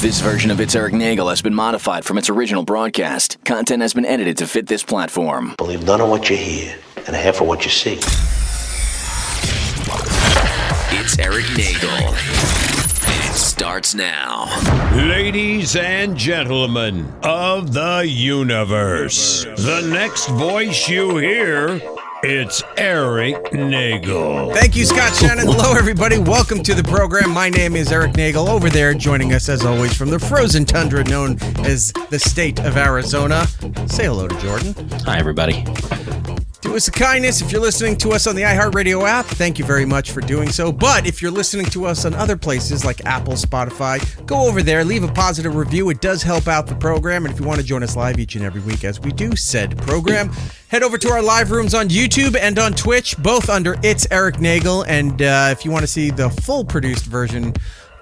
This version of It's Eric Nagel has been modified from its original broadcast. Content has been edited to fit this platform. Believe none of what you hear and half of what you see. It's Eric Nagel. It starts now. Ladies and gentlemen of the universe, the next voice you hear, it's Eric Nagel. Thank you, Scott Shannon. Hello, everybody. Welcome to the program. My name is Eric Nagel. Over there, joining us, as always, from the frozen tundra known as the state of Arizona. Say hello to Jordan. Hi, everybody. Do us a kindness. If you're listening to us on the iHeartRadio app, thank you very much for doing so. But if you're listening to us on other places like Apple, Spotify, go over there, leave a positive review. It does help out the program. And if you want to join us live each and every week as we do said program, head over to our live rooms on YouTube and on Twitch, both under It's Eric Nagel. And if you want to see the full produced version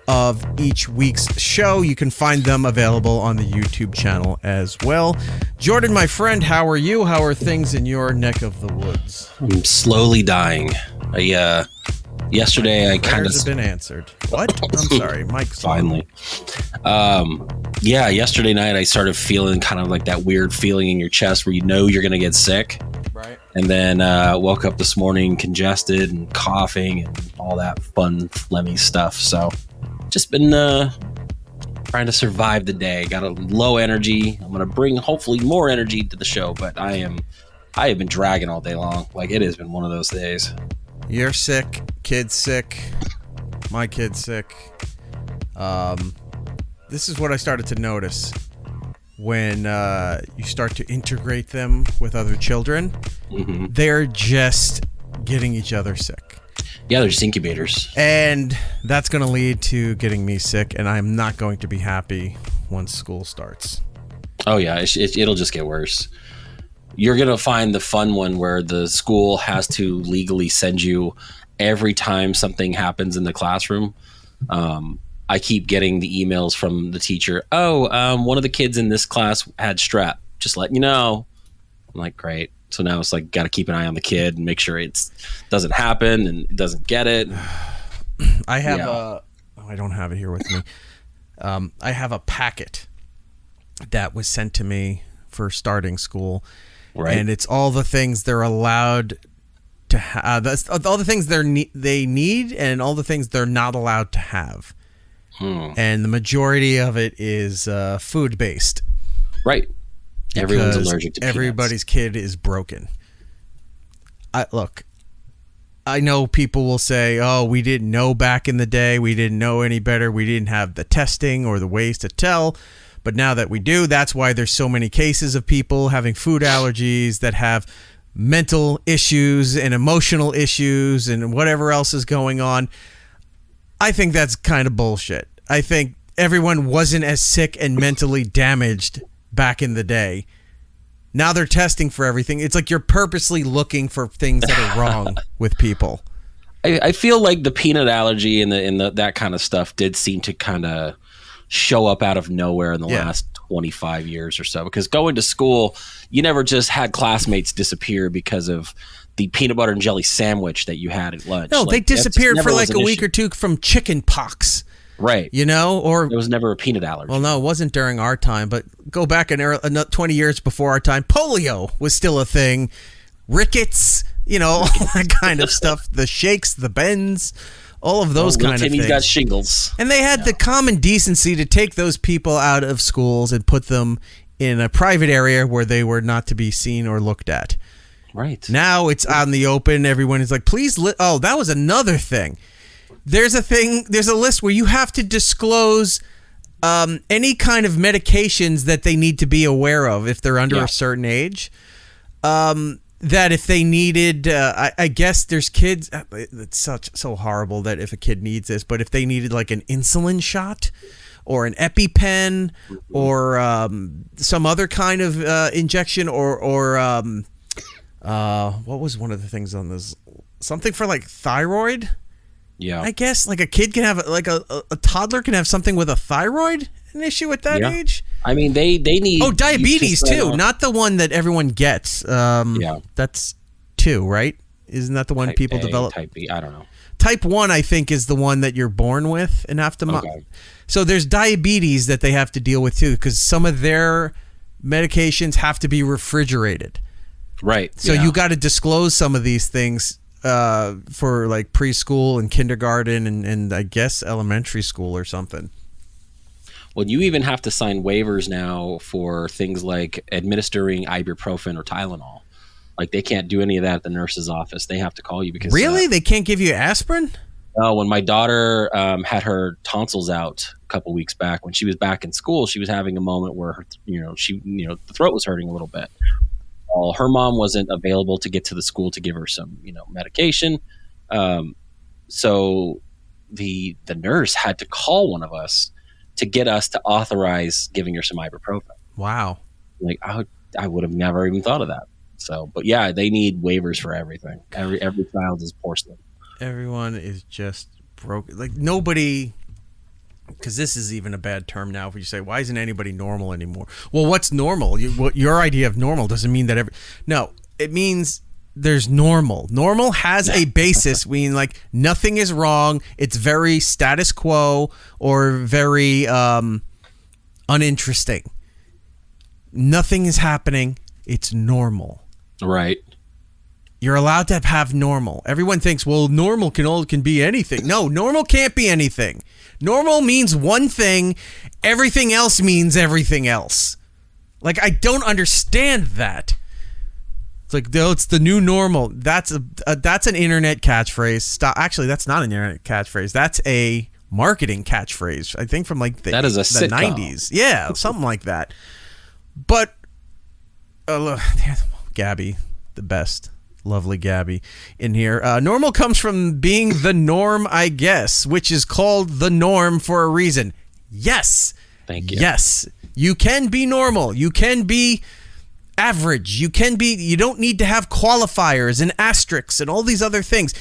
of each week's show, you can find them available on the YouTube channel as well. Jordan, my friend, how are you? How are things in your neck of the woods? I'm slowly dying. Yesterday I kind of have been answered. What? I'm sorry, Mike's finally. Yesterday night I started feeling kind of like that weird feeling in your chest where you know you're gonna get sick. Right. And then woke up this morning congested and coughing and all that fun phlegmy stuff. So just been trying to survive the day. Got a low energy. I'm gonna bring hopefully more energy to the show, but I have been dragging all day long. Like, it has been one of those days. You're sick, kid's sick, my kid's sick. This is what I started to notice when you start to integrate them with other children. Mm-hmm. They're just getting each other sick. Yeah, they're just incubators. And that's going to lead to getting me sick, and I'm not going to be happy once school starts. Oh, yeah, it'll just get worse. You're going to find the fun one where the school has to legally send you every time something happens in the classroom. I keep getting the emails from the teacher. One of the kids in this class had strep. Just letting you know. I'm like, great. So now it's like, got to keep an eye on the kid and make sure it doesn't happen and it doesn't get it. I have I don't have it here with me. I have a packet that was sent to me for starting school. Right. And it's all the things they're allowed to have. All the things they need and all the things they're not allowed to have. And the majority of it is food-based. Right. Everyone's allergic to peanuts. Everybody's kid is broken. Look, I know people will say, oh, we didn't know back in the day. We didn't know any better. We didn't have the testing or the ways to tell. But now that we do, that's why there's so many cases of people having food allergies that have mental issues and emotional issues and whatever else is going on. I think that's kind of bullshit. I think everyone wasn't as sick and mentally damaged back in the day. Now they're testing for everything. It's like you're purposely looking for things that are wrong with people. I feel like the peanut allergy and that kind of stuff did seem to kind of show up out of nowhere in the last 25 years or so, because going to school, you never just had classmates disappear because of the peanut butter and jelly sandwich that you had at lunch. No, they disappeared for like a week or two from chicken pox. Right. You know, or there was never a peanut allergy. Well, no, it wasn't during our time, but go back 20 years before our time. Polio was still a thing. Rickets, all that kind of stuff. The shakes, the bends, all of those kind of things. Got shingles. And they had the common decency to take those people out of schools and put them in a private area where they were not to be seen or looked at. Right. Now it's out in the open. Everyone is like, please. That was another thing. There's a list where you have to disclose any kind of medications that they need to be aware of if they're under a certain age. That if they needed, I guess there's kids, it's so horrible that if a kid needs this, but if they needed like an insulin shot or an EpiPen or some other kind of injection or what was one of the things on this? Something for like thyroid? Yeah. I guess like a kid can have like a toddler can have something with a thyroid an issue at that age. I mean, they need diabetes too, not the one that everyone gets. That's 2, right? Isn't that the one type people A, develop? Type B, I don't know. type 1, I think, is the one that you're born with and have to. Okay. So there's diabetes that they have to deal with too, because some of their medications have to be refrigerated. Right. So you got to disclose some of these things for like preschool and kindergarten and I guess elementary school or something. Well, you even have to sign waivers now for things like administering ibuprofen or Tylenol. Like they can't do any of that at the nurse's office. They have to call you because really they can't give you aspirin. When my daughter had her tonsils out a couple weeks back, when she was back in school, she was having a moment where her, the throat was hurting a little bit. Well, her mom wasn't available to get to the school to give her some, medication. So the nurse had to call one of us to get us to authorize giving her some ibuprofen. Wow. Like I would have never even thought of that. So, but yeah, they need waivers for everything. Every child is porcelain. Everyone is just broken. Like nobody, because this is even a bad term now. If you say, why isn't anybody normal anymore? Well, what's normal? Your idea of normal doesn't mean that no, it means there's normal. Normal has a basis, meaning like nothing is wrong. It's very status quo or very uninteresting. Nothing is happening. It's normal. Right. You're allowed to have normal. Everyone thinks, well, normal can be anything. No, normal can't be anything. Normal means one thing. Everything else means everything else. Like, I don't understand that. It's like, no, it's the new normal. That's an internet catchphrase. Stop. Actually, that's not an internet catchphrase. That's a marketing catchphrase. I think from like the 90s. Yeah, something like that. But Gabby, the best. Lovely Gabby in here. Normal comes from being the norm, I guess, which is called the norm for a reason. Yes. Thank you. Yes. You can be normal. You can be average. You don't need to have qualifiers and asterisks and all these other things.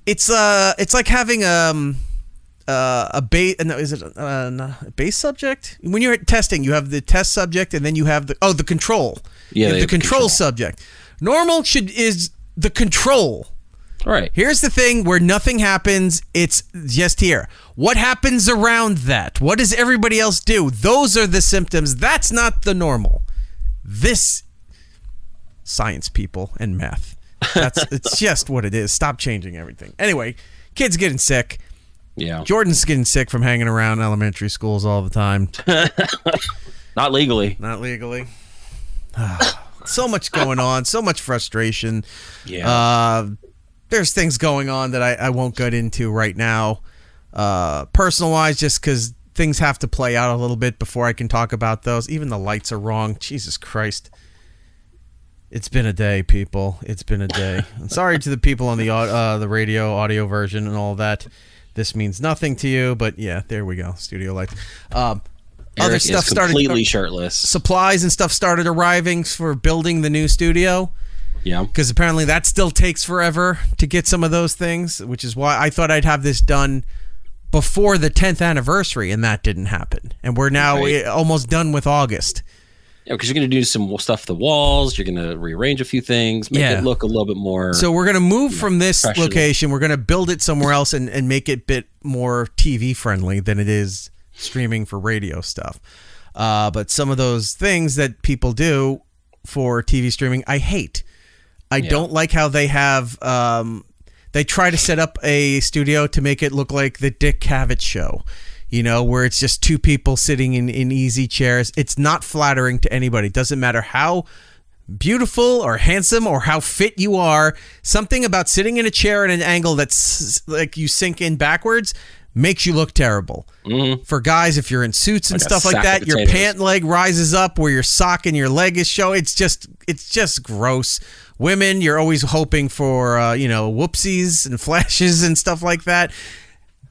It's like having a base subject. When you're testing, you have the test subject and then you have the control. Yeah, the control subject. Normal is the control. All right. Here's the thing where nothing happens. It's just here. What happens around that? What does everybody else do? Those are the symptoms. That's not the normal. This science people and math. It's just what it is. Stop changing everything. Anyway, kids getting sick. Yeah. Jordan's getting sick from hanging around elementary schools all the time. Not legally. So much going on, so much frustration. Yeah. There's things going on that I won't get into right now. Personal-wise, just because things have to play out a little bit before I can talk about those. Even the lights are wrong. Jesus Christ. It's been a day, people. It's been a day. I'm sorry to the people on the radio, audio version and all that. This means nothing to you, but yeah, there we go. Studio lights. Other stuff started completely shirtless. Supplies and stuff started arriving for building the new studio. Yeah. Because apparently that still takes forever to get some of those things, which is why I thought I'd have this done before the 10th anniversary, and that didn't happen. And we're now almost done with August. Yeah, because you're going to do some stuff to the walls. You're going to rearrange a few things, make it look a little bit more. So we're going to move from this location. We're going to build it somewhere else and make it a bit more TV friendly than it is streaming for radio stuff. But some of those things that people do for TV streaming, I hate. I don't like how they have, they try to set up a studio to make it look like the Dick Cavett show, where it's just two people sitting in easy chairs. It's not flattering to anybody. It doesn't matter how beautiful or handsome or how fit you are. Something about sitting in a chair at an angle that's like you sink in backwards makes you look terrible. Mm-hmm. For guys, if you're in suits and stuff like that, your pant leg rises up where your sock and your leg is showing. It's just gross. Women, you're always hoping for whoopsies and flashes and stuff like that.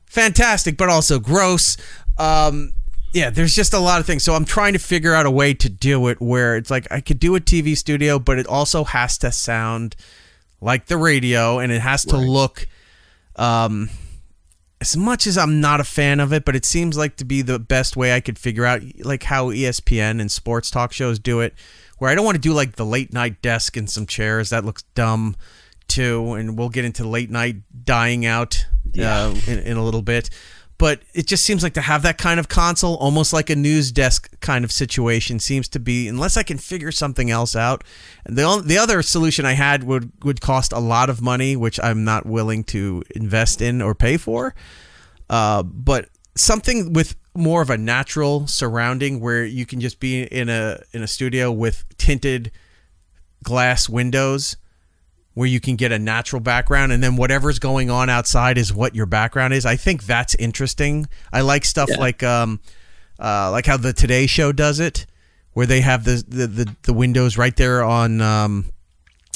Fantastic, but also gross. There's just a lot of things. So I'm trying to figure out a way to do it where it's like I could do a TV studio, but it also has to sound like the radio, and it has to look. As much as I'm not a fan of it, but it seems like to be the best way I could figure out, like how ESPN and sports talk shows do it, where I don't want to do like the late night desk and some chairs. That looks dumb. too, and we'll get into late night dying out in a little bit. But it just seems like to have that kind of console, almost like a news desk kind of situation, seems to be, unless I can figure something else out. And the other solution I had would cost a lot of money, which I'm not willing to invest in or pay for. But something with more of a natural surrounding where you can just be in a studio with tinted glass windows, where you can get a natural background, and then whatever's going on outside is what your background is. I think that's interesting. I like stuff like how the Today Show does it, where they have the windows right there on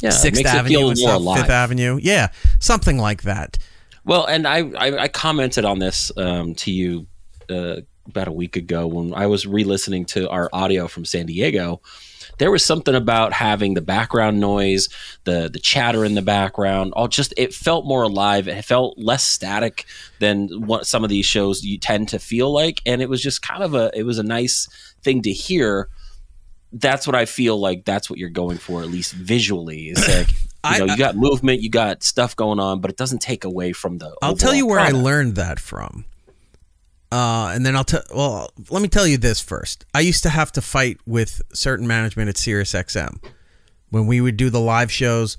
6th Avenue and stuff, 5th Avenue. Yeah, something like that. Well, and I commented on this to you about a week ago when I was re-listening to our audio from San Diego. There was something about having the background noise, the chatter in the background, it felt more alive. It felt less static than what some of these shows you tend to feel like. And it was just it was a nice thing to hear. That's what I feel like. That's what you're going for, at least visually. It's like, you got movement, you got stuff going on, but it doesn't take away from the I'll tell you where product. I learned that from. And then let me tell you this first. I used to have to fight with certain management at SiriusXM when we would do the live shows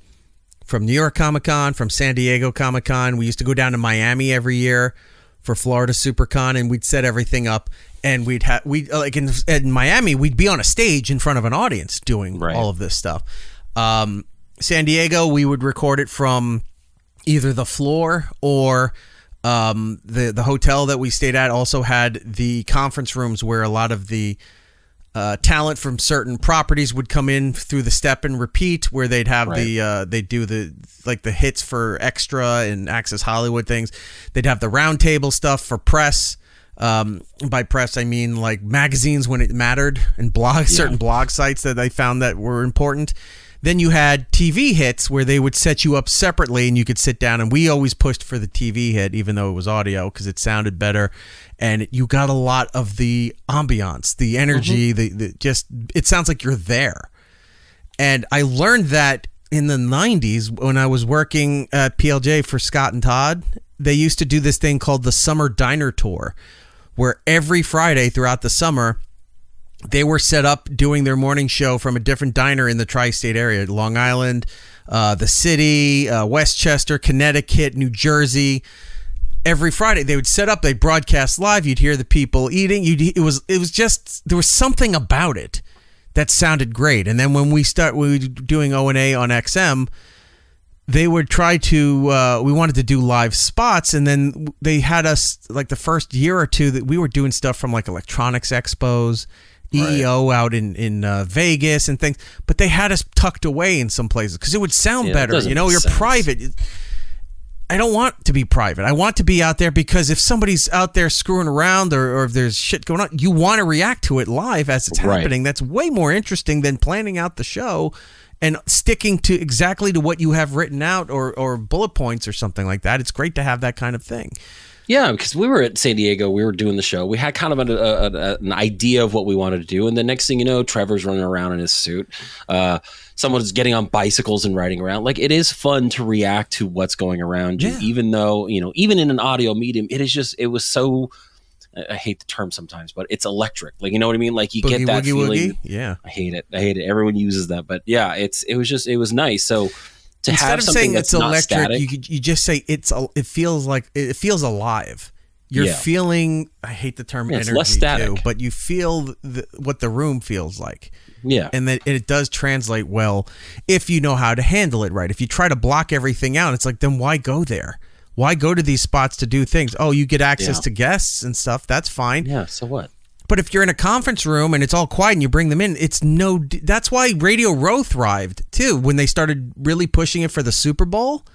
from New York Comic-Con, from San Diego Comic-Con. We used to go down to Miami every year for Florida SuperCon, and we'd set everything up. And in Miami, we'd be on a stage in front of an audience doing all of this stuff. San Diego, we would record it from either the floor or the hotel that we stayed at also had the conference rooms where a lot of the talent from certain properties would come in through the step and repeat, where they'd have they'd do the hits for Extra and Access Hollywood things. They'd have the round table stuff for press. By press, I mean like magazines when it mattered, and certain blog sites that I found that were important. Then you had TV hits where they would set you up separately and you could sit down, and we always pushed for the TV hit, even though it was audio, because it sounded better. And you got a lot of the ambiance, the energy, it sounds like you're there. And I learned that in the 90s when I was working at PLJ for Scott and Todd. They used to do this thing called the Summer Diner Tour, where every Friday throughout the summer, they were set up doing their morning show from a different diner in the tri-state area: Long Island, the city, Westchester, Connecticut, New Jersey. Every Friday they would set up, they'd broadcast live. You'd hear the people eating. It was just, there was something about it that sounded great. And then when we were doing O&A on XM, they would try to, we wanted to do live spots, and then they had us, like the first year or two, that we were doing stuff from like electronics expos, EEO out in Vegas and things, but they had us tucked away in some places because it would sound better. You're private. I don't want to be private. I want to be out there, because if somebody's out there screwing around or if there's shit going on, you want to react to it live as it's happening. That's way more interesting than planning out the show and sticking to exactly to what you have written out or bullet points or something like that. It's great to have that kind of thing. Yeah, because we were at San Diego, we were doing the show. We had kind of an idea of what we wanted to do, and the next thing you know, Trevor's running around in his suit. Someone's getting on bicycles and riding around. Like, it is fun to react to what's going around you, even though, even in an audio medium, it was so, I hate the term sometimes, but it's electric. Like, you know what I mean? Like, you get that feeling. Woogie. Yeah. I hate it. Everyone uses that, but yeah, it was nice. So, instead of saying it's electric, you just say it feels alive. You're feeling, I hate the term energy, it's less static too, but you feel what the room feels like. Yeah. And that it does translate well if you know how to handle it right. If you try to block everything out, it's like, then why go there? Why go to these spots to do things? Oh, you get access to guests and stuff. That's fine. Yeah, so what? But if you're in a conference room and it's all quiet and you bring them in, that's why Radio Row thrived too when they started really pushing it for the Super Bowl.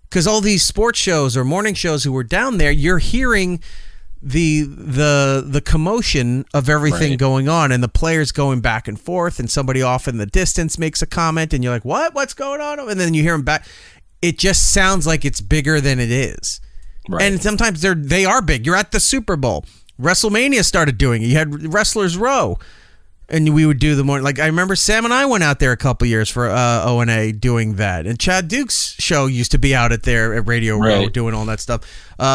Because all these sports shows or morning shows who were down there, you're hearing the commotion of everything going on, and the players going back and forth, and somebody off in the distance makes a comment, and you're like, what's going on? And then you hear them back. It just sounds like it's bigger than it is. Right. And sometimes they are big. You're at the Super Bowl. WrestleMania started doing it. You had Wrestlers Row. And we would do the morning. Like, I remember Sam and I went out there a couple years for O&A doing that. And Chad Duke's show used to be out at there at Radio Row doing all that stuff.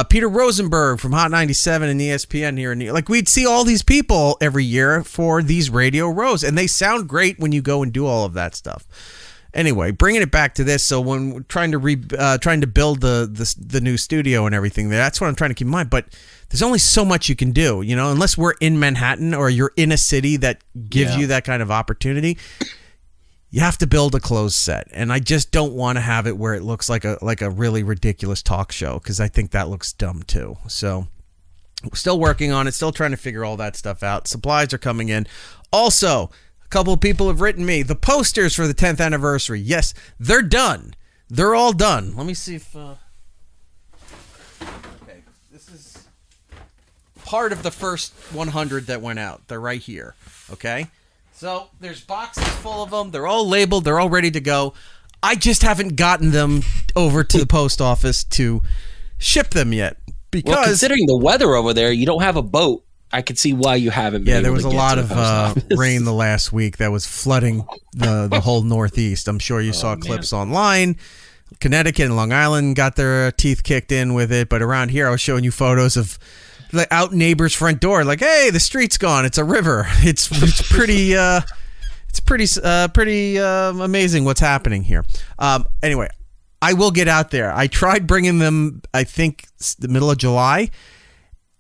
Peter Rosenberg from Hot 97 and ESPN here in New York. Like, we'd see all these people every year for these Radio Rows. And they sound great when you go and do all of that stuff. Anyway, bringing it back to this. So when we're trying to build the new studio and everything, that's what I'm trying to keep in mind. But there's only so much you can do, you know, unless we're in Manhattan or you're in a city that gives you that kind of opportunity. You have to build a closed set, and I just don't want to have it where it looks like a really ridiculous talk show, because I think that looks dumb too. So we're still working on it, still trying to figure all that stuff out. Supplies are coming in. Also, a couple of people have written me the posters for the 10th anniversary. Yes, they're done. They're all done. Let me see if okay, this is part of the first 100 that went out. They're right here. Okay, so there's boxes full of them. They're all labeled. They're all ready to go. I just haven't gotten them over to the post office to ship them yet, because considering the weather over there, you don't have a boat. I could see why you haven't been. Yeah, there was a lot of rain the last week that was flooding the whole Northeast. I'm sure you saw clips online. Connecticut and Long Island got their teeth kicked in with it, but around here I was showing you photos of like out neighbor's front door, like, hey, the street's gone. It's a river. It's pretty amazing what's happening here. Anyway, I will get out there. I tried bringing them, I think, the middle of July.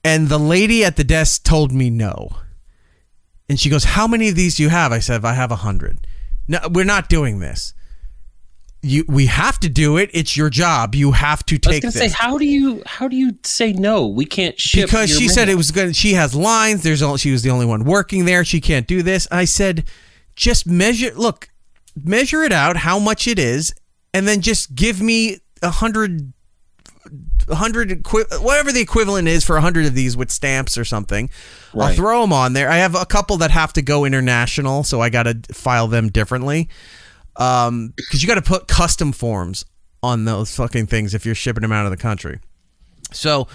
And the lady at the desk told me no. And she goes, how many of these do you have? I said, I have 100. No, we're not doing this. We have to do it. It's your job. You have to take this. I was going to say, how do you say no? We can't ship. Because she said it was good. She has lines. She was the only one working there. She can't do this. I said, just measure it out, how much it is, and then just give me 100 whatever the equivalent is for 100 of these with stamps or something. Right. I'll throw them on there. I have a couple that have to go international, so I got to file them differently. Because you got to put custom forms on those fucking things if you're shipping them out of the country. So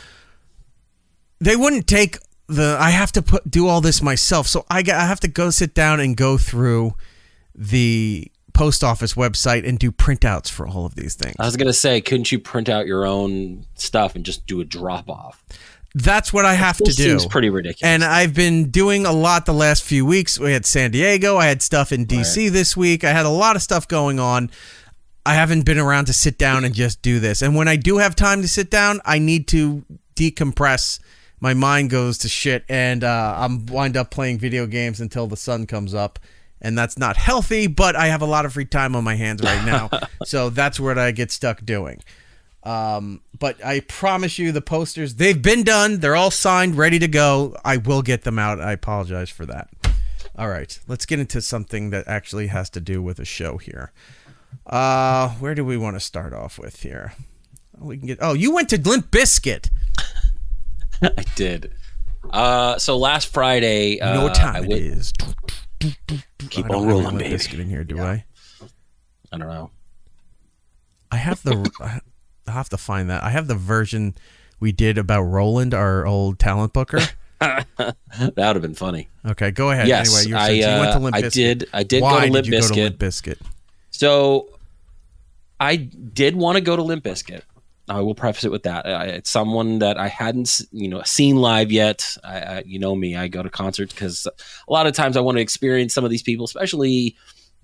they wouldn't take I have to do all this myself. So I have to go sit down and go through the post office website and do printouts for all of these things. I was going to say, couldn't you print out your own stuff and just do a drop off? That's what I have to do. Seems pretty ridiculous. And I've been doing a lot the last few weeks. We had San Diego. I had stuff in DC this week. I had a lot of stuff going on. I haven't been around to sit down and just do this. And when I do have time to sit down, I need to decompress. My mind goes to shit, and I'm wind up playing video games until the sun comes up. And that's not healthy, but I have a lot of free time on my hands right now. So that's what I get stuck doing. But I promise you the posters, they've been done. They're all signed, ready to go. I will get them out. I apologize for that. All right, let's get into something that actually has to do with a show here. Where do we want to start off with here? You went to Limp Bizkit. I did. So last Friday, you know what time it is. Keep on rolling, baby. Biscuit in here, do I? I don't know. I have I'll have to find that. I have the version we did about Roland, our old talent booker. That would have been funny. Okay, go ahead. Yes, anyway, you went to Limp Bizkit. I did Why go to Limp did you Bizkit. Go to Limp Bizkit? So I did want to go to Limp Bizkit. I will preface it with that. It's someone that I hadn't, seen live yet. You know me, I go to concerts because a lot of times I want to experience some of these people, especially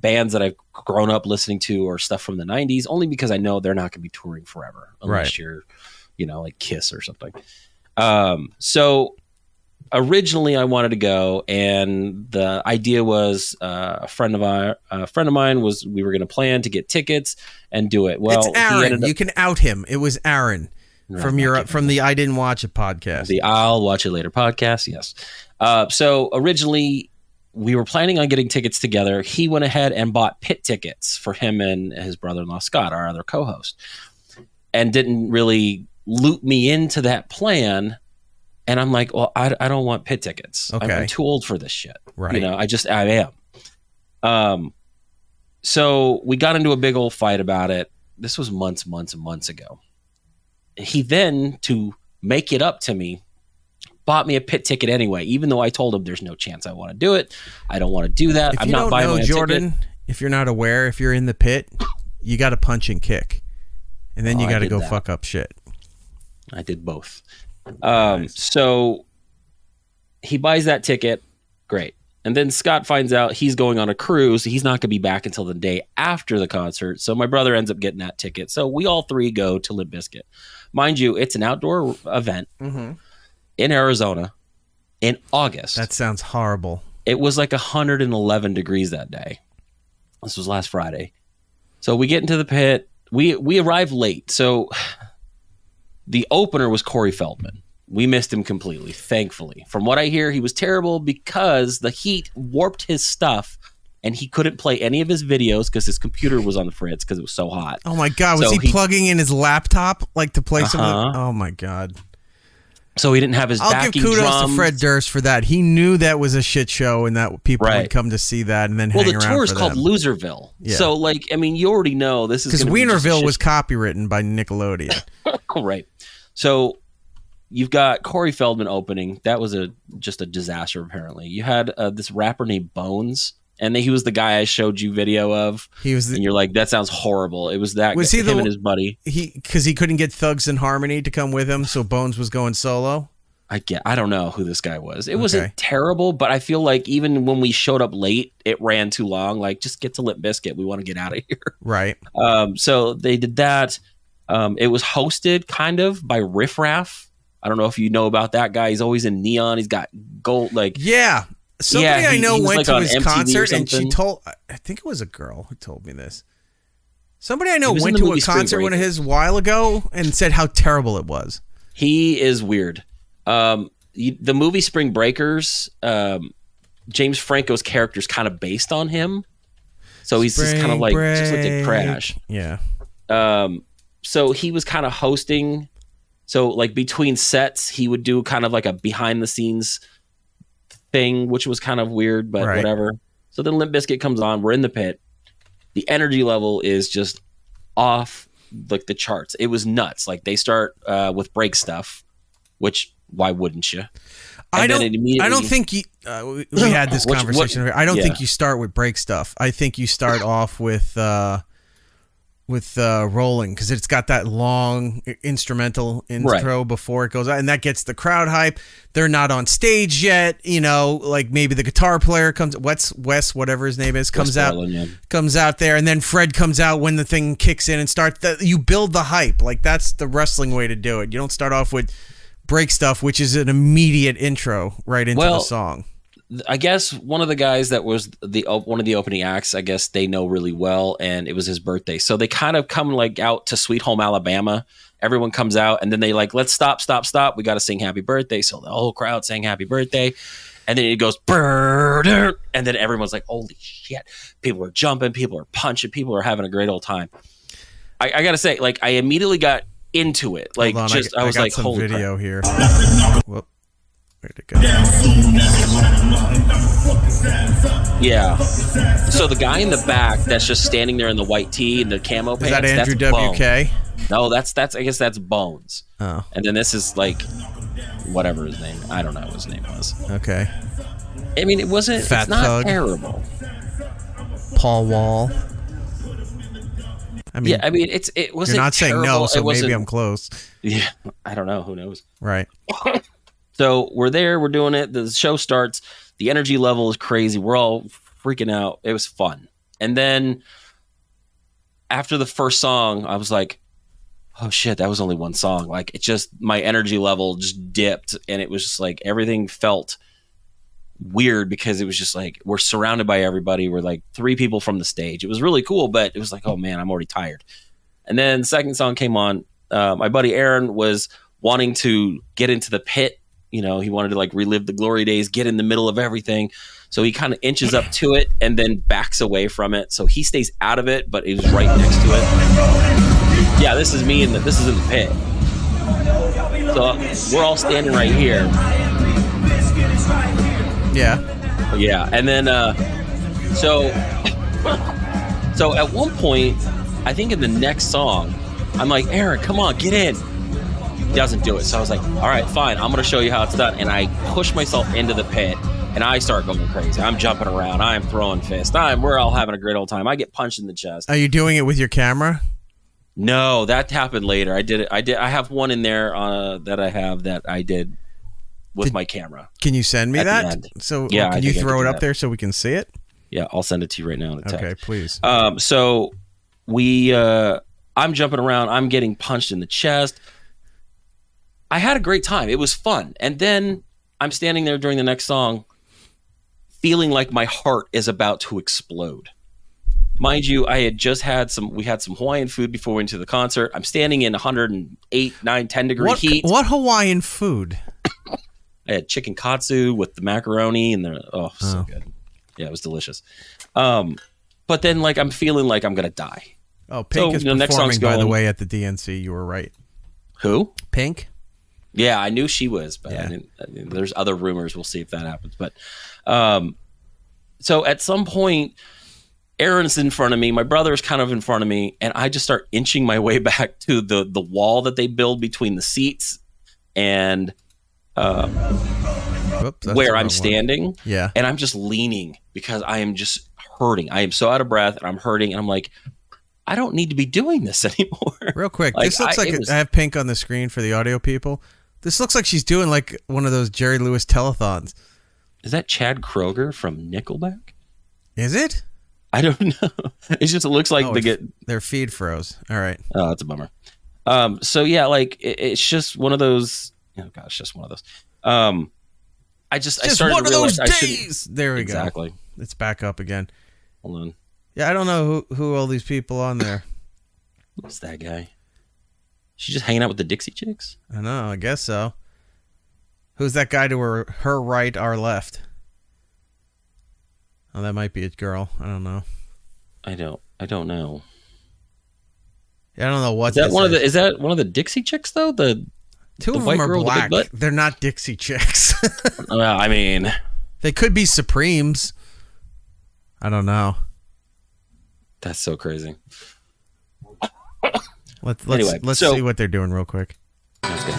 bands that I've grown up listening to or stuff from the 90s, only because I know they're not going to be touring forever unless you're, like Kiss or something. So originally I wanted to go, and the idea was a friend of mine was, we were going to plan to get tickets and do it. Well, it's Aaron. You can out him. It was Aaron from the I Didn't Watch It podcast. The I'll Watch It Later podcast. Yes. So originally we were planning on getting tickets together. He went ahead and bought pit tickets for him and his brother-in-law, Scott, our other co-host, and didn't really loop me into that plan. And I'm like, well, I don't want pit tickets. Okay. I'm too old for this shit. Right. I am. So we got into a big old fight about it. This was months and months ago. He then, to make it up to me, bought me a pit ticket anyway, even though I told him there's no chance I want to do it. I don't want to do that. If I'm you not don't buying know, my Jordan, ticket. if you're not aware, if you're in the pit, you got to punch and kick. And then you got to go fuck up shit. I did both. So he buys that ticket. Great. And then Scott finds out he's going on a cruise. He's not going to be back until the day after the concert. So my brother ends up getting that ticket. So we all three go to Limp Bizkit. Mind you, it's an outdoor event in Arizona in August. That sounds horrible. It was like 111 degrees that day. This was last Friday. So we get into the pit. We arrived late. So the opener was Corey Feldman. We missed him completely, thankfully. From what I hear, he was terrible because the heat warped his stuff and he couldn't play any of his videos because his computer was on the fritz because it was so hot. Oh my God. Was he plugging in his laptop like to play something? Oh my God. So he didn't have his backing I'll give kudos drums. to Fred Durst for that. He knew that was a shit show and that people would come to see that and then hang around for them. Well, the tour is called Loserville. Yeah. So, like, I mean, you already know this is because Wienerville was copywritten by Nickelodeon. Right. So you've got Corey Feldman opening. That was just a disaster, apparently. You had this rapper named Bones, and he was the guy I showed you video of. And you're like, that sounds horrible. It was that was him and his buddy. Because he couldn't get Thugs and Harmony to come with him, so Bones was going solo? I don't know who this guy was. It wasn't terrible, but I feel like even when we showed up late, it ran too long. Like, just get to Limp Bizkit. We want to get out of here. Right. So they did that. It was hosted kind of by Riff Raff. I don't know if you know about that guy. He's always in neon. He's got gold, like... Yeah. Somebody I know went to his MTV concert and she told... I think it was a girl who told me this. Somebody I know went to a concert one of his a while ago and said how terrible it was. He is weird. The movie Spring Breakers, James Franco's character is kind of based on him. So he's just kind of like just like a crash. Yeah. So he was kind of hosting. So like between sets, he would do kind of like a behind the scenes thing, which was kind of weird, but whatever. So then Limp Bizkit comes on. We're in the pit. The energy level is just off like the charts. It was nuts. Like they start with break stuff, which why wouldn't you? I don't think you, we had this conversation. I don't think you start with break stuff. I think you start off with rolling because it's got that long instrumental intro before it goes out, and that gets the crowd hype. They're not on stage yet, like maybe the guitar player comes, Wes, whatever his name is, comes out there, and then Fred comes out when the thing kicks in and you build the hype. Like that's the wrestling way to do it. You don't start off with break stuff, which is an immediate intro right into the song. I guess one of the guys that was one of the opening acts, I guess they know really well, and it was his birthday. So they kind of come like out to Sweet Home Alabama. Everyone comes out, and then they like, let's stop. We got to sing happy birthday. So the whole crowd sang happy birthday. And then it goes, and then everyone's like, holy shit. People are jumping, people are punching, people are having a great old time. I got to say, like, I immediately got into it. Like, I was like, some holy video crap. here. Whoop. Where'd it go? Yeah. So the guy in the back that's just standing there in the white tee and the camo pants. Is that Andrew WK? No, that's I guess that's Bones. Oh. And then this is like whatever his name. I don't know what his name was. Okay. I mean, it's not Thug. terrible. Paul Wall. I mean, yeah, I mean, it wasn't. You're not terrible. saying no, so maybe I'm close. Yeah, I don't know. Who knows? Right. So we're there. We're doing it. The show starts. The energy level is crazy. We're all freaking out. It was fun. And then after the first song, I was like, oh shit, that was only one song. Like it just, my energy level just dipped, and it was just like everything felt weird because it was just like we're surrounded by everybody. We're like 3 people from the stage. It was really cool, but it was like, oh man, I'm already tired. And then the second song came on. My buddy Aaron was wanting to get into the pit. He wanted to like relive the glory days, get in the middle of everything. So he kind of inches up to it and then backs away from it. So he stays out of it, but he was right next to it. Yeah, this is me this is in the pit. So we're all standing right here. Yeah. Yeah. And then, so at one point, I think in the next song, I'm like, Aaron, come on, get in. doesn't do it. So I was like, all right, fine. I'm going to show you how it's done. And I push myself into the pit and I start going crazy. I'm jumping around. I'm throwing fists. We're all having a great old time. I get punched in the chest. Are you doing it with your camera? No, that happened later. I did it. I have one in there that I did with my camera. Can you send me that? So yeah, can you throw it up there so we can see it? Yeah, I'll send it to you right now in a text. Okay, please. So I'm jumping around. I'm getting punched in the chest. I had a great time. It was fun. And then I'm standing there during the next song feeling like my heart is about to explode. Mind you, I had just we had some Hawaiian food before we went to the concert. I'm standing in 108, 9, 10 degree heat. What Hawaiian food? I had chicken katsu with the macaroni and so good. Yeah, it was delicious. But then like I'm feeling like I'm going to die. Oh, Pink is performing, by the way, at the DNC. You were right. Who? Pink? Yeah, I knew she was, but there's other rumors. We'll see if that happens. But so at some point, Aaron's in front of me. My brother's kind of in front of me, and I just start inching my way back to the wall that they build between the seats and where I'm standing. Yeah, and I'm just leaning because I am just hurting. I am so out of breath, and I'm hurting, and I'm like, I don't need to be doing this anymore. Real quick, this looks like I have Pink on the screen for the audio people. This looks like she's doing like one of those Jerry Lewis telethons. Is that Chad Kroeger from Nickelback? Is it? I don't know. It looks like their feed froze. All right. Oh, that's a bummer. So yeah, like it's just one of those. Oh gosh, just one of those. I started one to of those realize days. There we go. Exactly. It's back up again. Hold on. Yeah, I don't know who all these people on there. Who's that guy? She's just hanging out with the Dixie Chicks? I know, I guess so. Who's that guy to her right, our left? Oh, that might be a girl. I don't know. I don't know. Yeah, I don't know what. Is that one of the Dixie Chicks though? Two of them are black. They're not Dixie Chicks. Well, I mean, they could be Supremes. I don't know. That's so crazy. Let's see what they're doing real quick. That's good.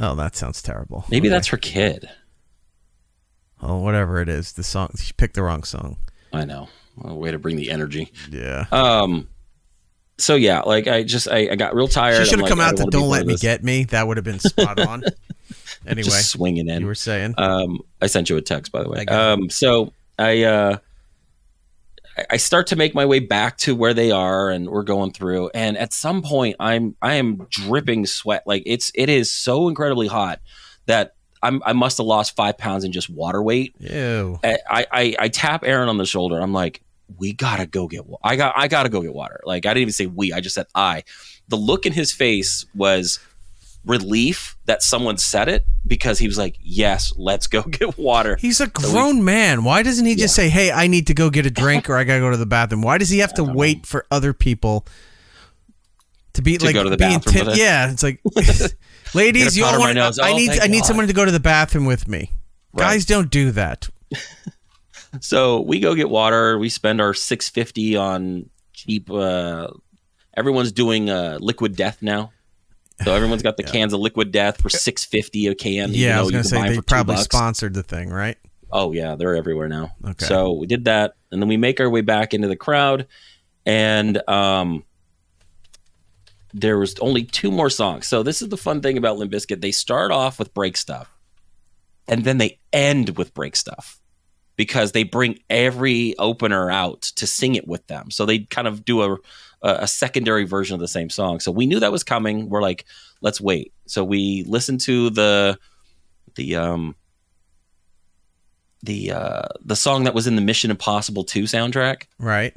Oh, that sounds terrible. Maybe that's her kid. Oh, whatever it is. The song. She picked the wrong song. I know. Well, way to bring the energy. Yeah. So yeah, like I got real tired. She should have come out to "Don't Let Me Get Me." That would have been spot on. Anyway, just swinging in. You were saying. I sent you a text, by the way. So I start to make my way back to where they are, and we're going through. And at some point, I am dripping sweat. Like it is so incredibly hot that I must have lost 5 pounds in just water weight. Ew. I tap Aaron on the shoulder. I'm like, we gotta go get water. I gotta go get water. Like I didn't even say we. I just said I. The look in his face was relief that someone said it, because he was like, yes, let's go get water. He's a grown man. Why doesn't he just say, hey, I need to go get a drink, or I gotta go to the bathroom? Why does he have to wait for other people to go to the bathroom? Yeah, it's like, ladies, you all want I need someone to go to the bathroom with me. Right. Guys don't do that. So we go get water. We spend our $6.50 on cheap. Everyone's doing Liquid Death now. So everyone's got the cans of Liquid Death for $6.50 a can. Yeah, I was going to say they probably sponsored the thing, right? Oh yeah, they're everywhere now. Okay. So we did that, and then we make our way back into the crowd, and there was only 2 more songs. So this is the fun thing about Limp Bizkit. They start off with Break Stuff, and then they end with Break Stuff, because they bring every opener out to sing it with them. So they kind of do a secondary version of the same song. So we knew that was coming. We're like, let's wait. So we listened to the song that was in the Mission Impossible 2 soundtrack. Right.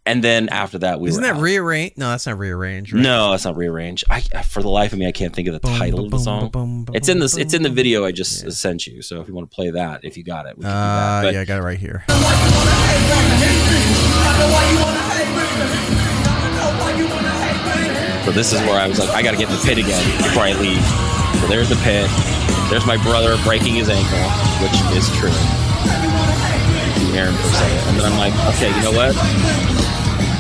And then after that, Isn't that Rearrange? No, that's not Rearrange. Right? No, that's not Rearrange. For the life of me, I can't think of the title of the song. It's in the video I just sent you. So if you want to play that, if you got it, we can do that. But, yeah, I got it right here. So this is where I was like, I got to get in the pit again before I leave. So there's the pit. There's my brother breaking his ankle, which is true. Aaron for a second. And then I'm like, okay, you know what?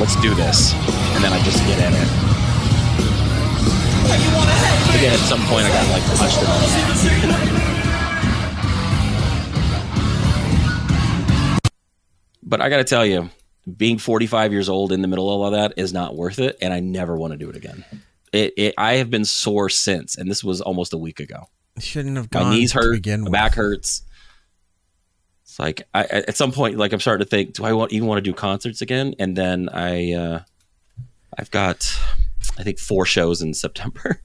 Let's do this. and then I just get in it. Again, at some point I got like punched in the neck. But I got to tell you, being 45 years old in the middle of all that is not worth it, and I never want to do it again. I have been sore since, and this was almost a week ago. Shouldn't have gone. My knees hurt, my back hurts. It's like at some point, like I'm starting to think, do I even want to do concerts again? And then I've got, I think 4 shows in September.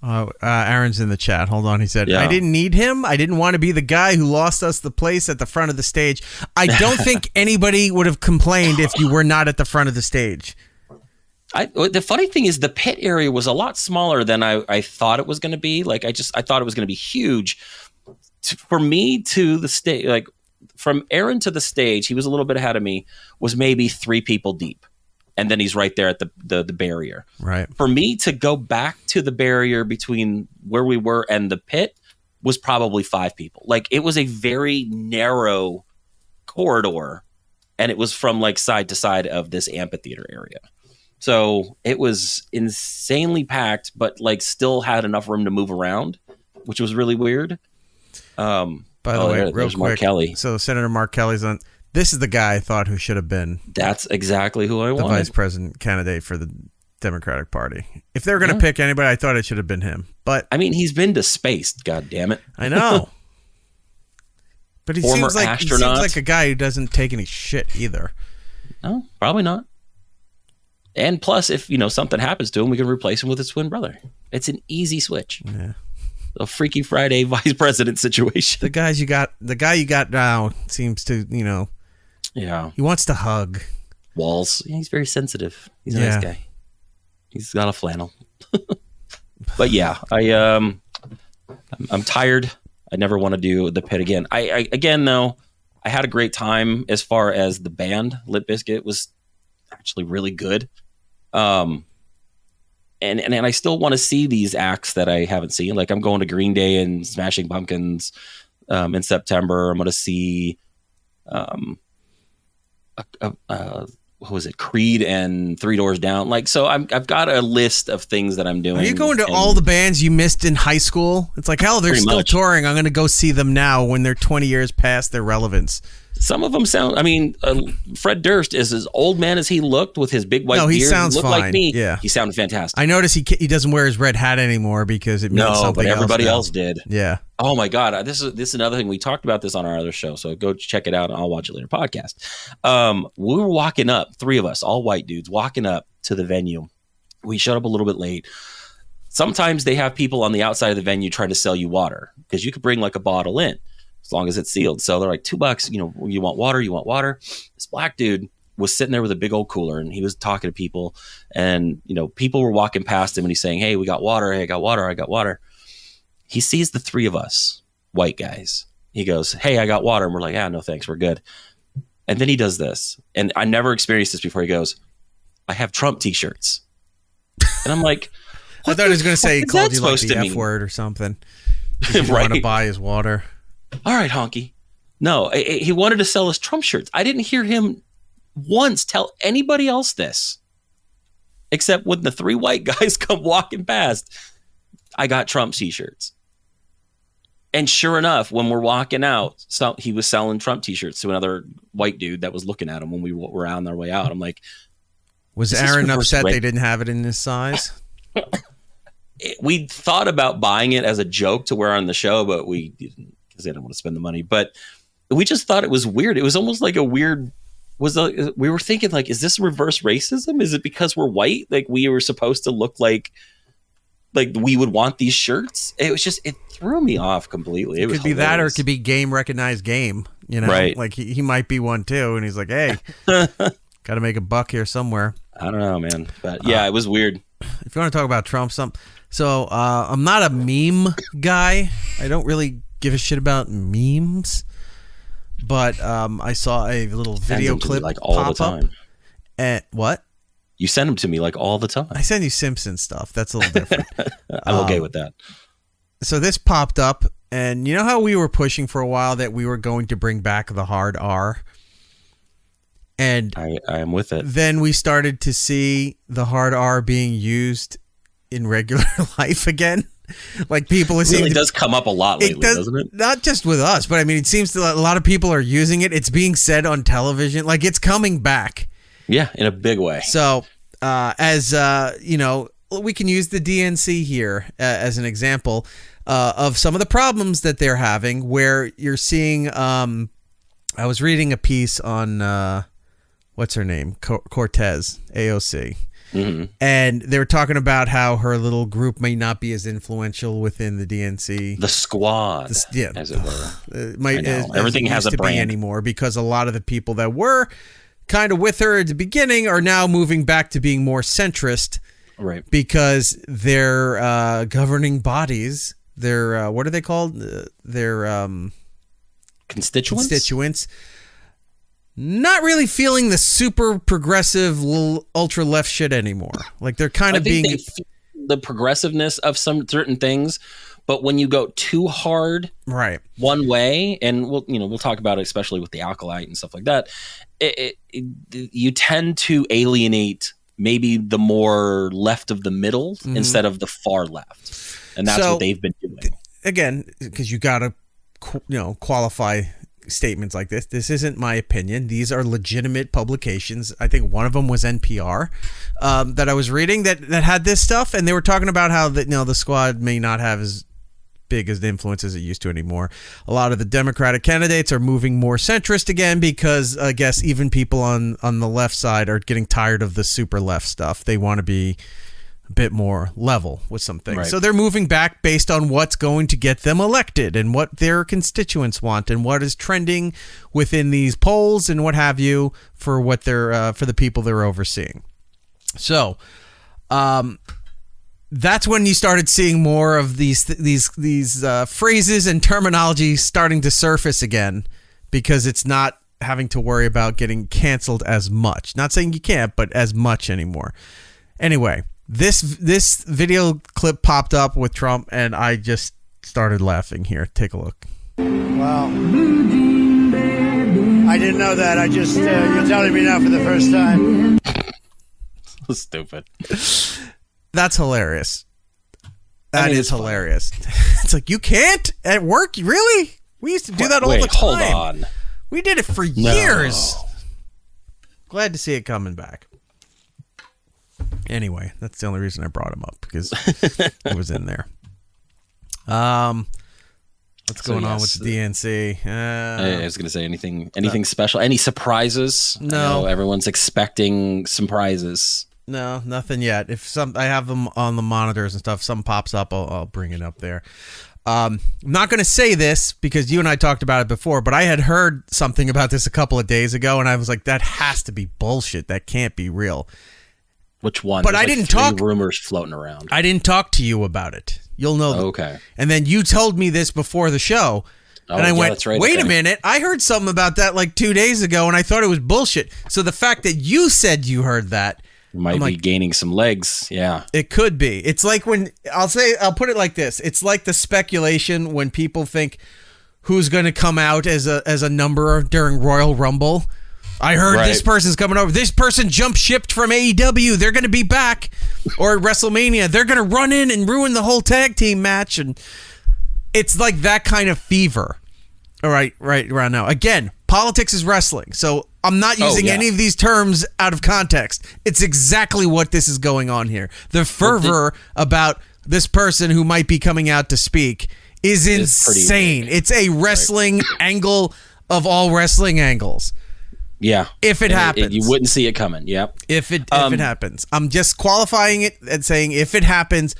Aaron's in the chat. Hold on. He said, Yeah. I didn't need him. I didn't want to be the guy who lost us the place at the front of the stage. I don't think anybody would have complained if you were not at the front of the stage. The funny thing is the pit area was a lot smaller than I thought it was going to be. Like I thought it was going to be huge. For me to the stage, like from Aaron to the stage, he was a little bit ahead of me, was maybe 3 people deep. And then he's right there at the barrier. Right. For me to go back to the barrier between where we were and the pit was probably 5 people. Like it was a very narrow corridor, and it was from like side to side of this amphitheater area. So it was insanely packed, but like still had enough room to move around, which was really weird. By the way, real there's quick, Mark Kelly. So Senator Mark Kelly's on. This is the guy I thought who should have been That's exactly who I the wanted. vice president candidate for the Democratic Party. If they were going to pick anybody, I thought it should have been him. But I mean, he's been to space. God damn it! I know. But he Former seems astronaut. like a guy who doesn't take any shit either. No, probably not. And plus, if something happens to him, we can replace him with his twin brother. It's an easy switch. Yeah. A Freaky Friday vice president situation. The guy you got now seems to, Yeah. he wants to hug. Walls. Yeah, he's very sensitive. He's a Yeah. nice guy. He's got a flannel. But yeah, I'm tired. I never want to do the pit again. Again though, I had a great time as far as the band. Limp Bizkit was actually really good. And I still want to see these acts that I haven't seen. Like I'm going to Green Day and Smashing Pumpkins in September. I'm going to see what was it? Creed and Three Doors Down. Like, so I've got a list of things that I'm doing. Are you going to all the bands you missed in high school? It's like, hell, they're Pretty still much. touring. I'm going to go see them now when they're 20 years past their relevance. Some of them sound. I mean, Fred Durst is as old man as he looked with his big white No, beard. he sounds looked fine. like me. Yeah. He sounded fantastic. I notice he doesn't wear his red hat anymore because it means No, something but everybody else now. else did. Yeah. Oh my God. This is another thing. We talked about this on our other show. So go check it out and I'll watch it later podcast. We were walking up, 3 of us, all white dudes, walking up to the venue. We showed up a little bit late. Sometimes they have people on the outside of the venue trying to sell you water because you could bring like a bottle in as long as it's sealed. So they're like $2, you want water, you want water. This black dude was sitting there with a big old cooler and he was talking to people and, people were walking past him and he's saying, hey, we got water. Hey, I got water. I got water. He sees the 3 of us, white guys. He goes, hey, I got water. And we're like, yeah, no, thanks. We're good. And then he does this. And I never experienced this before. He goes, I have Trump t-shirts. And I'm like, I thought he was going to say he is called that you like supposed the to F mean? word or something. You Right. want to buy his water. All right, honky. No, he wanted to sell us Trump shirts. I didn't hear him once tell anybody else this, except when the 3 white guys come walking past. I got Trump t-shirts. And sure enough, when we're walking out, so he was selling Trump t-shirts to another white dude that was looking at him when we were on our way out. I'm like, Was This is Aaron reverse upset rape. they didn't have it in his size? we thought about buying it as a joke to wear on the show, but we didn't because they didn't want to spend the money. But we just thought it was weird. It was almost like a weird. We were thinking like, is this reverse racism? Is it because we're white? Like we were supposed to look like we would want these shirts? It was just it threw me off completely. It was could be that, or it hilarious. could be game recognized game. Right. Like he might be one too, and he's like, hey, got to make a buck here somewhere. I don't know, man. But yeah, it was weird. If you want to talk about Trump, so I'm not a meme guy. I don't really give a shit about memes. But I saw a little video Send them to me, clip like all pop the time. up. And what? You send them to me like all the time. I send you Simpson stuff. That's a little different. I'm okay with that. So this popped up, and you know how we were pushing for a while that we were going to bring back the hard R? And I am with it. then we started to see the hard R being used in regular life again. Like people It really does come up a lot lately, doesn't it? Not just with us, but I mean, it seems that a lot of people are using it. It's being said on television. Like it's coming back. Yeah, in a big way. So, you know, we can use the DNC here as an example of some of the problems that they're having, where you're seeing. I was reading a piece on what's her name, Cortez, AOC. Mm-hmm. And they were talking about how her little group may not be as influential within the DNC. The squad, yeah, as it were. Everything has a brand anymore, because a lot of the people that were kind of with her at the beginning are now moving back to being more centrist, right? Because their governing bodies, their what are they called? Their constituents. Not really feeling the super progressive, ultra left shit anymore. Like they're kind of being the progressiveness of some certain things, but when you go too hard, right, one way, and we'll talk about it, especially with the Acolyte and stuff like that. You tend to alienate maybe the more left of the middle instead of the far left, and that's what they've been doing. Again, because you got to, qualify statements like this. This isn't my opinion. These are legitimate publications. I think one of them was NPR that I was reading that had this stuff, and they were talking about how the squad may not have as big as the influence as it used to anymore. A lot of the Democratic candidates are moving more centrist again because I guess even people on the left side are getting tired of the super left stuff. They want to be a bit more level with some things. Right. So they're moving back based on what's going to get them elected and what their constituents want and what is trending within these polls and what have you for what they're for the people they're overseeing. So that's when you started seeing more of these phrases and terminology starting to surface again, because it's not having to worry about getting canceled as much. Not saying you can't, but as much anymore. Anyway, this video clip popped up with Trump, and I just started laughing. Here, take a look. Wow. I didn't know that. I just, you're telling me now for the first time. Stupid. That's hilarious. That is hilarious. It's like, you can't at work? Really? We used to do that all the time. Hold on. We did it for years. Glad to see it coming back. Anyway, that's the only reason I brought him up, because it was in there. What's going on with the DNC? I was going to say anything special? Any surprises? No. I know everyone's expecting surprises. No, nothing yet. If I have them on the monitors and stuff, something pops up, I'll bring it up there. I'm not going to say this because you and I talked about it before, but I had heard something about this a couple of days ago, and I was like, that has to be bullshit. That can't be real. Which one? But I didn't talk. Rumors floating around. I didn't talk to you about it. You'll know. Okay. And then you told me this before the show. And I went, wait a minute, I heard something about that like 2 days ago, and I thought it was bullshit. So the fact that you said you heard that might be gaining some legs. Yeah. It could be. It's like when, I'll put it like this. It's like the speculation when people think who's going to come out as a number during Royal Rumble. I heard this person's coming over. This person jump shipped from AEW. They're going to be back. Or at WrestleMania, they're going to run in and ruin the whole tag team match. And it's like that kind of fever. All right around now. Again, politics is wrestling. So I'm not using any of these terms out of context. It's exactly what this is going on here. The fervor about this person who might be coming out to speak is insane. It's a wrestling angle of all wrestling angles. Yeah. If it happens. You wouldn't see it coming. Yep. If it happens. I'm just qualifying it and saying if it happens,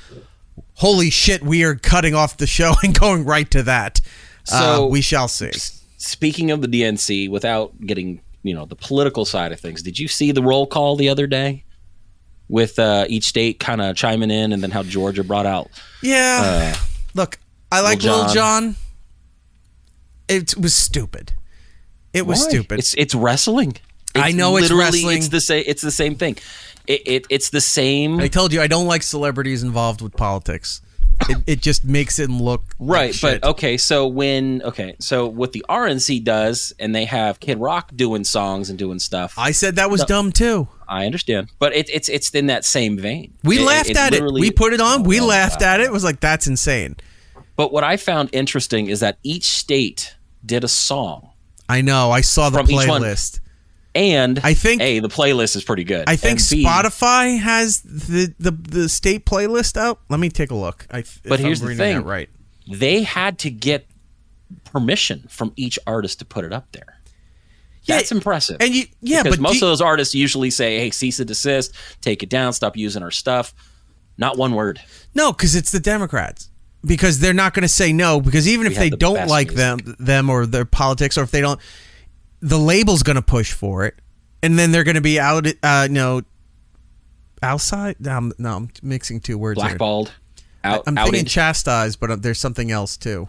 holy shit, we are cutting off the show and going right to that. So we shall see. Speaking of the DNC, without getting, the political side of things, did you see the roll call the other day with each state kind of chiming in, and then how Georgia brought out? Yeah. Look, I like Lil Jon. It was stupid. It was stupid. It's wrestling. I know it's wrestling. It's the same thing. It's the same. I told you I don't like celebrities involved with politics. It just makes it look right. like shit. But so what the RNC does, and they have Kid Rock doing songs and doing stuff. I said that was dumb too. I understand, but it's in that same vein. We laughed at it. We put it on. We laughed at it. It was like, that's insane. But what I found interesting is that each state did a song. I know. I saw the playlist. And I think the playlist is pretty good. I think Spotify has the state playlist out. Let me take a look. But here's the thing: right? They had to get permission from each artist to put it up there. That's impressive. And because most of those artists usually say, "Hey, cease and desist, take it down, stop using our stuff." Not one word. No, because it's the Democrats. Because they're not going to say no. Because even if they don't like them or their politics, or if they don't, the label's going to push for it, and then they're going to be out. Outside. No, I'm mixing two words. Blackballed. I'm thinking chastised, but there's something else too.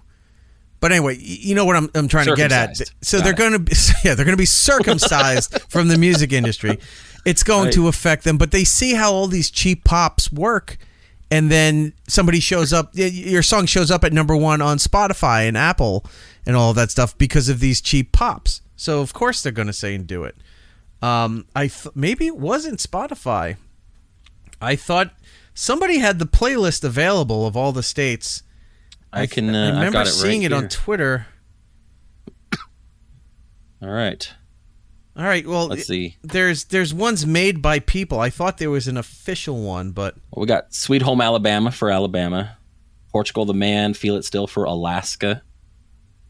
But anyway, you know what I'm trying to get at. So they're going to be circumcised from the music industry. It's going to affect them, but they see how all these cheap pops work. And then somebody shows up, your song shows up at number 1 on Spotify and Apple and all of that stuff because of these cheap pops. So, of course, they're going to say and do it. Maybe it wasn't Spotify. I thought somebody had the playlist available of all the states. I remember I've got it seeing it on Twitter. All right. Well, let's see. There's ones made by people. I thought there was an official one, but we got Sweet Home Alabama for Alabama, Portugal the Man, Feel It Still for Alaska,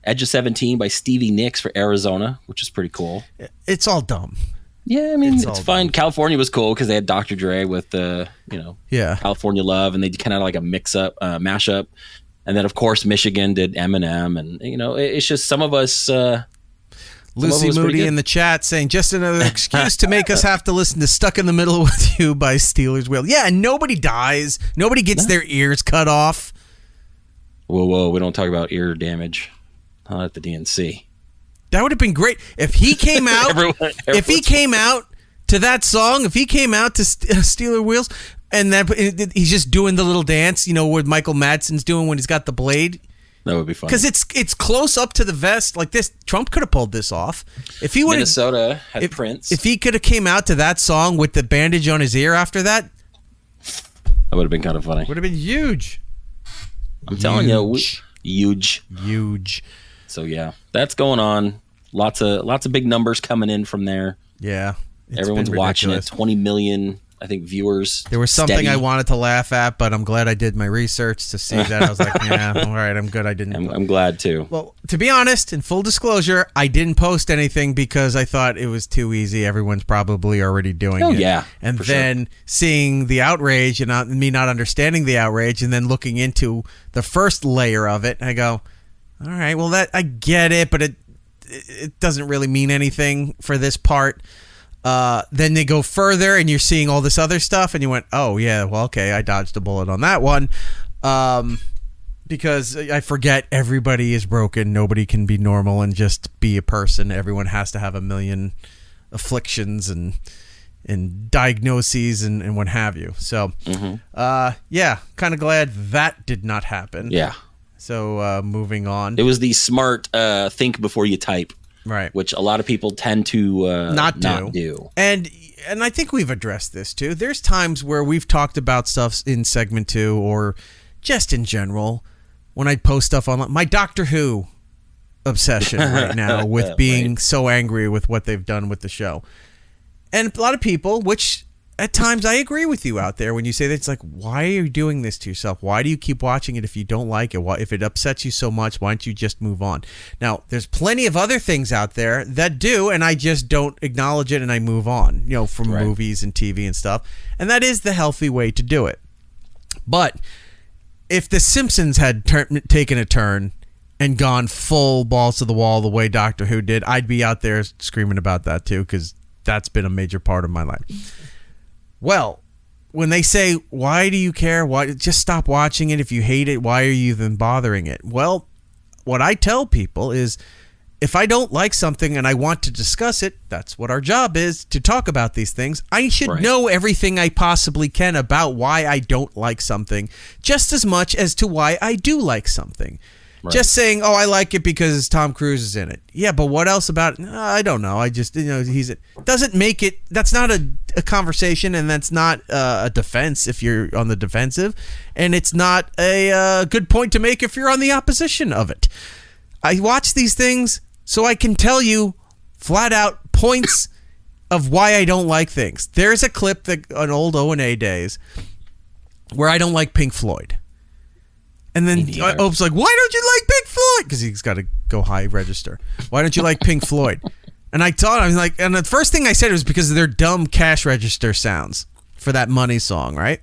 Edge of 17 by Stevie Nicks for Arizona, which is pretty cool. It's all dumb. Yeah, I mean, it's fine. Dumb. California was cool because they had Dr. Dre with California Love, and they kind of like a mashup. And then, of course, Michigan did Eminem, and it's just some of us. Lucy Moody in the chat saying, just another excuse to make us have to listen to Stuck in the Middle with You by Steelers Will. Yeah, and nobody dies. Nobody gets their ears cut off. Whoa, we don't talk about ear damage. Not at the DNC. That would have been great. If he came out, if he came out to that song, if he came out to Steeler Wheels, and then he's just doing the little dance, what Michael Madsen's doing when he's got the blade. That would be fun. Because it's close up to the vest like this. Trump could have pulled this off. If he Minnesota had Prince. If he could have came out to that song with the bandage on his ear after that. That would have been kind of funny. Would have been huge. I'm telling you, huge. So yeah, that's going on. Lots of big numbers coming in from there. Yeah. Everyone's watching it. 20 million, I think, viewers. There was something I wanted to laugh at, but I'm glad I did my research to see that. I was like, yeah, all right, I'm good. I didn't. I'm glad too. Well, to be honest, in full disclosure, I didn't post anything because I thought it was too easy. Everyone's probably already doing it. Oh, yeah. And then seeing the outrage and me not understanding the outrage and then looking into the first layer of it, I go, all right, well, that I get it, but it doesn't really mean anything for this part. Then they go further and you're seeing all this other stuff and you went, oh yeah, well, okay, I dodged a bullet on that one. Because I forget everybody is broken. Nobody can be normal and just be a person. Everyone has to have a million afflictions and diagnoses and what have you. So, yeah, kind of glad that did not happen. Yeah. So, moving on. It was the smart think before you type. Right. Which a lot of people tend to not do. And I think we've addressed this too. There's times where we've talked about stuff in segment 2 or just in general when I post stuff online. My Doctor Who obsession right now with being so angry with what they've done with the show. And a lot of people, which at times I agree with you out there when you say that, it's like, why are you doing this to yourself? Why do you keep watching it if you don't like it? If it upsets you so much, why don't you just move on? Now, there's plenty of other things out there that do, and I just don't acknowledge it and I move on, from movies and TV and stuff. And that is the healthy way to do it. But if The Simpsons had taken a turn and gone full balls to the wall the way Doctor Who did, I'd be out there screaming about that too, because that's been a major part of my life. Well, when they say, why do you care? Why just stop watching it if you hate it? Why are you even bothering it? Well, what I tell people is if I don't like something and I want to discuss it, that's what our job is, to talk about these things. I should know everything I possibly can about why I don't like something, just as much as to why I do like something. Right. Just saying, oh, I like it because Tom Cruise is in it. Yeah, but what else about it? I don't know. I just, doesn't make it, that's not a conversation, and that's not a defense if you're on the defensive, and it's not a good point to make if you're on the opposition of it. I watch these things so I can tell you flat out points of why I don't like things. There's a clip that on old O&A days where I don't like Pink Floyd. And then Ope's like, why don't you like Pink Floyd? Because he's got to go high register. Why don't you like Pink Floyd? And I thought, I was like, and the first thing I said was because of their dumb cash register sounds for that Money song, right?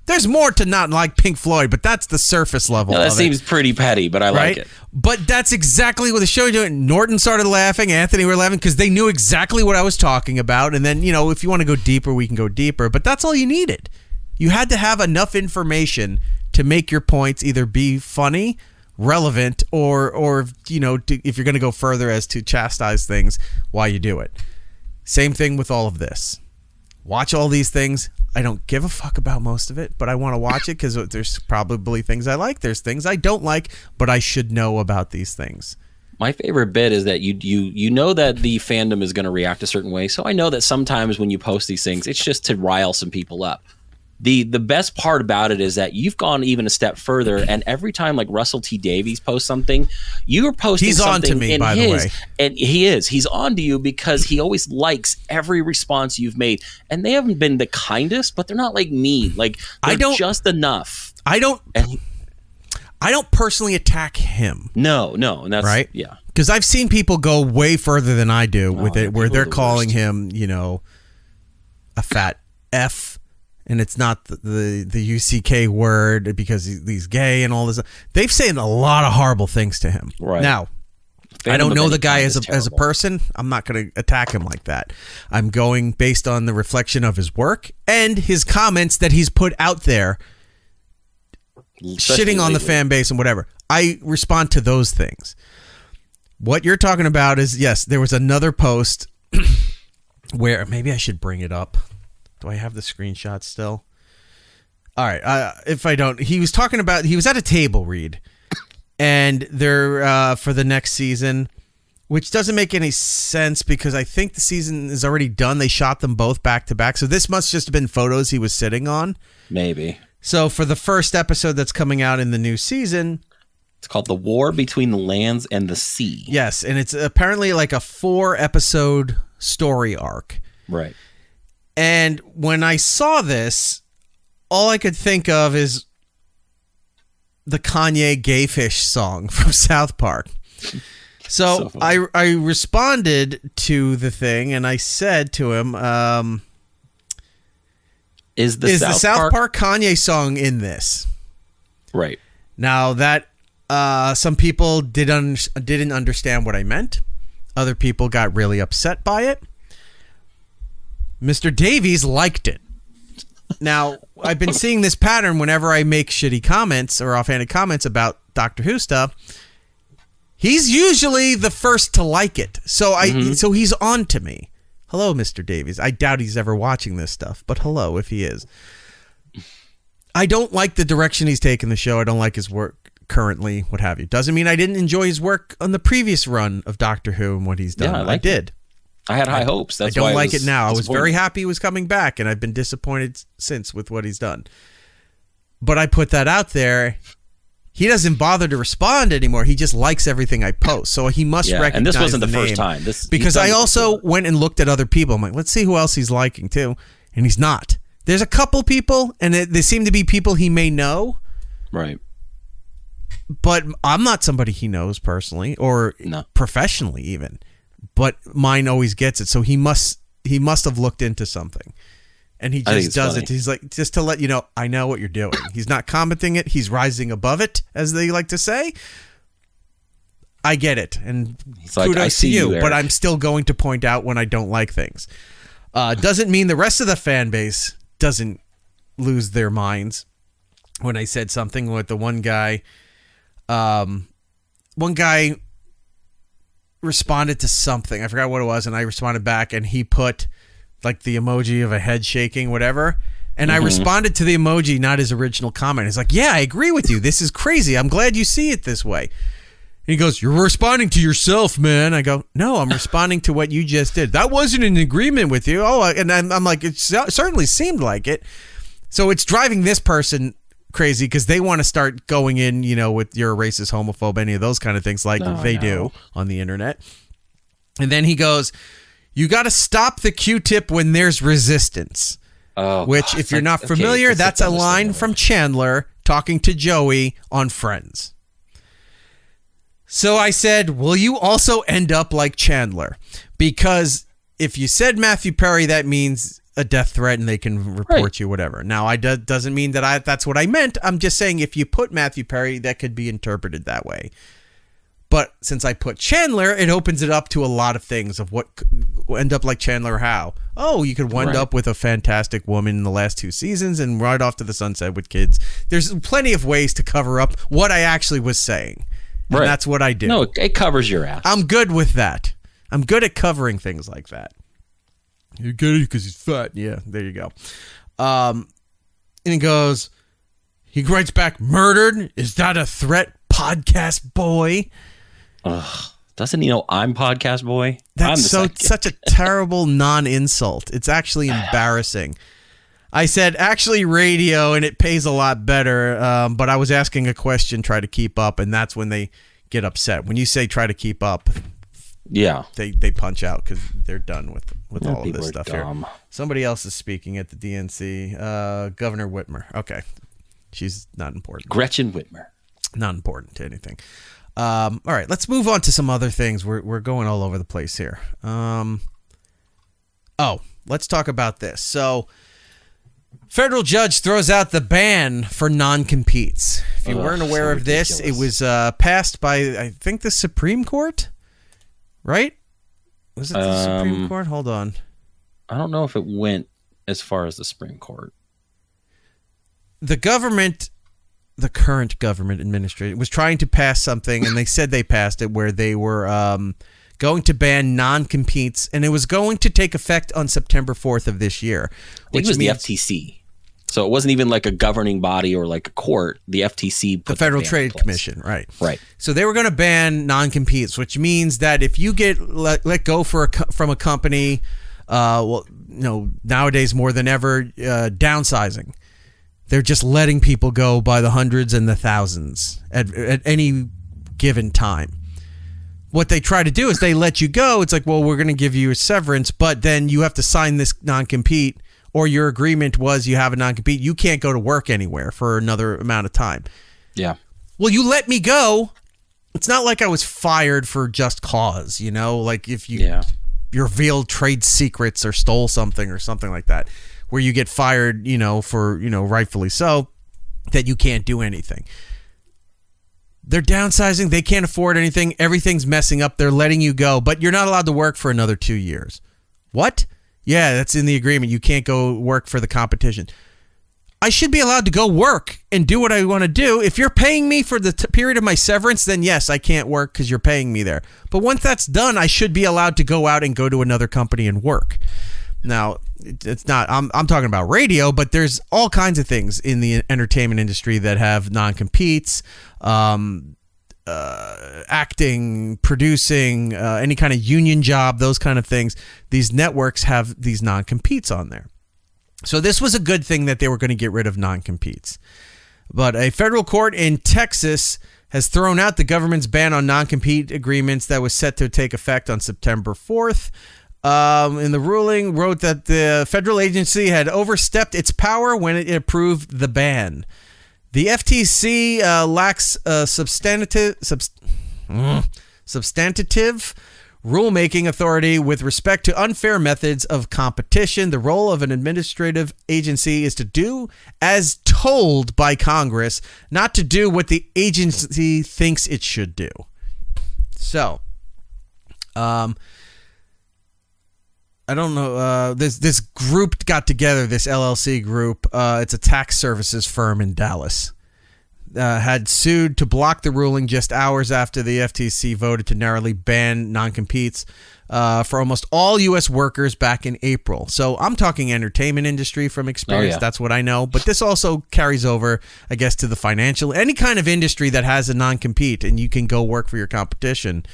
There's more to not like Pink Floyd, but that's the surface level. That seems pretty petty, but I like it. But that's exactly what the show doing. Norton started laughing, Anthony were laughing because they knew exactly what I was talking about. And then, if you want to go deeper, we can go deeper. But that's all you needed. You had to have enough information to make your points either be funny, relevant, or if you're going to go further as to chastise things while you do it. Same thing with all of this. Watch all these things. I don't give a fuck about most of it, but I want to watch it because there's probably things I like. There's things I don't like, but I should know about these things. My favorite bit is that you know that the fandom is going to react a certain way. So I know that sometimes when you post these things, it's just to rile some people up. The best part about it is that you've gone even a step further, and every time like Russell T Davies posts something, you are posting something on to me, in by his, the way. And he's on to you because he always likes every response you've made, and they haven't been the kindest, but they're not like mean. Like they're just enough. I don't personally attack him. No, and that's right. Yeah, because I've seen people go way further than I do with it, where they're calling him, a fat F. And it's not the UCK word because he's gay and all this. They've said a lot of horrible things to him. Right. Now, I don't know the guy as a person. I'm not going to attack him like that. I'm going based on the reflection of his work and his comments that he's put out there, shitting on the fan base and whatever. I respond to those things. What you're talking about is, yes, there was another post where maybe I should bring it up. Do I have the screenshot still? All right. If I don't, he was talking about, he was at a table read, and they're for the next season, which doesn't make any sense because I think the season is already done. They shot them both back to back. So this must just have been photos he was sitting on. Maybe. So for the first episode that's coming out in the new season, it's called The War Between the Lands and the Sea. Yes. And it's apparently like a 4-episode story arc. Right. And when I saw this, all I could think of is the Kanye Gayfish song from South Park. So I responded to the thing and I said to him, is the South Park Kanye song in this? Right. Now that some people didn't understand what I meant. Other people got really upset by it. Mr. Davies liked it. Now, I've been seeing this pattern whenever I make shitty comments or offhanded comments about Doctor Who stuff. He's usually the first to like it. So so he's on to me. Hello, Mr. Davies. I doubt he's ever watching this stuff, but hello if he is. I don't like the direction he's taken the show. I don't like his work currently, what have you. Doesn't mean I didn't enjoy his work on the previous run of Doctor Who and what he's done. Yeah, I did. I had high hopes. That's I don't why like it now. I was very happy he was coming back, and I've been disappointed since with what he's done. But I put that out there. He doesn't bother to respond anymore. He just likes everything I post. So he must recognize and this wasn't the name. first time. Because I also went and looked at other people. I'm like, let's see who else he's liking too. And he's not. There's a couple people, and they seem to be people he may know. Right. But I'm not somebody he knows personally or professionally even. But mine always gets it. So he must have looked into something. And he just does it. He's like, just to let you know, I know what you're doing. He's not commenting it. He's rising above it, as they like to say. I get it. And kudos to you. But I'm still going to point out when I don't like things. Doesn't mean the rest of the fan base doesn't lose their minds. When I said something with the one guy responded to something. I forgot what it was, and I responded back, and he put like the emoji of a head shaking, whatever. And I responded to the emoji, not his original comment. He's like, yeah, I agree with you. This is crazy. I'm glad you see it this way. And he goes, you're responding to yourself, man. I go, no, I'm responding to what you just did. That wasn't in agreement with you. Oh, and I'm like, it certainly seemed like it. So it's driving this person crazy because they want to start going in, with you're a racist, homophobe, any of those kind of things like they do on the internet. And then he goes, you got to stop the Q-tip when there's resistance. Oh, which, if you're not familiar, that's a line from Chandler talking to Joey on Friends. So I said, will you also end up like Chandler? Because if you said Matthew Perry, that means a death threat and they can report you, whatever. Now, doesn't mean that that's what I meant. I'm just saying if you put Matthew Perry, that could be interpreted that way. But since I put Chandler, it opens it up to a lot of things of what end up like Chandler how. Oh, you could wind up with a fantastic woman in the last 2 seasons and ride off to the sunset with kids. There's plenty of ways to cover up what I actually was saying. And that's what I do. No, it covers your ass. I'm good with that. I'm good at covering things like that. You get it because he's fat. Yeah, there you go. And he goes, he writes back, murdered? Is that a threat, podcast boy? Doesn't he know I'm podcast boy? That's such a terrible non-insult. It's actually embarrassing. I said, actually radio, and it pays a lot better, but I was asking a question, try to keep up, and that's when they get upset. When you say try to keep up, they punch out because they're done with all of this stuff here. Somebody else is speaking at the DNC. Governor Whitmer. Okay. She's not important. Gretchen Whitmer. Not important to anything. All right, let's move on to some other things. We're going all over the place here. Let's talk about this. So, federal judge throws out the ban for non-competes. If you weren't aware of this, it was passed by, I think, the Supreme Court, right? Was it the Supreme Court? Hold on. I don't know if it went as far as the Supreme Court. The current government administration was trying to pass something, and they said they passed it, where they were going to ban non-competes, and it was going to take effect on September 4th of this year. Which was the FTC. So it wasn't even like a governing body or like a court. The FTC put the Federal Trade Commission, right. Right. So they were going to ban non-competes, which means that if you get let go from a company, nowadays more than ever, downsizing. They're just letting people go by the hundreds and the thousands at any given time. What they try to do is they let you go. It's like, well, we're going to give you a severance, but then you have to sign this non-compete, or your agreement was you have a non-compete. You can't go to work anywhere for another amount of time. Yeah. Well, you let me go. It's not like I was fired for just cause, like if you revealed trade secrets or stole something or something like that, where you get fired, for, rightfully so, that you can't do anything. They're downsizing. They can't afford anything. Everything's messing up. They're letting you go, but you're not allowed to work for another 2 years. What? Yeah, that's in the agreement. You can't go work for the competition. I should be allowed to go work and do what I want to do. If you're paying me for the period of my severance, then yes, I can't work because you're paying me there. But once that's done, I should be allowed to go out and go to another company and work. Now, it's not, I'm talking about radio, but there's all kinds of things in the entertainment industry that have non-competes, acting, producing, any kind of union job, those kind of things. These networks have these non-competes on there. So this was a good thing that they were going to get rid of non-competes. But a federal court in Texas has thrown out the government's ban on non-compete agreements that was set to take effect on September 4th. In the ruling, wrote that the federal agency had overstepped its power when it approved the ban. The FTC lacks substantive rulemaking authority with respect to unfair methods of competition. The role of an administrative agency is to do as told by Congress, not to do what the agency thinks it should do. So, I don't know. This group got together, this LLC group. It's a tax services firm in Dallas. had sued to block the ruling just hours after the FTC voted to narrowly ban non-competes for almost all U.S. workers back in April. So I'm talking entertainment industry from experience. Oh, yeah. That's what I know. But this also carries over, I guess, to the financial, any kind of industry that has a non-compete and you can go work for your competition.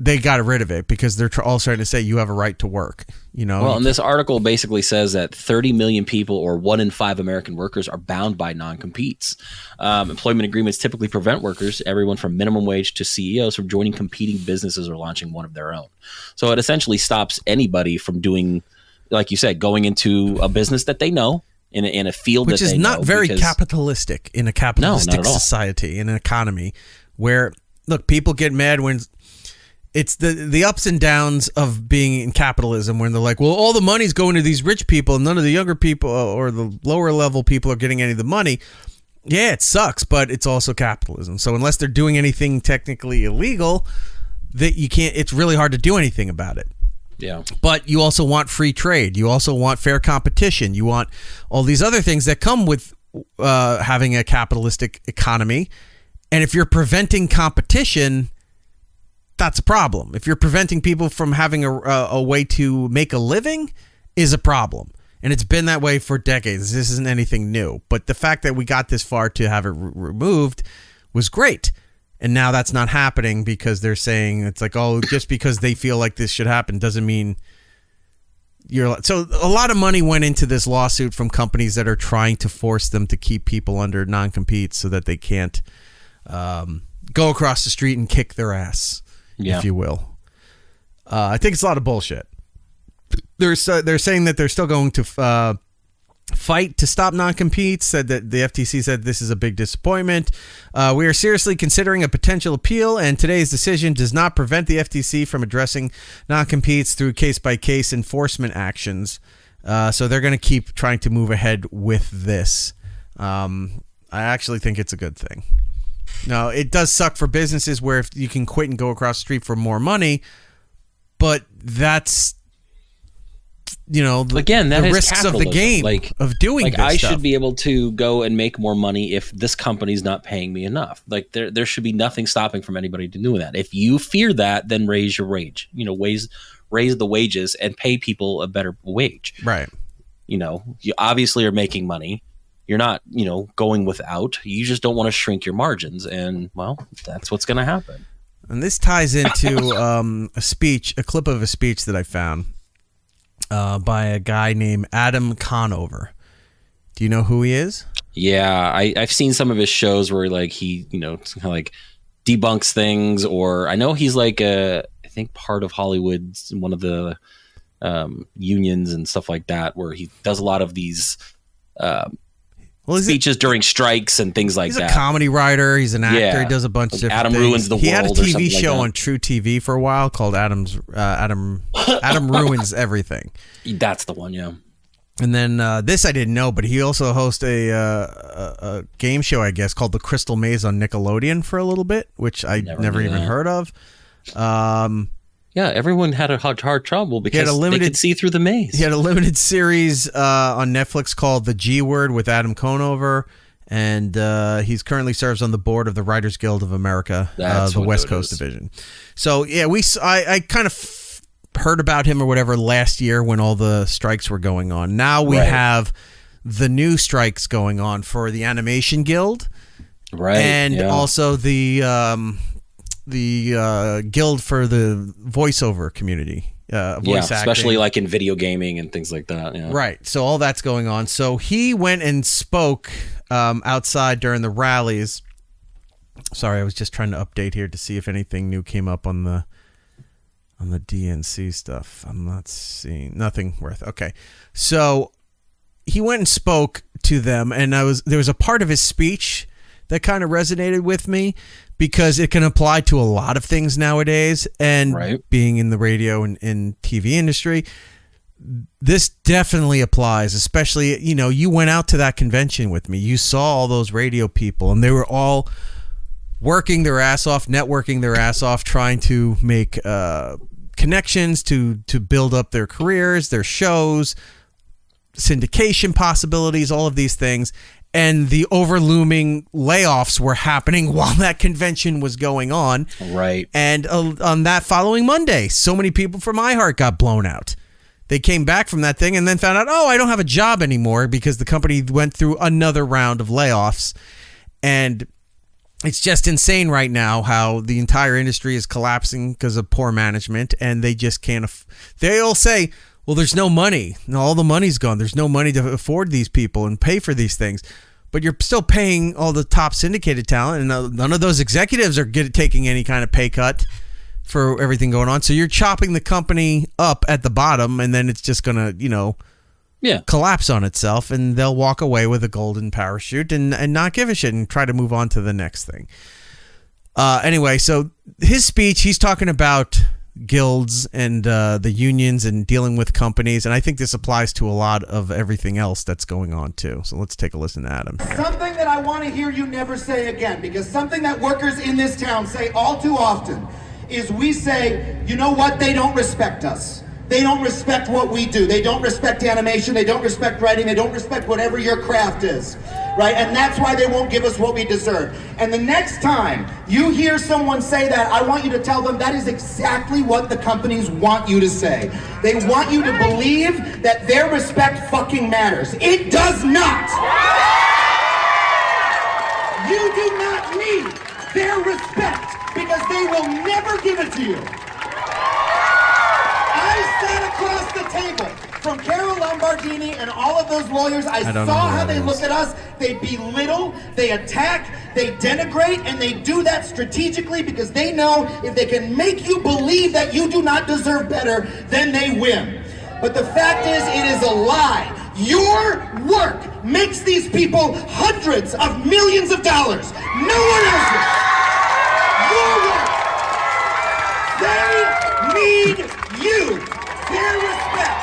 They got rid of it because they're all trying to say you have a right to work. Well, and this article basically says that 30 million people, or 1 in 5 American workers, are bound by non-competes. Employment agreements typically prevent workers, everyone from minimum wage to CEOs, from joining competing businesses or launching one of their own. So it essentially stops anybody from doing, like you said, going into a business that they know in a field which that they know. Which is not very capitalistic in a capitalistic society, in an economy where, look, people get mad when it's the ups and downs of being in capitalism, when they're like, well, all the money's going to these rich people and none of the younger people or the lower level people are getting any of the money. Yeah, it sucks, but it's also capitalism. So unless they're doing anything technically illegal, that you can't. It's really hard to do anything about it. Yeah. But you also want free trade. You also want fair competition. You want all these other things that come with having a capitalistic economy. And if you're preventing competition, that's a problem. If you're preventing people from having a way to make a living, is a problem. And it's been that way for decades. This isn't anything new. But the fact that we got this far to have it removed was great. And now that's not happening because they're saying it's like, oh, just because they feel like this should happen doesn't mean you're. So a lot of money went into this lawsuit from companies that are trying to force them to keep people under non-compete so that they can't go across the street and kick their ass, if you will. I think it's a lot of bullshit. They're saying that they're still going to fight to stop non-competes. Said that the FTC said this is a big disappointment. We are seriously considering a potential appeal, and today's decision does not prevent the FTC from addressing non-competes through case-by-case enforcement actions. So they're going to keep trying to move ahead with this. I actually think it's a good thing. Now, it does suck for businesses where if you can quit and go across the street for more money, but that's, the risks of the game, of doing this I stuff. should be able to go and make more money if this company's not paying me enough. Like there should be nothing stopping from anybody to doing that. If you fear that, then raise your wage. Raise the wages and pay people a better wage. Right. You obviously are making money. You're not, going without. You just don't want to shrink your margins, and well, that's what's going to happen. And this ties into a clip of a speech that I found by a guy named Adam Cornover. Do you know who he is? Yeah, I've seen some of his shows where he kind of like debunks things, or I know he's I think part of Hollywood's one of the unions and stuff like that, where he does a lot of these speeches during strikes and things like that. He's a comedy writer. He's an actor. Yeah. He does a bunch of different Adam things. Ruins the World. He had a TV show like on True TV for a while called Adam Ruins Everything. That's the one, yeah. And then this I didn't know, but he also hosts a game show, I guess, called The Crystal Maze on Nickelodeon for a little bit, which I never even heard of. Yeah, everyone had a hard trouble because they could see through the maze. He had a limited series on Netflix called The G Word with Adam Cornover, and he's currently serves on the board of the Writers Guild of America, the West Coast division. So yeah, I kind of heard about him or whatever last year when all the strikes were going on. Now we have the new strikes going on for the Animation Guild, and also the guild for the voiceover community, voice acting, especially like in video gaming and things like that. Yeah. Right. So all that's going on. So he went and spoke outside during the rallies. Sorry, I was just trying to update here to see if anything new came up on the DNC stuff. I'm not seeing nothing worth. Okay. So he went and spoke to them, and there was a part of his speech that kind of resonated with me because it can apply to a lot of things nowadays. And being in the radio and TV industry, this definitely applies, especially, you went out to that convention with me. You saw all those radio people, and they were all working their ass off, networking their ass off, trying to make connections to build up their careers, their shows, syndication possibilities, all of these things. and the overlooming layoffs were happening while that convention was going on. Right. And on that following Monday, so many people from iHeart got blown out. They came back from that thing and then found out, oh, I don't have a job anymore because the company went through another round of layoffs. And it's just insane right now how the entire industry is collapsing because of poor management, and they just can't. They all say, well, there's no money. No, all the money's gone. There's no money to afford these people and pay for these things. But you're still paying all the top syndicated talent, and none of those executives are taking any kind of pay cut for everything going on. So you're chopping the company up at the bottom, and then it's just going to, collapse on itself, and they'll walk away with a golden parachute and not give a shit and try to move on to the next thing. Anyway, so his speech, he's talking about guilds and the unions and dealing with companies, and I think this applies to a lot of everything else that's going on too. So let's take a listen to Adam. Something that I want to hear you never say again, because something that workers in this town say all too often is we say, you know what, they don't respect us. They don't respect what we do. They don't respect animation. They don't respect writing. They don't respect whatever your craft is, right? And that's why they won't give us what we deserve. And the next time you hear someone say that, I want you to tell them that is exactly what the companies want you to say. They want you to believe that their respect fucking matters. It does not. You do not need their respect because they will never give it to you. I sat across the table from Carol Lombardini and all of those lawyers. I saw how they look at us. They belittle, they attack, they denigrate, and they do that strategically because they know if they can make you believe that you do not deserve better, then they win. But the fact is, it is a lie. Your work makes these people hundreds of millions of dollars. No one else's. Your work. They need you. Their respect.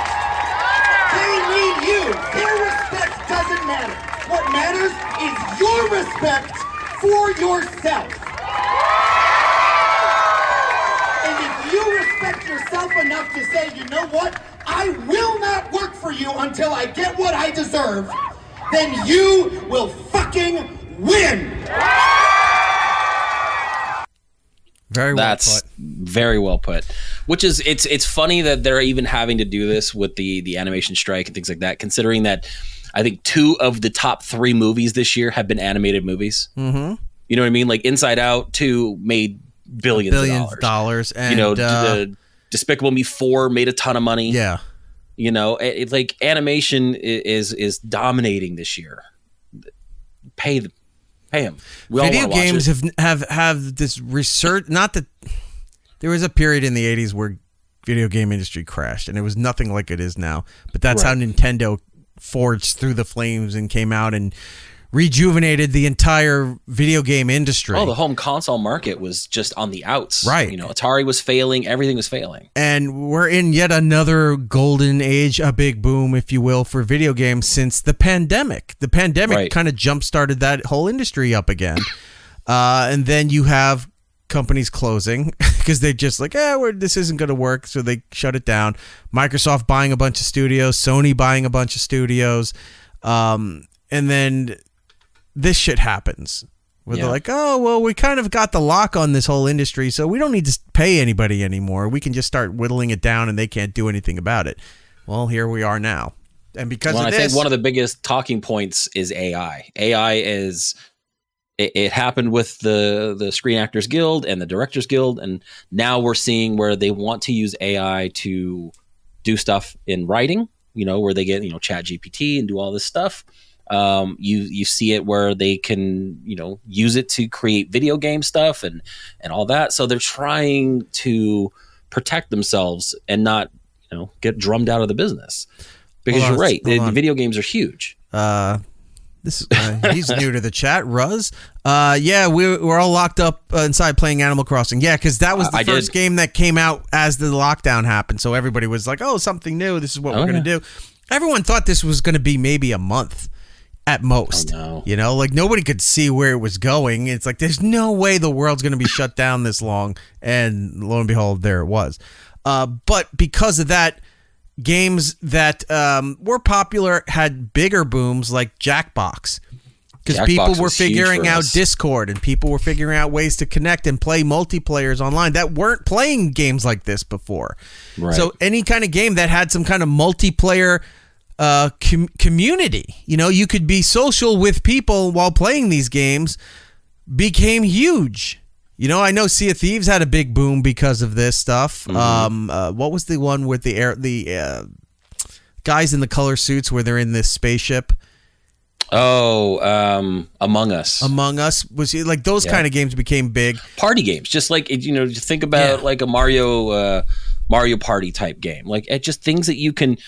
They need you. Their respect doesn't matter. What matters is your respect for yourself. And if you respect yourself enough to say, you know what? I will not work for you until I get what I deserve, then you will fucking win. Very well That's put. very well put. Which is, it's funny that they're even having to do this with the animation strike and things like that, considering that I think 2 of the top 3 movies this year have been animated movies. Mm-hmm. You know what I mean? Like Inside Out 2 made billions of dollars. And, the Despicable Me 4 made a ton of money. Yeah. You know, it's like animation is dominating this year. Pay them. Video games have this research. Not that there was a period in the 80s where video game industry crashed, and it was nothing like it is now. But that's how Nintendo forged through the flames and came out and rejuvenated the entire video game industry. Oh, the home console market was just on the outs. Right. You know, Atari was failing. Everything was failing. And we're in yet another golden age, a big boom, if you will, for video games since the pandemic. The pandemic kind of jump-started that whole industry up again. And then you have companies closing because they're just like, this isn't going to work. So they shut it down. Microsoft buying a bunch of studios, Sony buying a bunch of studios. And then this shit happens where they're like, oh, well, we kind of got the lock on this whole industry, so we don't need to pay anybody anymore. We can just start whittling it down and they can't do anything about it. Well, here we are now. And because of this, I think one of the biggest talking points is AI. AI is, it happened with the Screen Actors Guild and the Directors Guild, and now we're seeing where they want to use AI to do stuff in writing, you know, where they get, you know, Chat GPT and do all this stuff. You see it where they can, you know, use it to create video game stuff and all that. So they're trying to protect themselves and not, you know, get drummed out of the business. Because you're right, the video games are huge. He's new to the chat. Ruz, we're all locked up inside playing Animal Crossing. Yeah, because that was the first game that came out as the lockdown happened. So everybody was like, "Oh, something new. This is what we're going to do." Everyone thought this was going to be maybe a month at most. Oh, no. You know, like nobody could see where it was going. It's like there's no way the world's going to be shut down this long. And lo and behold, there it was. But because of that, games that were popular had bigger booms like Jackbox. Because people were figuring out Discord, and people were figuring out ways to connect and play multiplayers online that weren't playing games like this before. Right. So any kind of game that had some kind of multiplayer community, you could be social with people while playing these games, became huge. I know Sea of Thieves had a big boom because of this stuff. What was the one with the guys in the color suits where they're in this spaceship? Among Us. Among Us was like those kind of games became big. Party games, just like think about like a Mario Party type game, like just things that you can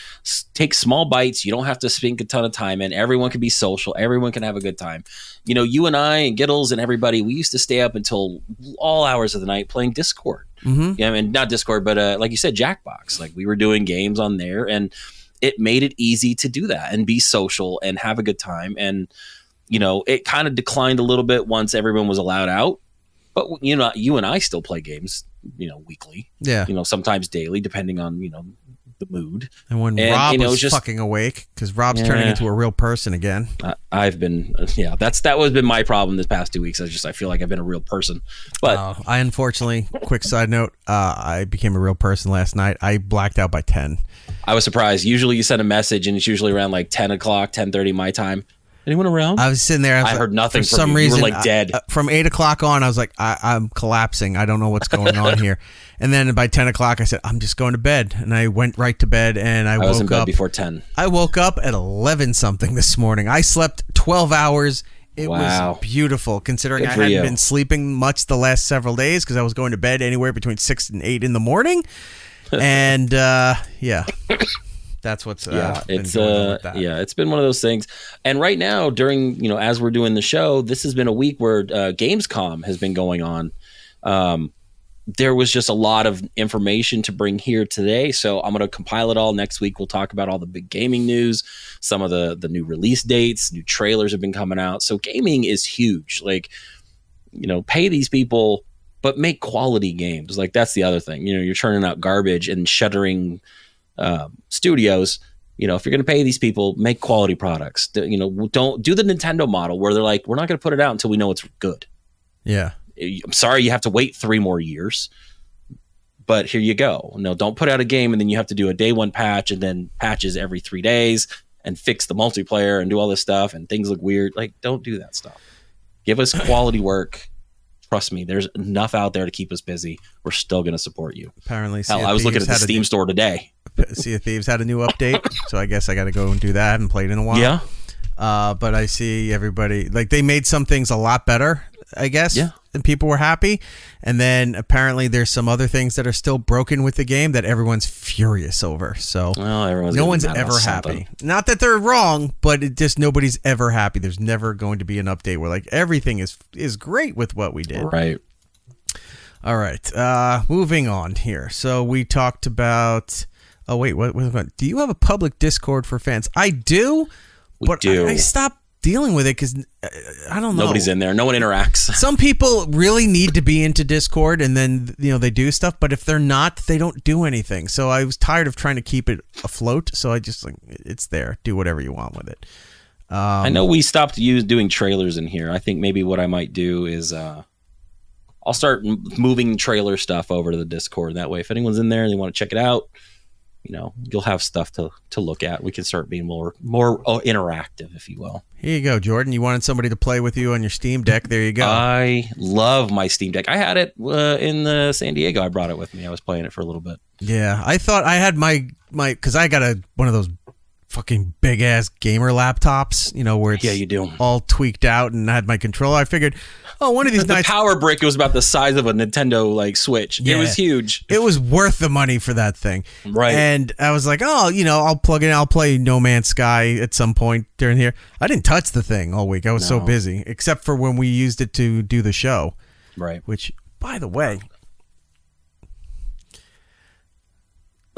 take small bites. You don't have to spend a ton of time in. Everyone can be social. Everyone can have a good time. You and I and Giddles and everybody, we used to stay up until all hours of the night playing Discord. Yeah, and not Discord, but like you said, Jackbox. Like we were doing games on there, and it made it easy to do that and be social and have a good time. And, it kind of declined a little bit once everyone was allowed out. But, you and I still play games, weekly. Yeah. Sometimes daily, depending on, the mood. And when Rob was just fucking awake, because Rob's turning into a real person again. I've been, that was been my problem this past 2 weeks. I feel like I've been a real person. But I unfortunately, quick side note, I became a real person last night. I blacked out by 10. I was surprised. Usually you send a message and it's usually around like 10 o'clock, 10:30 my time. Anyone around? I was sitting there. I heard nothing for from some you. reason. You were like dead. From 8 o'clock on, I was like, I'm collapsing. I don't know what's going on here. And then by 10 o'clock, I said, I'm just going to bed. And I went right to bed, and I woke up. I was in bed before 10. I woke up at 11 something this morning. I slept 12 hours. It was beautiful, considering I hadn't been sleeping much the last several days because I was going to bed anywhere between 6 and 8 in the morning. And that's what's been going on with that. It's been one of those things. And right now, during as we're doing the show, this has been a week where Gamescom has been going on. There was just a lot of information to bring here today, so I'm going to compile it all. Next week we'll talk about all the big gaming news, some of the new release dates, new trailers have been coming out. So gaming is huge. Like, pay these people, but make quality games. Like, that's the other thing. You're churning out garbage and shuttering studios. If you're going to pay these people, make quality products. Don't do the Nintendo model where they're like, we're not going to put it out until we know it's good. Yeah. I'm sorry you have to wait 3 more years, but here you go. No, don't put out a game and then you have to do a day one patch and then patches every 3 days and fix the multiplayer and do all this stuff and things look weird. Like, don't do that stuff. Give us quality work. Trust me, there's enough out there to keep us busy. We're still going to support you. Apparently, hell, I was looking at the Steam store today. Sea of Thieves had a new update, so I guess I got to go and do that. I haven't played in a while. Yeah. But I see everybody, like, they made some things a lot better, I guess. Yeah. And people were happy. And then apparently there's some other things that are still broken with the game that everyone's furious over. So no one's ever happy. Not that they're wrong, but it just nobody's ever happy. There's never going to be an update where like everything is great with what we did. Right. All right. Moving on here. So we talked about. Oh wait, what do you have a public Discord for fans? I do. We do. I stopped dealing with it because I don't know. Nobody's in there. No one interacts. Some people really need to be into Discord, and then they do stuff. But if they're not, they don't do anything. So I was tired of trying to keep it afloat. So I just it's there. Do whatever you want with it. I know we stopped doing trailers in here. I think maybe what I might do is I'll start moving trailer stuff over to the Discord. That way, if anyone's in there and they want to check it out, you'll have stuff to look at. We can start being more interactive, if you will. Here you go, Jordan. You wanted somebody to play with you on your Steam Deck. There you go. I love my Steam Deck. I had it in San Diego. I brought it with me. I was playing it for a little bit. Yeah, I thought I had my because I got one of those fucking big ass gamer laptops, where it's you do. all tweaked out, and I had my controller. I figured, one of these nights. The power brick was about the size of a Nintendo Switch. Yeah, it was huge. It was worth the money for that thing. Right. And I was like, I'll plug in. I'll play No Man's Sky at some point during here. I didn't touch the thing all week. I was so busy, except for when we used it to do the show. Right. Which, by the way,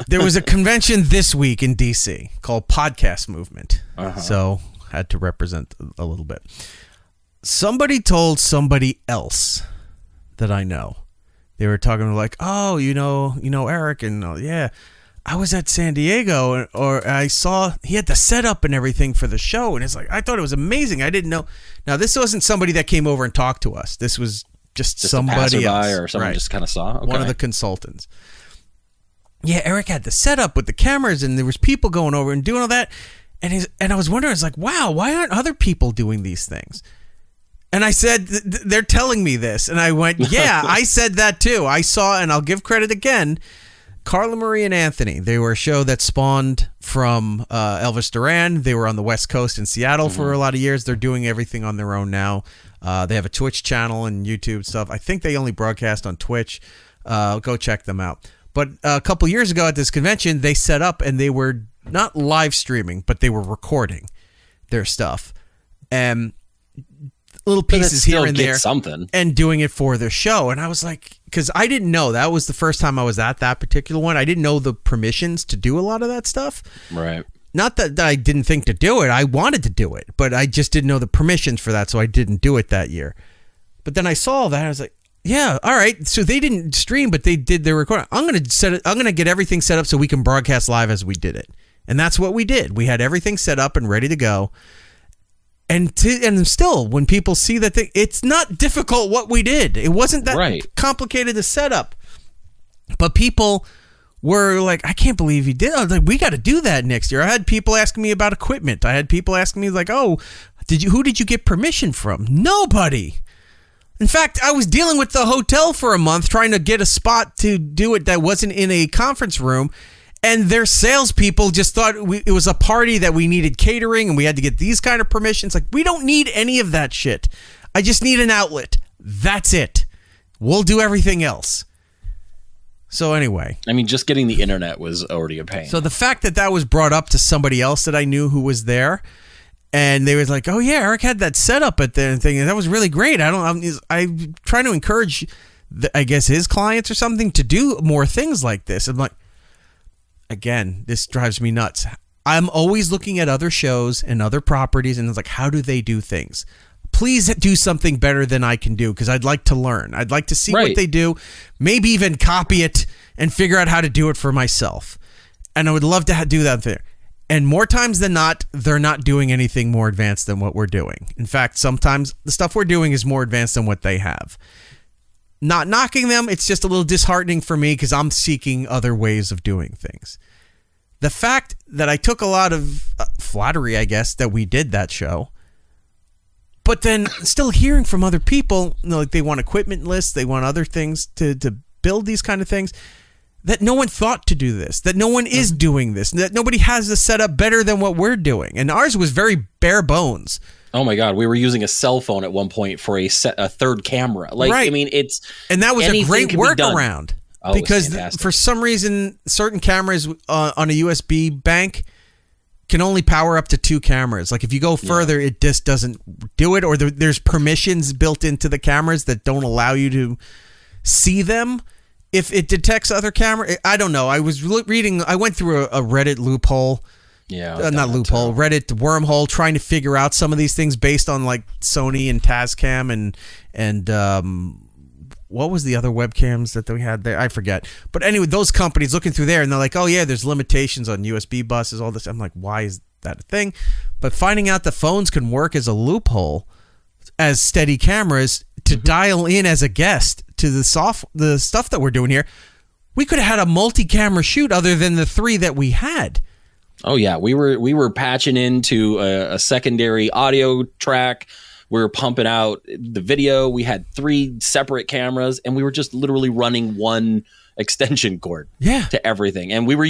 there was a convention this week in DC called Podcast Movement. So had to represent a little bit. Somebody told somebody else that I know. They were talking like, Eric, and yeah. I was at San Diego, or I saw he had the setup and everything for the show, and it's like I thought it was amazing. I didn't know. Now this wasn't somebody that came over and talked to us. This was just somebody else, or someone just kind of saw. Okay. One of the consultants. Yeah, Eric had the setup with the cameras, and there was people going over and doing all that, and I was wondering, it's like, wow, why aren't other people doing these things? And I said, they're telling me this, and I went, yeah, I said that too. I saw, and I'll give credit again. Carla Marie and Anthony, they were a show that spawned from Elvis Duran. They were on the West Coast in Seattle for a lot of years. They're doing everything on their own now. They have a Twitch channel and YouTube stuff. I think they only broadcast on Twitch. Go check them out. But a couple years ago at this convention, they set up and they were not live streaming, but they were recording their stuff. And little pieces here and there, something, and doing it for their show. And I was like, because I didn't know, that was the first time I was at that particular one. I didn't know the permissions to do a lot of that stuff. Right. Not that I didn't think to do it. I wanted to do it, but I just didn't know the permissions for that, so I didn't do it that year. But then I saw that, I was like, yeah, all right. So they didn't stream, but they did their recording. I'm gonna get everything set up so we can broadcast live as we did it. And that's what we did. We had everything set up and ready to go. And still, when people see that it's not difficult what we did. It wasn't that complicated to set up. But people were like, I can't believe you did. I was like, we got to do that next year. I had people asking me about equipment. I had people asking me like, oh, who did you get permission from? Nobody. In fact, I was dealing with the hotel for a month trying to get a spot to do it that wasn't in a conference room. And their salespeople just thought it was a party that we needed catering and we had to get these kind of permissions. Like, we don't need any of that shit. I just need an outlet. That's it. We'll do everything else. So anyway. I mean, just getting the internet was already a pain. So the fact that was brought up to somebody else that I knew who was there, and they was like, oh yeah, Eric had that set up at the thing, and that was really great. I'm trying to encourage, I guess, his clients or something to do more things like this. I'm like, again, this drives me nuts. I'm always looking at other shows and other properties, and it's like, how do they do things? Please do something better than I can do, because I'd like to learn. I'd like to see what they do, maybe even copy it and figure out how to do it for myself. And I would love to do that there. And more times than not, they're not doing anything more advanced than what we're doing. In fact, sometimes the stuff we're doing is more advanced than what they have. Not knocking them, it's just a little disheartening for me because I'm seeking other ways of doing things. The fact that I took a lot of flattery, I guess, that we did that show, but then still hearing from other people, like they want equipment lists, they want other things to build these kind of things, that no one thought to do this, that no one is doing this, that nobody has the setup better than what we're doing. And ours was very bare bones. Oh my God, we were using a cell phone at one point for a third camera. Like, I mean, and that was a great workaround. Because for some reason, certain cameras on a USB bank can only power up to 2 cameras. Like if you go further, it just doesn't do it, or there's permissions built into the cameras that don't allow you to see them if it detects other camera. I don't know. I was reading. I went through a Reddit loophole. Yeah, not loophole. Reddit wormhole, trying to figure out some of these things based on like Sony and Tascam and what was the other webcams that we had there? I forget. But anyway, those companies looking through there, and they're like, oh yeah, there's limitations on USB buses, all this. I'm like, why is that a thing? But finding out the phones can work as a loophole, as steady cameras, to dial in as a guest to the stuff that we're doing here, we could have had a multi-camera shoot other than the 3 that we had. Oh yeah, we were patching into a secondary audio track. We were pumping out the video. We had 3 separate cameras, and we were just literally running one extension cord to everything. And we were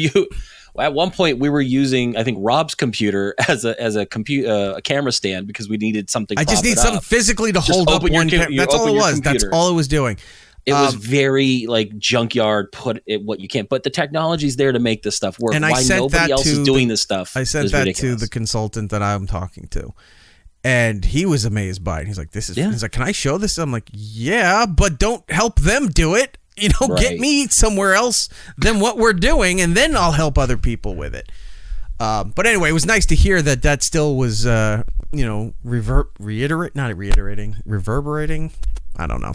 at one point we were using, I think, Rob's computer as a camera stand because we needed something. I just need something physically to hold up one camera. That's all it was. That's all it was doing. It was very like junkyard. Put it what you can't. But the technology's there to make this stuff work. And why nobody else is doing this stuff? I sent that to the consultant that I'm talking to. And he was amazed by it. He's like, he's like, can I show this? I'm like, yeah, but don't help them do it. Get me somewhere else than what we're doing, and then I'll help other people with it. But anyway, it was nice to hear that still was, reverberating. I don't know.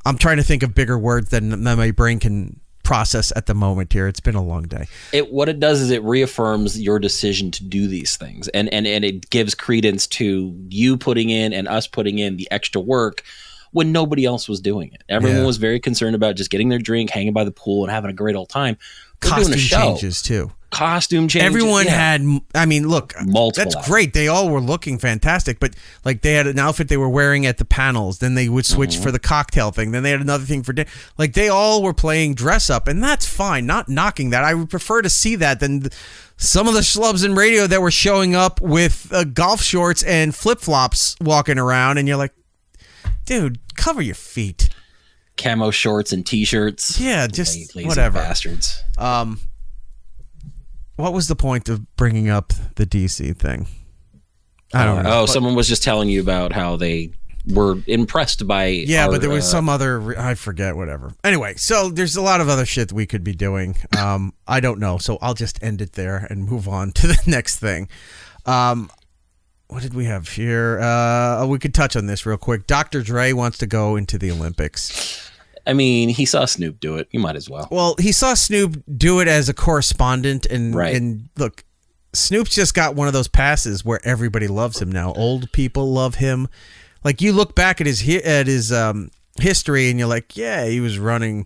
I'm trying to think of bigger words than my brain can process at the moment here. It's been a long day. What it does is it reaffirms your decision to do these things, and it gives credence to you putting in and us putting in the extra work when nobody else was doing it. Everyone was very concerned about just getting their drink, hanging by the pool, and having a great old time. We're Costume doing a show. changes too. Costume changes. Everyone had, I mean, look, multiple. That's great. They all were looking fantastic, but like they had an outfit they were wearing at the panels. Then they would switch for the cocktail thing. Then they had another thing for dinner. Like they all were playing dress up, and that's fine. Not knocking that. I would prefer to see that than some of the schlubs in radio that were showing up with golf shorts and flip flops walking around, and you're like, dude, cover your feet. Camo shorts and t-shirts. Yeah, just lazy whatever. Bastards. What was the point of bringing up the DC thing? I don't know. Oh, someone was just telling you about how they were impressed by. Yeah, but there was some other. I forget. Whatever. Anyway, so there's a lot of other shit that we could be doing. I don't know. So I'll just end it there and move on to the next thing. What did we have here? We could touch on this real quick. Dr. Dre wants to go into the Olympics. I mean, he saw Snoop do it. You might as well. Well, he saw Snoop do it as a correspondent, and right. And look, Snoop's just got one of those passes where everybody loves him now. Old people love him. Like you look back at his history, and you're like, yeah, he was running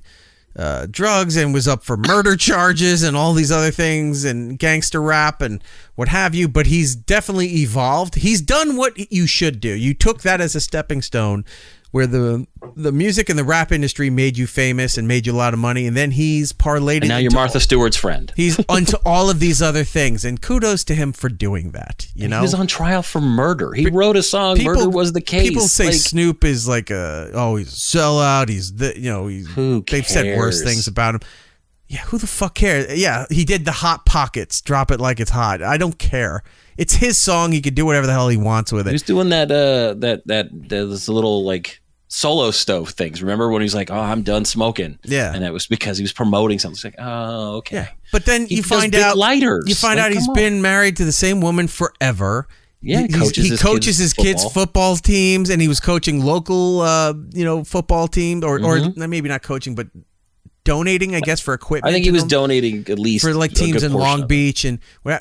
drugs and was up for murder charges and all these other things and gangster rap and what have you. But he's definitely evolved. He's done what you should do. You took that as a stepping stone, where the music and the rap industry made you famous and made you a lot of money, and then he's parlayed it. And now you're Martha Stewart's friend. He's onto all of these other things, and kudos to him for doing that. You know, he was on trial for murder. He wrote a song. Murder was the case. People say Snoop is like he's a sellout. They've said worse things about him. Yeah, who the fuck cares? Yeah, he did the Hot Pockets. Drop it like it's hot. I don't care. It's his song. He could do whatever the hell he wants with it. He was doing those little like solo stove things. Remember when he was like, "Oh, I'm done smoking." Yeah, and it was because he was promoting something. It's like, oh, okay. Yeah, but then you find out he's been married to the same woman forever. Yeah, he coaches his kids' football teams, and he was coaching local, football teams, or maybe not coaching, but donating, I guess, for equipment. I think he was donating at least for like teams in Long Beach, and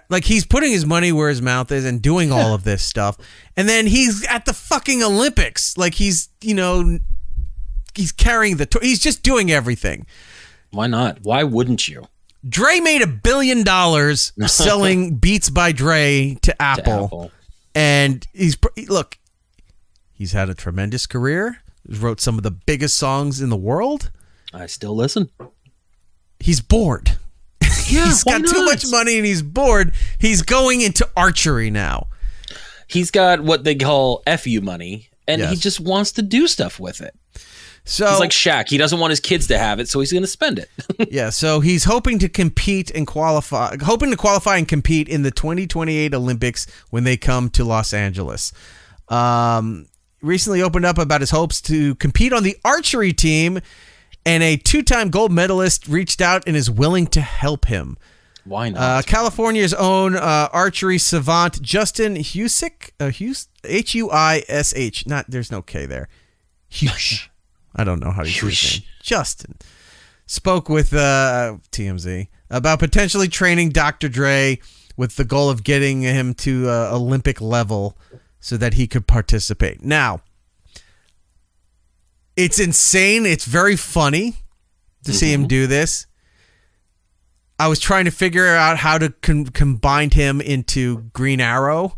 like he's putting his money where his mouth is and doing all of this stuff. And then he's at the fucking Olympics, like he's carrying he's just doing everything. Why not? Why wouldn't you? Dre made $1 billion selling Beats by Dre to Apple. And he's had a tremendous career. He wrote some of the biggest songs in the world. I still listen. He's bored. Yeah, he's got too much money and he's bored. He's going into archery now. He's got what they call FU money, and he just wants to do stuff with it. So he's like Shaq. He doesn't want his kids to have it, so he's going to spend it. Yeah, so he's hoping to qualify and compete in the 2028 Olympics when they come to Los Angeles. Recently opened up about his hopes to compete on the archery team, and a 2-time gold medalist reached out and is willing to help him. Why not? California's own archery savant Justin Husick, Huish. There's no K there. Huish. I don't know how to use his name. Justin spoke with TMZ about potentially training Dr. Dre with the goal of getting him to Olympic level so that he could participate. Now, it's insane. It's very funny to see him do this. I was trying to figure out how to combine him into Green Arrow,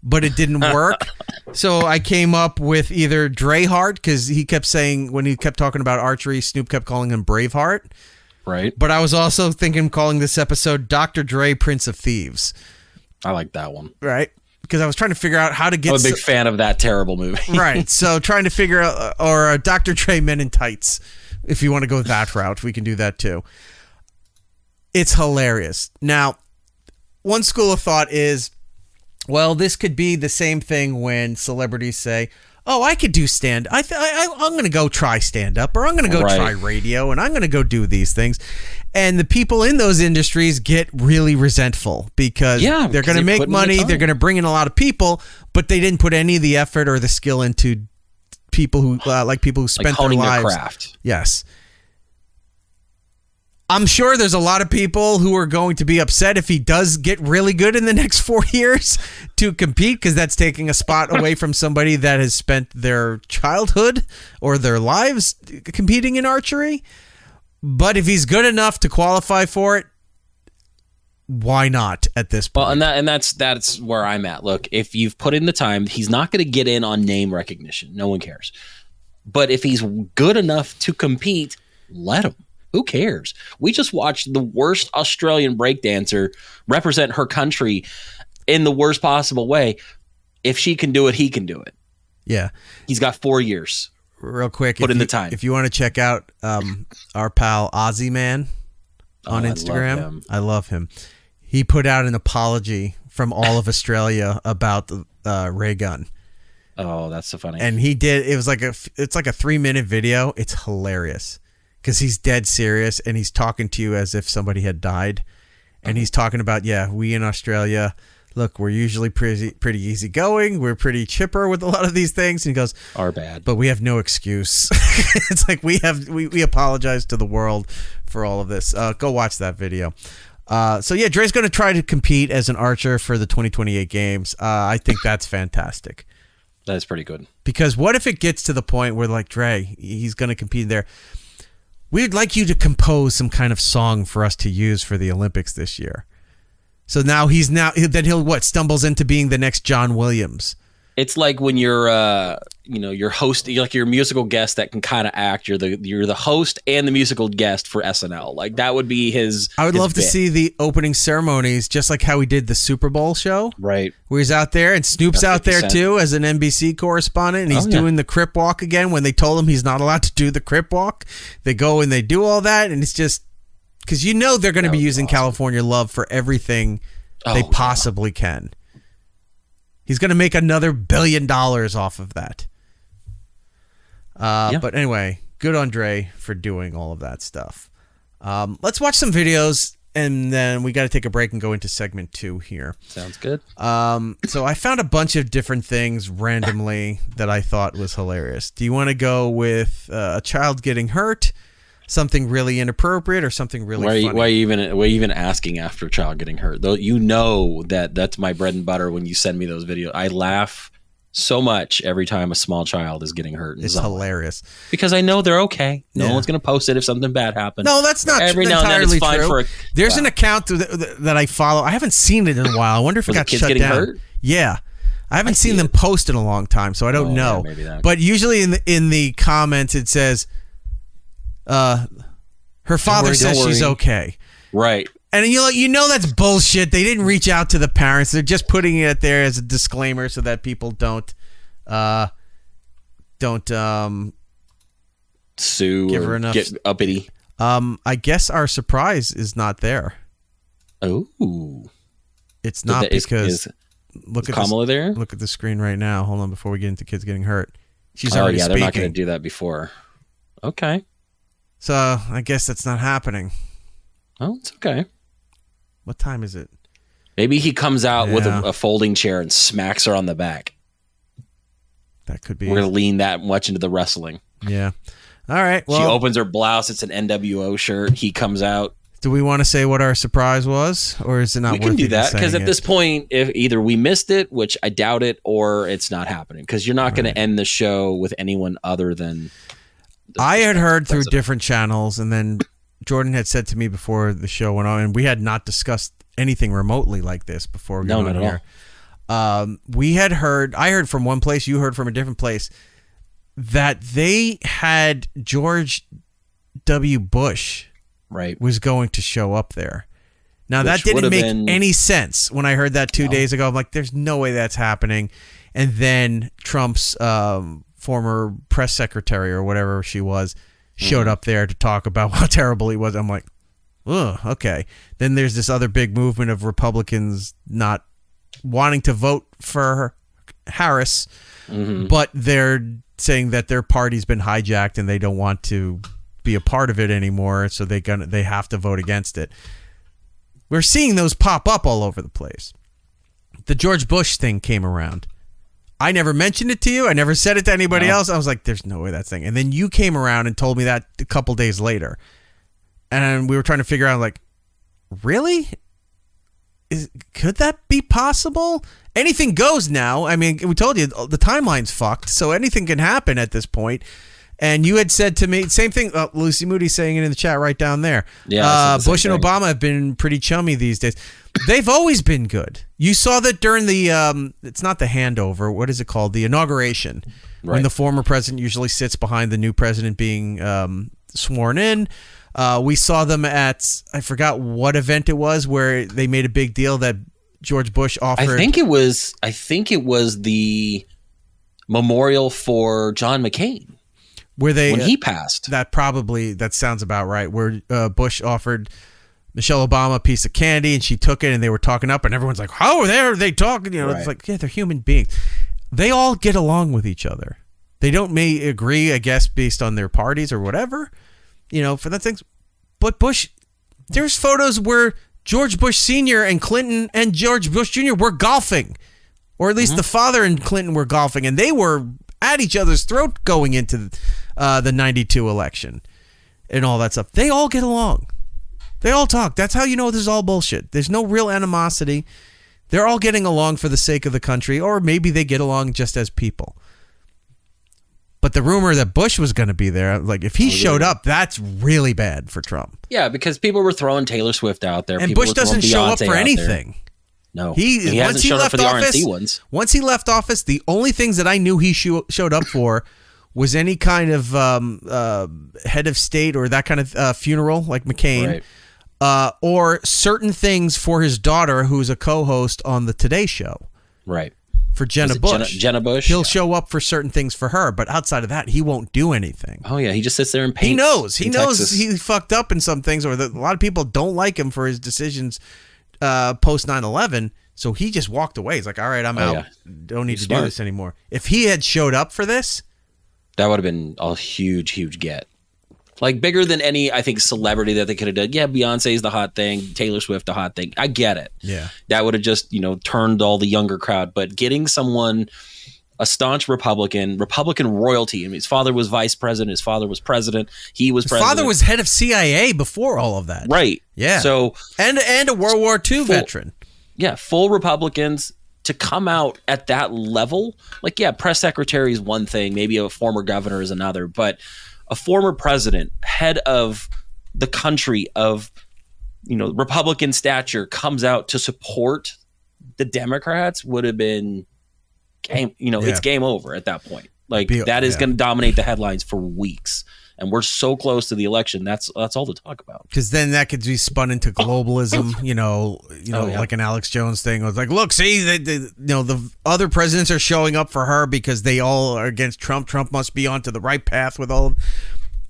but it didn't work. So I came up with either Dreheart, because he kept saying, when he kept talking about archery, Snoop kept calling him Braveheart. Right. But I was also thinking calling this episode Dr. Dre, Prince of Thieves. I like that one. Right. Because I was trying to figure out how to get... I'm a big fan of that terrible movie. Right. So trying to figure out... Or Dr. Dre, Men in Tights. If you want to go that route, we can do that too. It's hilarious. Now, one school of thought is, well, this could be the same thing when celebrities say, oh, I could do stand. I'm going to go try stand-up, or I'm going to go try radio, and I'm going to go do these things. And the people in those industries get really resentful because they're going to make money, they're going to bring in a lot of people, but they didn't put any of the effort or the skill into people who spent their lives. Their craft. Yes. I'm sure there's a lot of people who are going to be upset if he does get really good in the next 4 years to compete, because that's taking a spot away from somebody that has spent their childhood or their lives competing in archery. But if he's good enough to qualify for it, why not at this point? Well, and that's where I'm at. Look, if you've put in the time, he's not going to get in on name recognition. No one cares. But if he's good enough to compete, let him. Who cares? We just watched the worst Australian breakdancer represent her country in the worst possible way. If she can do it, he can do it. Yeah. He's got 4 years. Real quick. Put in the time. If you want to check out our pal Ozzy Man on Instagram, I love him. He put out an apology from all of Australia about the ray gun. Oh, that's so funny. And he did. It's like a 3-minute video. It's hilarious because he's dead serious and he's talking to you as if somebody had died. And he's talking about, we in Australia, look, we're usually pretty easygoing. We're pretty chipper with a lot of these things. And he goes, "Are bad, but we have no excuse." It's like we apologize to the world for all of this. Go watch that video. Dre's going to try to compete as an archer for the 2028 games. I think that's fantastic. That's pretty good. Because what if it gets to the point where, like, Dre, he's going to compete there. We'd like you to compose some kind of song for us to use for the Olympics this year. So now he'll stumbles into being the next John Williams. It's like when you're your host, you're like your musical guest that can kind of act. You're the host and the musical guest for SNL. Like that would be his. I would love to see the opening ceremonies, just like how he did the Super Bowl show, right? Where he's out there and Snoop's out there too as an NBC correspondent, and he's doing the Crip Walk again. When they told him he's not allowed to do the Crip Walk, they go and they do all that, and it's just because they're going to be using California Love for everything they possibly can. He's going to make another $1 billion off of that. But anyway, good on Dre for doing all of that stuff. Let's watch some videos, and then we got to take a break and go into segment 2 here. Sounds good. So I found a bunch of different things randomly that I thought was hilarious. Do you want to go with a child getting hurt, something really inappropriate, or something really funny? Why are you even asking after a child getting hurt? Though you know that's my bread and butter when you send me those videos. I laugh so much every time a small child is getting hurt. It's hilarious. Because I know they're okay. No one's going to post it if something bad happens. No, that's not every now and then it's fine true. There's an account that I follow. I haven't seen it in a while. I wonder if it got kids shut getting down. Hurt? Yeah. I haven't seen them post in a long time, so I don't know. Yeah, maybe that. But usually in the comments it says her father says she's okay. Right. And you know that's bullshit. They didn't reach out to the parents. They're just putting it there as a disclaimer so that people don't sue give or her enough, get uppity. I guess our surprise is not there. Oh. It's not because look at Kamala there. Look at the screen right now. Hold on before we get into kids getting hurt. She's already speaking. They're not going to do that before. Okay. So I guess that's not happening. Oh, it's okay. What time is it? Maybe he comes out with a folding chair and smacks her on the back. That could be. We're going to lean that much into the wrestling. Yeah. All right. Well, she opens her blouse. It's an NWO shirt. He comes out. Do we want to say what our surprise was, or is it not worth it? We can do that because at this point, if either we missed it, which I doubt it, or it's not happening because you're not going to end the show with anyone other than. I had heard through different channels, and then Jordan had said to me before the show went on, and we had not discussed anything remotely like this before we went on here. We had heard, I heard from one place, you heard from a different place, that they had George W. Bush was going to show up there. Now, that didn't make any sense when I heard that 2 days ago. I'm like, there's no way that's happening. And then Trump's former press secretary or whatever she was showed up there to talk about how terrible he was. I'm like, oh, okay. Then there's this other big movement of Republicans not wanting to vote for Harris, but they're saying that their party's been hijacked and they don't want to be a part of it anymore, so they have to vote against it. We're seeing those pop up all over the place. The George Bush thing came around. I never mentioned it to you. I never said it to anybody else. I was like, there's no way that's thing. And then you came around and told me that a couple days later. And we were trying to figure out, like, really? Could that be possible? Anything goes now. I mean, we told you the timeline's fucked, so anything can happen at this point. And you had said to me, same thing, Lucy Moody saying it in the chat right down there. Yeah, Bush and Obama have been pretty chummy these days. They've always been good. You saw that during the, it's not the handover, what is it called? The inauguration, when the former president usually sits behind the new president being sworn in. We saw them at, I forgot what event it was, where they made a big deal that George Bush offered. I think it was the memorial for John McCain. Where they, when he passed. That sounds about right. Where Bush offered Michelle Obama a piece of candy and she took it and they were talking up and everyone's like, how are they talking? You know, It's like, yeah, they're human beings. They all get along with each other. They don't may agree, I guess, based on their parties or whatever, you know, for that things. But Bush, there's photos where George Bush Sr. and Clinton and George Bush Jr. were golfing, or at least the father and Clinton were golfing, and they were at each other's throat going into the 92 election and all that stuff. They all get along. They all talk. That's how you know this is all bullshit. There's no real animosity. They're all getting along for the sake of the country, or maybe they get along just as people. But the rumor that Bush was going to be there, like if he showed up, that's really bad for Trump. Yeah, because people were throwing Taylor Swift out there. And people Bush doesn't show up for anything. No, he hasn't shown up for the RNC ones. Once he left office, the only things that I knew he showed up for was any kind of head of state or that kind of funeral, like McCain, or certain things for his daughter, who's a co-host on the Today Show. Right. For Jenna Bush. Jenna Bush? He'll show up for certain things for her, but outside of that, he won't do anything. Oh, yeah. He just sits there and paints. He knows. He knows Texas. he fucked up in some things, or that a lot of people don't like him for his decisions post 9/11. So he just walked away. He's like, all right, I'm out. Yeah. Don't need to do this anymore. If he had showed up for this, that would have been a huge, huge get. Like bigger than any, I think, celebrity that they could have done. Yeah, Beyonce's the hot thing. Taylor Swift the hot thing. I get it. Yeah. That would have just, turned all the younger crowd. But getting someone, a staunch Republican royalty. I mean, his father was vice president. His father was president. He was president. His father was head of CIA before all of that. Right. Yeah. So and a World War II veteran. Yeah, full Republicans to come out at that level. Like, yeah, press secretary is one thing. Maybe a former governor is another. But a former president, head of the country of, Republican stature, comes out to support the Democrats would have been game. It's game over at that point. Like that is going to dominate the headlines for weeks. And we're so close to the election. That's all to talk about. Because then that could be spun into globalism, like an Alex Jones thing. It was like, look, see, the other presidents are showing up for her because they all are against Trump. Trump must be onto the right path with all of.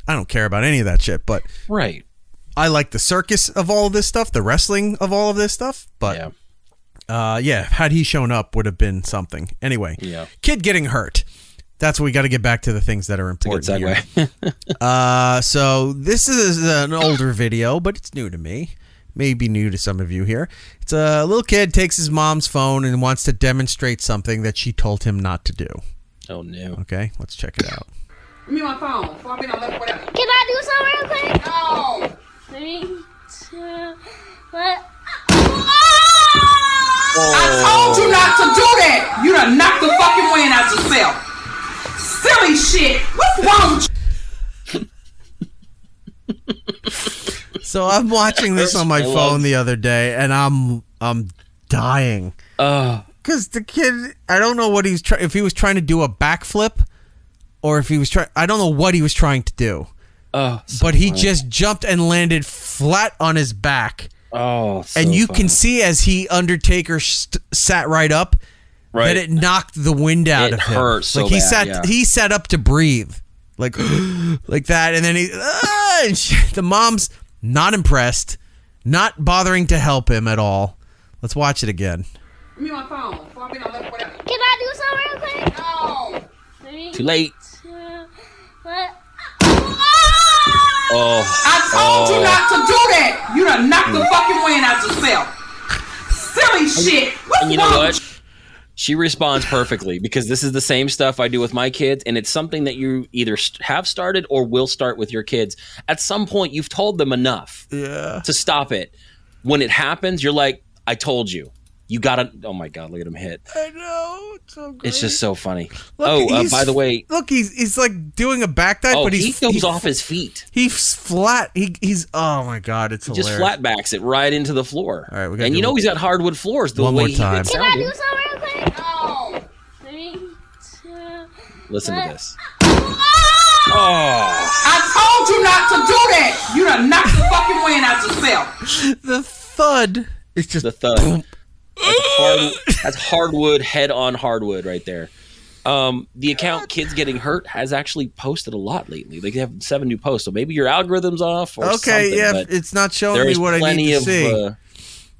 I don't care about any of that shit, but right. I like the circus of all of this stuff, the wrestling of all of this stuff. But had he shown up, would have been something. Anyway, kid getting hurt. That's what we got to get back to the things that are important. Good segue. So this is an older video, but it's new to me. Maybe new to some of you here. It's a little kid takes his mom's phone and wants to demonstrate something that she told him not to do. Oh, no. Okay, let's check it out. Give me my phone. Can I do something real quick? No. 3, 2, what? I told you not to do that. You done knocked the fucking wind out yourself. Silly shit. What's wrong with you? So I'm watching this on my phone the other day, and I'm dying. Because the kid, I don't know what if he was trying to do a backflip, or if he was trying, I don't know what he was trying to do. But he just jumped and landed flat on his back. And you can see as Undertaker sat right up, that it knocked the wind out of him. It hurt so like bad, he sat up to breathe, like like that, and then the mom's not impressed, not bothering to help him at all. Let's watch it again. Give me my phone. Can I do something real quick? No. 3, Too late. 2, what? I told you not to do that. You done knocked the fucking wind out yourself. Silly shit. What's and you know wrong? what? She responds perfectly because this is the same stuff I do with my kids, and it's something that you either have started or will start with your kids. At some point, you've told them enough to stop it. When it happens, you're like, I told you. You gotta. Oh my God! Look at him hit. I know. It's so great. It's just so funny. Look, by the way, look, he's like doing a back dive, but he goes off his feet. He's flat. He's. Oh my God! It's hilarious. Just flat backs it right into the floor. All right, we got. And he's got hardwood floors. The one way more time. Can I do something real quick? No. 3, 2. Listen to this. I told you not to do that. You done knocked the fucking wind out yourself. The thud. It's just the thud. That's hardwood, head on hardwood right there. The account Kids Getting Hurt has actually posted a lot lately. They have 7 new posts, so maybe your algorithm's off or something. Yeah, it's not showing me what I need to see.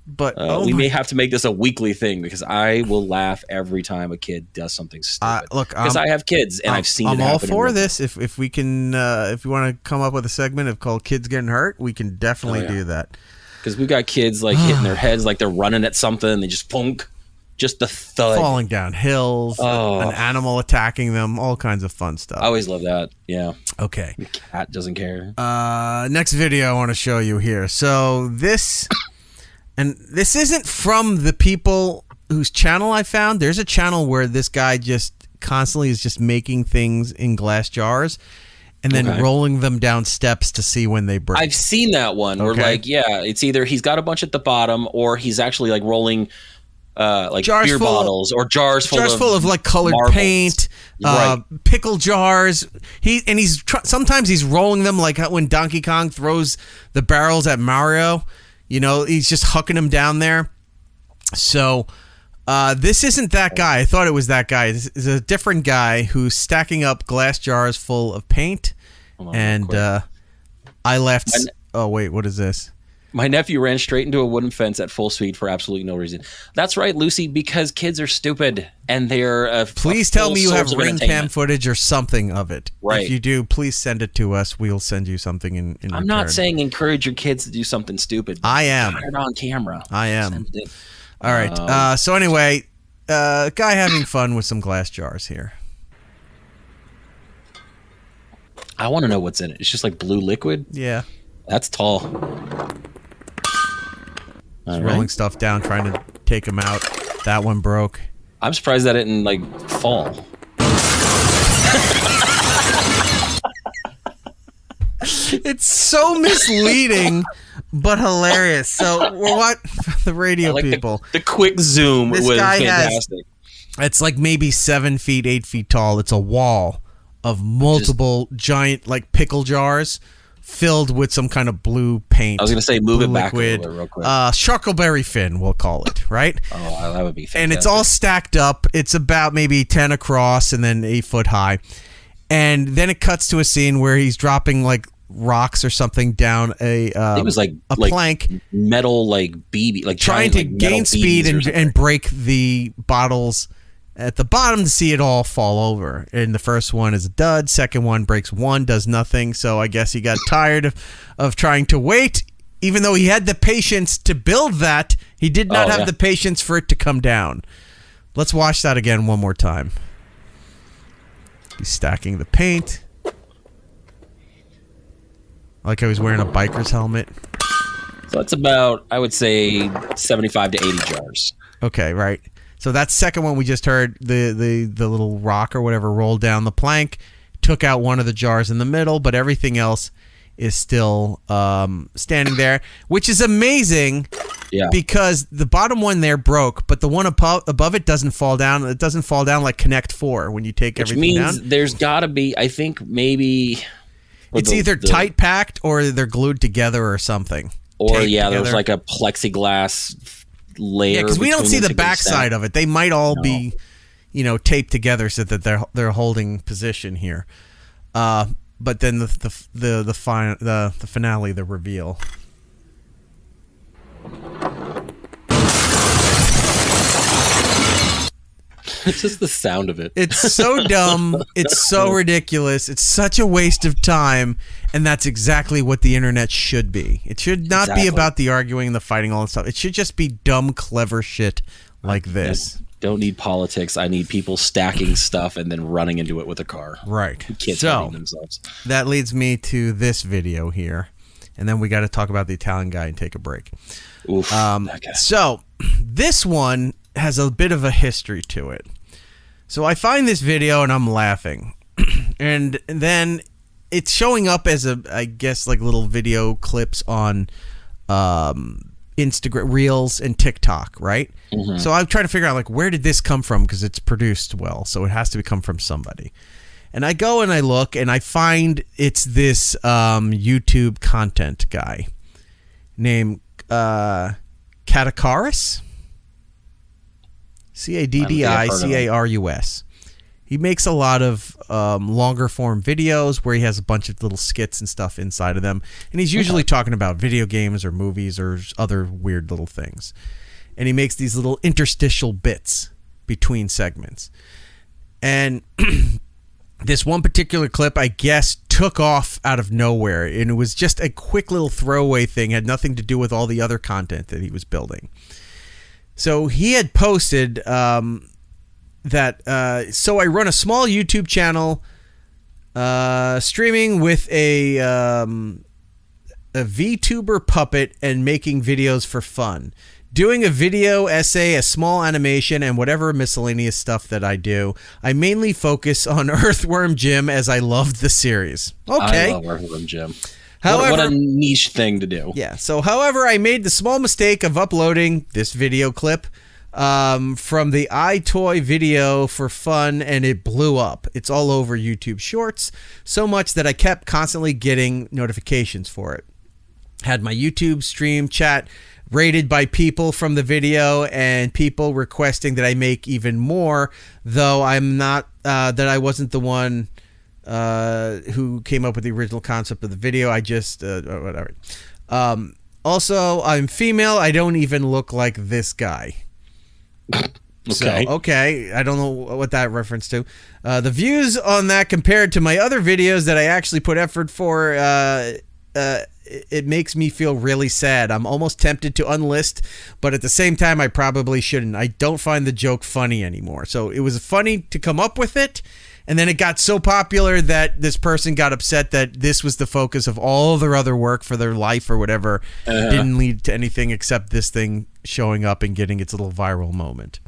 But we may have to make this a weekly thing because I will laugh every time a kid does something stupid. Because I have kids and I've seen it happen. I'm all for this. If we can, if you want to come up with a segment called Kids Getting Hurt, we can definitely do that. Because we got kids like hitting their heads like they're running at something and they just plunk. Just the thud. Falling down hills, an animal attacking them, all kinds of fun stuff. I always love that. Yeah. Okay. The cat doesn't care. Next video I want to show you here. So this isn't from the people whose channel I found. There's a channel where this guy just constantly is just making things in glass jars and then rolling them down steps to see when they break. I've seen that one where it's either he's got a bunch at the bottom or he's actually like rolling jars beer bottles or jars full of like colored marbles. Paint, pickle jars. Sometimes he's rolling them like when Donkey Kong throws the barrels at Mario. You know, he's just hucking them down there. So this isn't that guy. I thought it was that guy. This is a different guy who's stacking up glass jars full of paint. And I left. Oh wait, what is this? My nephew ran straight into a wooden fence at full speed for absolutely no reason. That's right, Lucy, because kids are stupid and they're please tell me you have ring cam footage or something of it. Right. If you do, please send it to us. We'll send you something in return. I'm not saying encourage your kids to do something stupid. I am. Turn it on camera. I am. All right. So anyway, guy having fun with some glass jars here. I want to know what's in it. It's just like blue liquid? Yeah. That's tall. Rolling stuff down, trying to take them out. That one broke. I'm surprised that didn't like fall. It's so misleading, but hilarious. So what the radio people? The quick zoom was fantastic. It's like maybe 7 feet, 8 feet tall. It's a wall of multiple giant like pickle jars. Filled with some kind of blue paint. I was going to say, move it back a little bit real quick. Sharkleberry fin, we'll call it, right? Oh, that would be fantastic. And it's all stacked up. It's about maybe 10 across and then 8 foot high. And then it cuts to a scene where he's dropping like rocks or something down it was like a plank. Metal like BB. Like trying to gain speed and break the bottles at the bottom to see it all fall over. And the first one is a dud. Second one breaks one, does nothing. So I guess he got tired of trying to wait. Even though he had the patience to build that, he did not have the patience for it to come down. Let's watch that again one more time. He's stacking the paint. Like how he's wearing a biker's helmet. So that's about, I would say, 75 to 80 jars. Okay, right. So that second one we just heard, the little rock or whatever rolled down the plank, took out one of the jars in the middle, but everything else is still standing there, which is amazing because the bottom one there broke, but the one above it doesn't fall down. It doesn't fall down like Connect 4 when you take everything down. Which means there's got to be, I think maybe... It's either tight packed or they're glued together or something. Or, there's like a plexiglass layer. Yeah, because we don't see the backside of it. They might all be, taped together so that they're holding position here. But then the finale, the reveal. It's just the sound of it. It's so dumb. It's so ridiculous. It's such a waste of time. And that's exactly what the internet should be. It should not be about the arguing, the fighting, all that stuff. It should just be dumb, clever shit like this. Don't need politics. I need people stacking stuff and then running into it with a car. Right. Kids hurting themselves. That leads me to this video here. And then we got to talk about the Italian guy and take a break. Oof. So this one has a bit of a history to it. So I find this video and I'm laughing. And then it's showing up as I guess like little video clips on Instagram Reels and TikTok, right? Mm-hmm. So I'm trying to figure out like where did this come from, because it's produced well, so it has to come from somebody. And I go and I look and I find it's this YouTube content guy named Cadarus. Caddicarus. He makes a lot of longer form videos where he has a bunch of little skits and stuff inside of them. And he's usually talking about video games or movies or other weird little things. And he makes these little interstitial bits between segments. And this one particular clip, I guess, took off out of nowhere. And it was just a quick little throwaway thing. Had nothing to do with all the other content that he was building. So he had posted that so I run a small YouTube channel streaming with a VTuber puppet and making videos for fun. Doing a video essay, a small animation, and whatever miscellaneous stuff that I do. I mainly focus on Earthworm Jim as I loved the series. Okay. I love Earthworm Jim. However, what a niche thing to do. Yeah. So, however, I made the small mistake of uploading this video clip from the iToy video for fun, and it blew up. It's all over YouTube Shorts, so much that I kept constantly getting notifications for it. Had my YouTube stream chat rated by people from the video and people requesting that I make even more, though I'm not, that I wasn't the one who came up with the original concept of the video. I just, whatever. Also, I'm female. I don't even look like this guy. Okay. So, okay. I don't know what that reference to. The views on that compared to my other videos that I actually put effort for, it makes me feel really sad. I'm almost tempted to unlist, but at the same time, I probably shouldn't. I don't find the joke funny anymore. So it was funny to come up with it, and then it got so popular that this person got upset that this was the focus of all their other work for their life or whatever. Didn't lead to anything except this thing showing up and getting its little viral moment.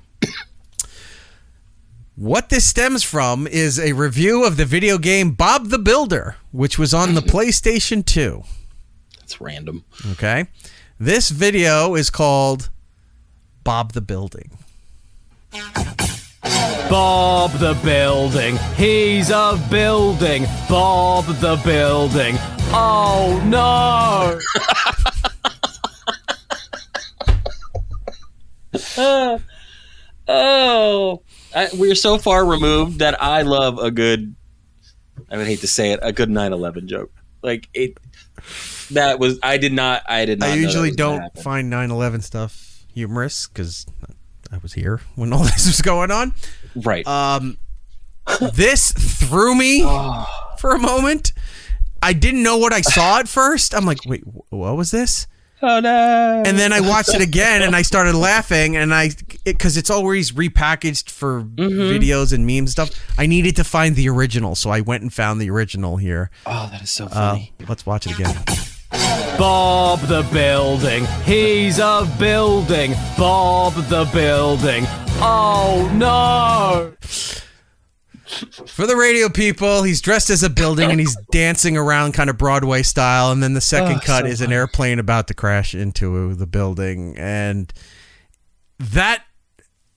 What this stems from is a review of the video game Bob the Builder, which was on the PlayStation 2. That's random. Okay. This video is called Bob the Building. Bob the Building. He's a building. Bob the Building. Oh, no. We're so far removed that I love a good, I would hate to say it, a good 9/11 joke. Like it, that was, I did not. I usually don't find 9/11 stuff humorous because I was here when all this was going on. Right. This threw me for a moment. I didn't know what I saw at first. I'm like, wait, what was this? Oh no! And then I watched it again, and I started laughing, and because it's always repackaged for videos and memes stuff. I needed to find the original, so I went and found the original here. Oh, that is so funny. Let's watch it again. Bob the Building. He's a building. Bob the Building. Oh no! For the radio people, he's dressed as a building and he's dancing around kind of Broadway style. And then the second cut is an airplane about to crash into the building. And that,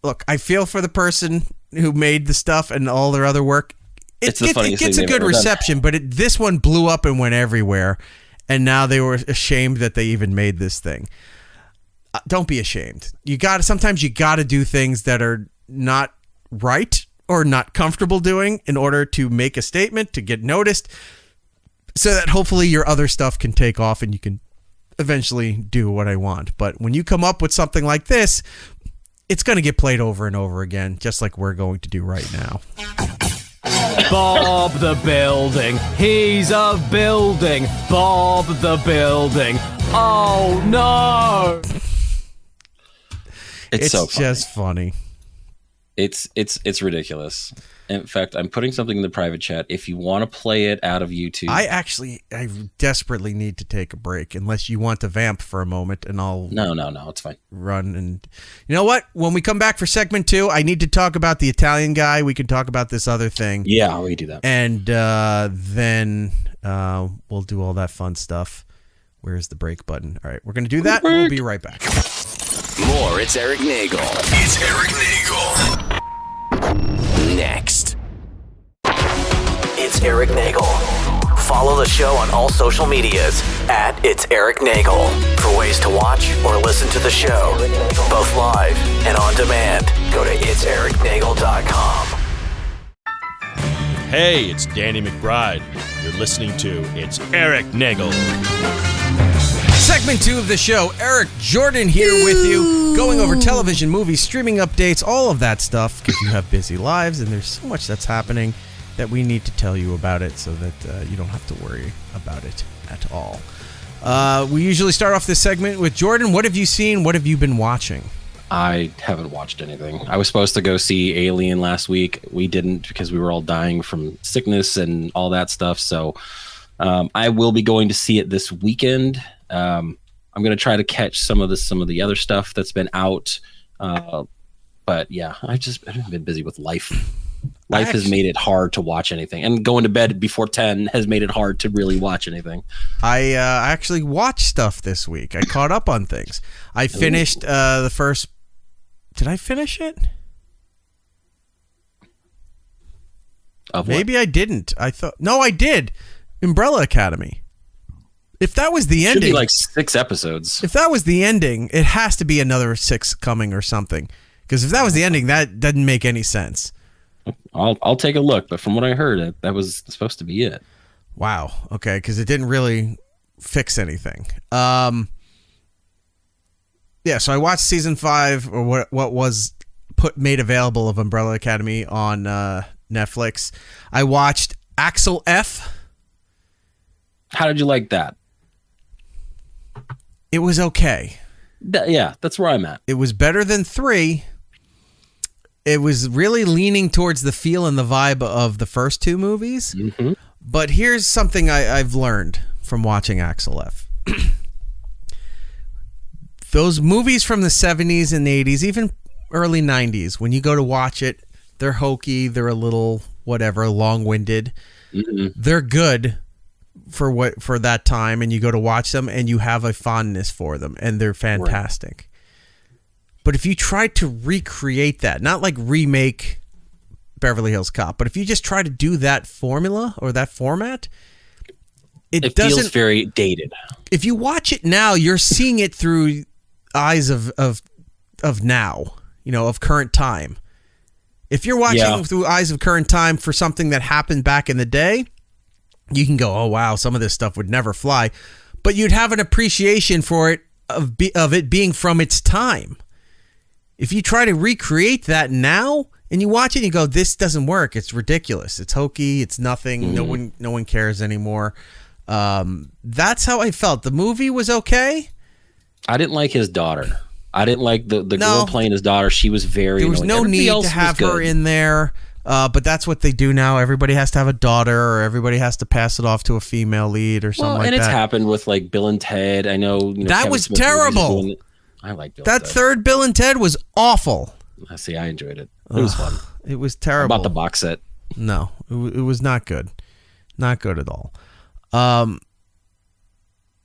look, I feel for the person who made the stuff and all their other work. It gets a good reception, but this one blew up and went everywhere. And now they were ashamed that they even made this thing. Don't be ashamed. Sometimes you got to do things that are not right or not comfortable doing in order to make a statement, to get noticed, so that hopefully your other stuff can take off and you can eventually do what I want. But when you come up with something like this, it's going to get played over and over again, just like we're going to do right now. Bob the Building. He's a building. Bob the Building. Oh no! It's so funny. Just funny. It's ridiculous. In fact, I'm putting something in the private chat. If you want to play it out of YouTube, I desperately need to take a break. Unless you want to vamp for a moment, and I'll no, it's fine. Run and you know what? When we come back for segment 2, I need to talk about the Italian guy. We can talk about this other thing. Yeah, we do that, and then we'll do all that fun stuff. Where's the break button? All right, we're gonna do that. We'll be right back. More. It's Eric Nagel. It's Eric Nagel. Next. It's Eric Nagel. Follow the show on all social medias at It's Eric Nagel for ways to watch or listen to the show, both live and on demand. Go to itsericnagel.com. Hey, it's Danny McBride. You're listening to It's Eric Nagel. Segment 2 of the show. Eric Jordan here with you, going over television, movies, streaming updates, all of that stuff, because you have busy lives and there's so much that's happening that we need to tell you about it so that you don't have to worry about it at all. We usually start off this segment with Jordan. What have you seen? What have you been watching? I haven't watched anything. I was supposed to go see Alien last week. We didn't because we were all dying from sickness and all that stuff. So I will be going to see it this weekend. I'm going to try to catch some of the other stuff that's been out. But yeah, I've been busy with life. Life has made it hard to watch anything, and going to bed before 10 has made it hard to really watch anything. I actually watched stuff this week. I caught up on things. I finished the first. Did I finish it? Maybe I didn't. No, I did. Umbrella Academy. If that was the ending, should be like 6 episodes. If that was the ending, it has to be another 6 coming or something. Because if that was the ending, that doesn't make any sense. I'll take a look, but from what I heard, that was supposed to be it. Wow. Okay, because it didn't really fix anything. Yeah, so I watched season 5, or what was made available of Umbrella Academy on Netflix. I watched Axel F. How did you like that? It was okay. Yeah, that's where I'm at. It was better than 3. It was really leaning towards the feel and the vibe of the first 2 movies. Mm-hmm. But here's something I've learned from watching Axel F. Those movies from the 70s and 80s, even early 90s, when you go to watch it, they're hokey, they're a little whatever, long-winded. Mm-hmm. They're good for that time, and you go to watch them and you have a fondness for them, and they're fantastic. Right. But if you try to recreate that, not like remake Beverly Hills Cop, but if you just try to do that formula or that format, it feels very dated. If you watch it now, you're seeing it through eyes of now, of current time. If you're watching through eyes of current time for something that happened back in the day, you can go, oh wow, some of this stuff would never fly, but you'd have an appreciation for it of it being from its time. If you try to recreate that now and you watch it and you go, this doesn't work, it's ridiculous, it's hokey, it's nothing, no one cares anymore. That's how I felt. The movie was okay. I didn't like his daughter. I didn't like the girl playing his daughter. She was very There was annoying. no need to have her in there. But that's what they do now. Everybody has to have a daughter, or everybody has to pass it off to a female lead or something like that. And it's happened with like Bill and Ted. I know that Kevin was Smith terrible. I like Bill that and Ted. Third Bill and Ted was awful. I see. I enjoyed it. It was fun. It was terrible. About the box set. No, it was not good. Not good at all.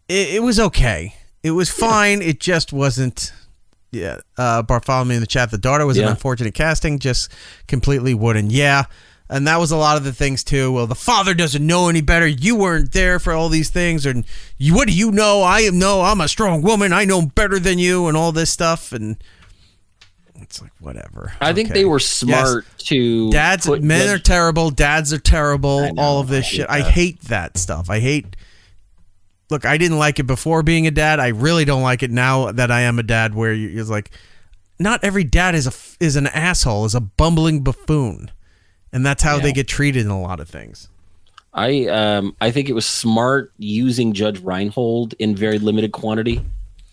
It was okay. It was fine. It just wasn't. Yeah. Bartholomew in the chat. The daughter was an unfortunate casting. Just completely wooden. Yeah. And that was a lot of the things too. Well, the father doesn't know any better. You weren't there for all these things. And what do you know? I'm a strong woman. I know better than you and all this stuff. And it's like, whatever. I think they were smart to. Men are terrible. Dads are terrible. All of this shit. I hate that stuff. Look, I didn't like it before being a dad. I really don't like it now that I am a dad, where you're like, not every dad is an asshole, is a bumbling buffoon. And that's how they get treated in a lot of things. I think it was smart using Judge Reinhold in very limited quantity.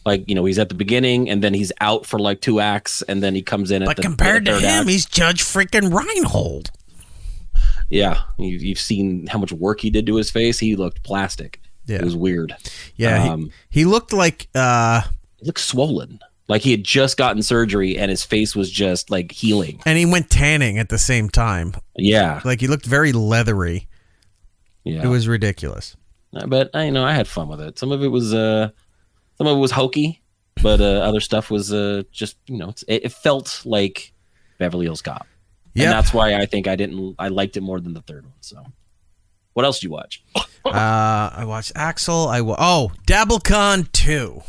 Like, he's at the beginning and then he's out for like 2 acts and then he comes in at the compared to third him, act. he's Judge freaking Reinhold. Yeah, you've seen how much work he did to his face. He looked plastic. Yeah. It was weird. Yeah, he looked like he looked swollen. Like he had just gotten surgery and his face was just like healing. And he went tanning at the same time. Yeah. Like he looked very leathery. Yeah. It was ridiculous. But I had fun with it. Some of it was hokey, but other stuff was just, it felt like Beverly Hills Cop. Yep. And that's why I think I liked it more than the third one. So what else did you watch? I watched Axel. Dabblecon 2.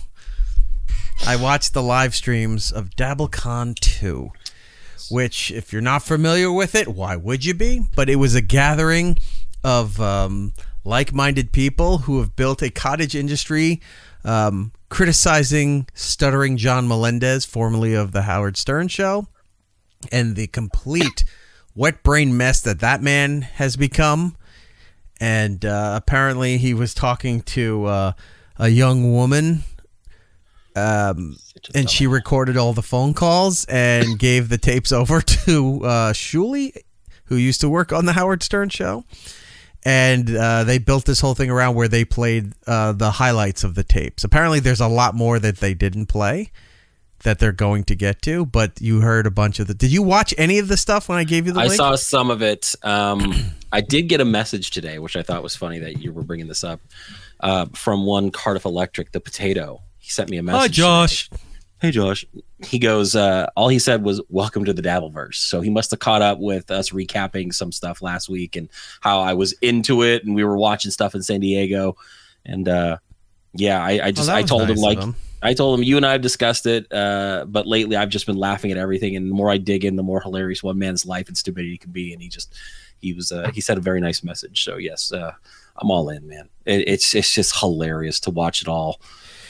I watched the live streams of Dabblecon 2, which, if you're not familiar with it, why would you be? But it was a gathering of like-minded people who have built a cottage industry criticizing stuttering John Melendez, formerly of the Howard Stern Show, and the complete wet brain mess that man has become. And apparently he was talking to a young woman, and she recorded all the phone calls and gave the tapes over to Shuli, who used to work on the Howard Stern Show. And they built this whole thing around where they played the highlights of the tapes. Apparently there's a lot more that they didn't play that they're going to get to, but you heard a bunch of the... Did you watch any of the stuff when I gave you the link? I saw some of it. I did get a message today, which I thought was funny that you were bringing this up, from one Cardiff Electric, the potato. He sent me a message. Hi, Josh. Today. Hey, Josh. He goes, all he said was, welcome to the Dabbleverse. So he must have caught up with us recapping some stuff last week and how I was into it, and we were watching stuff in San Diego. And I told him, like... I told him, you and I have discussed it, but lately I've just been laughing at everything, and the more I dig in, the more hilarious one man's life and stupidity can be. And he said a very nice message. So yes, I'm all in, man. It's just hilarious to watch it all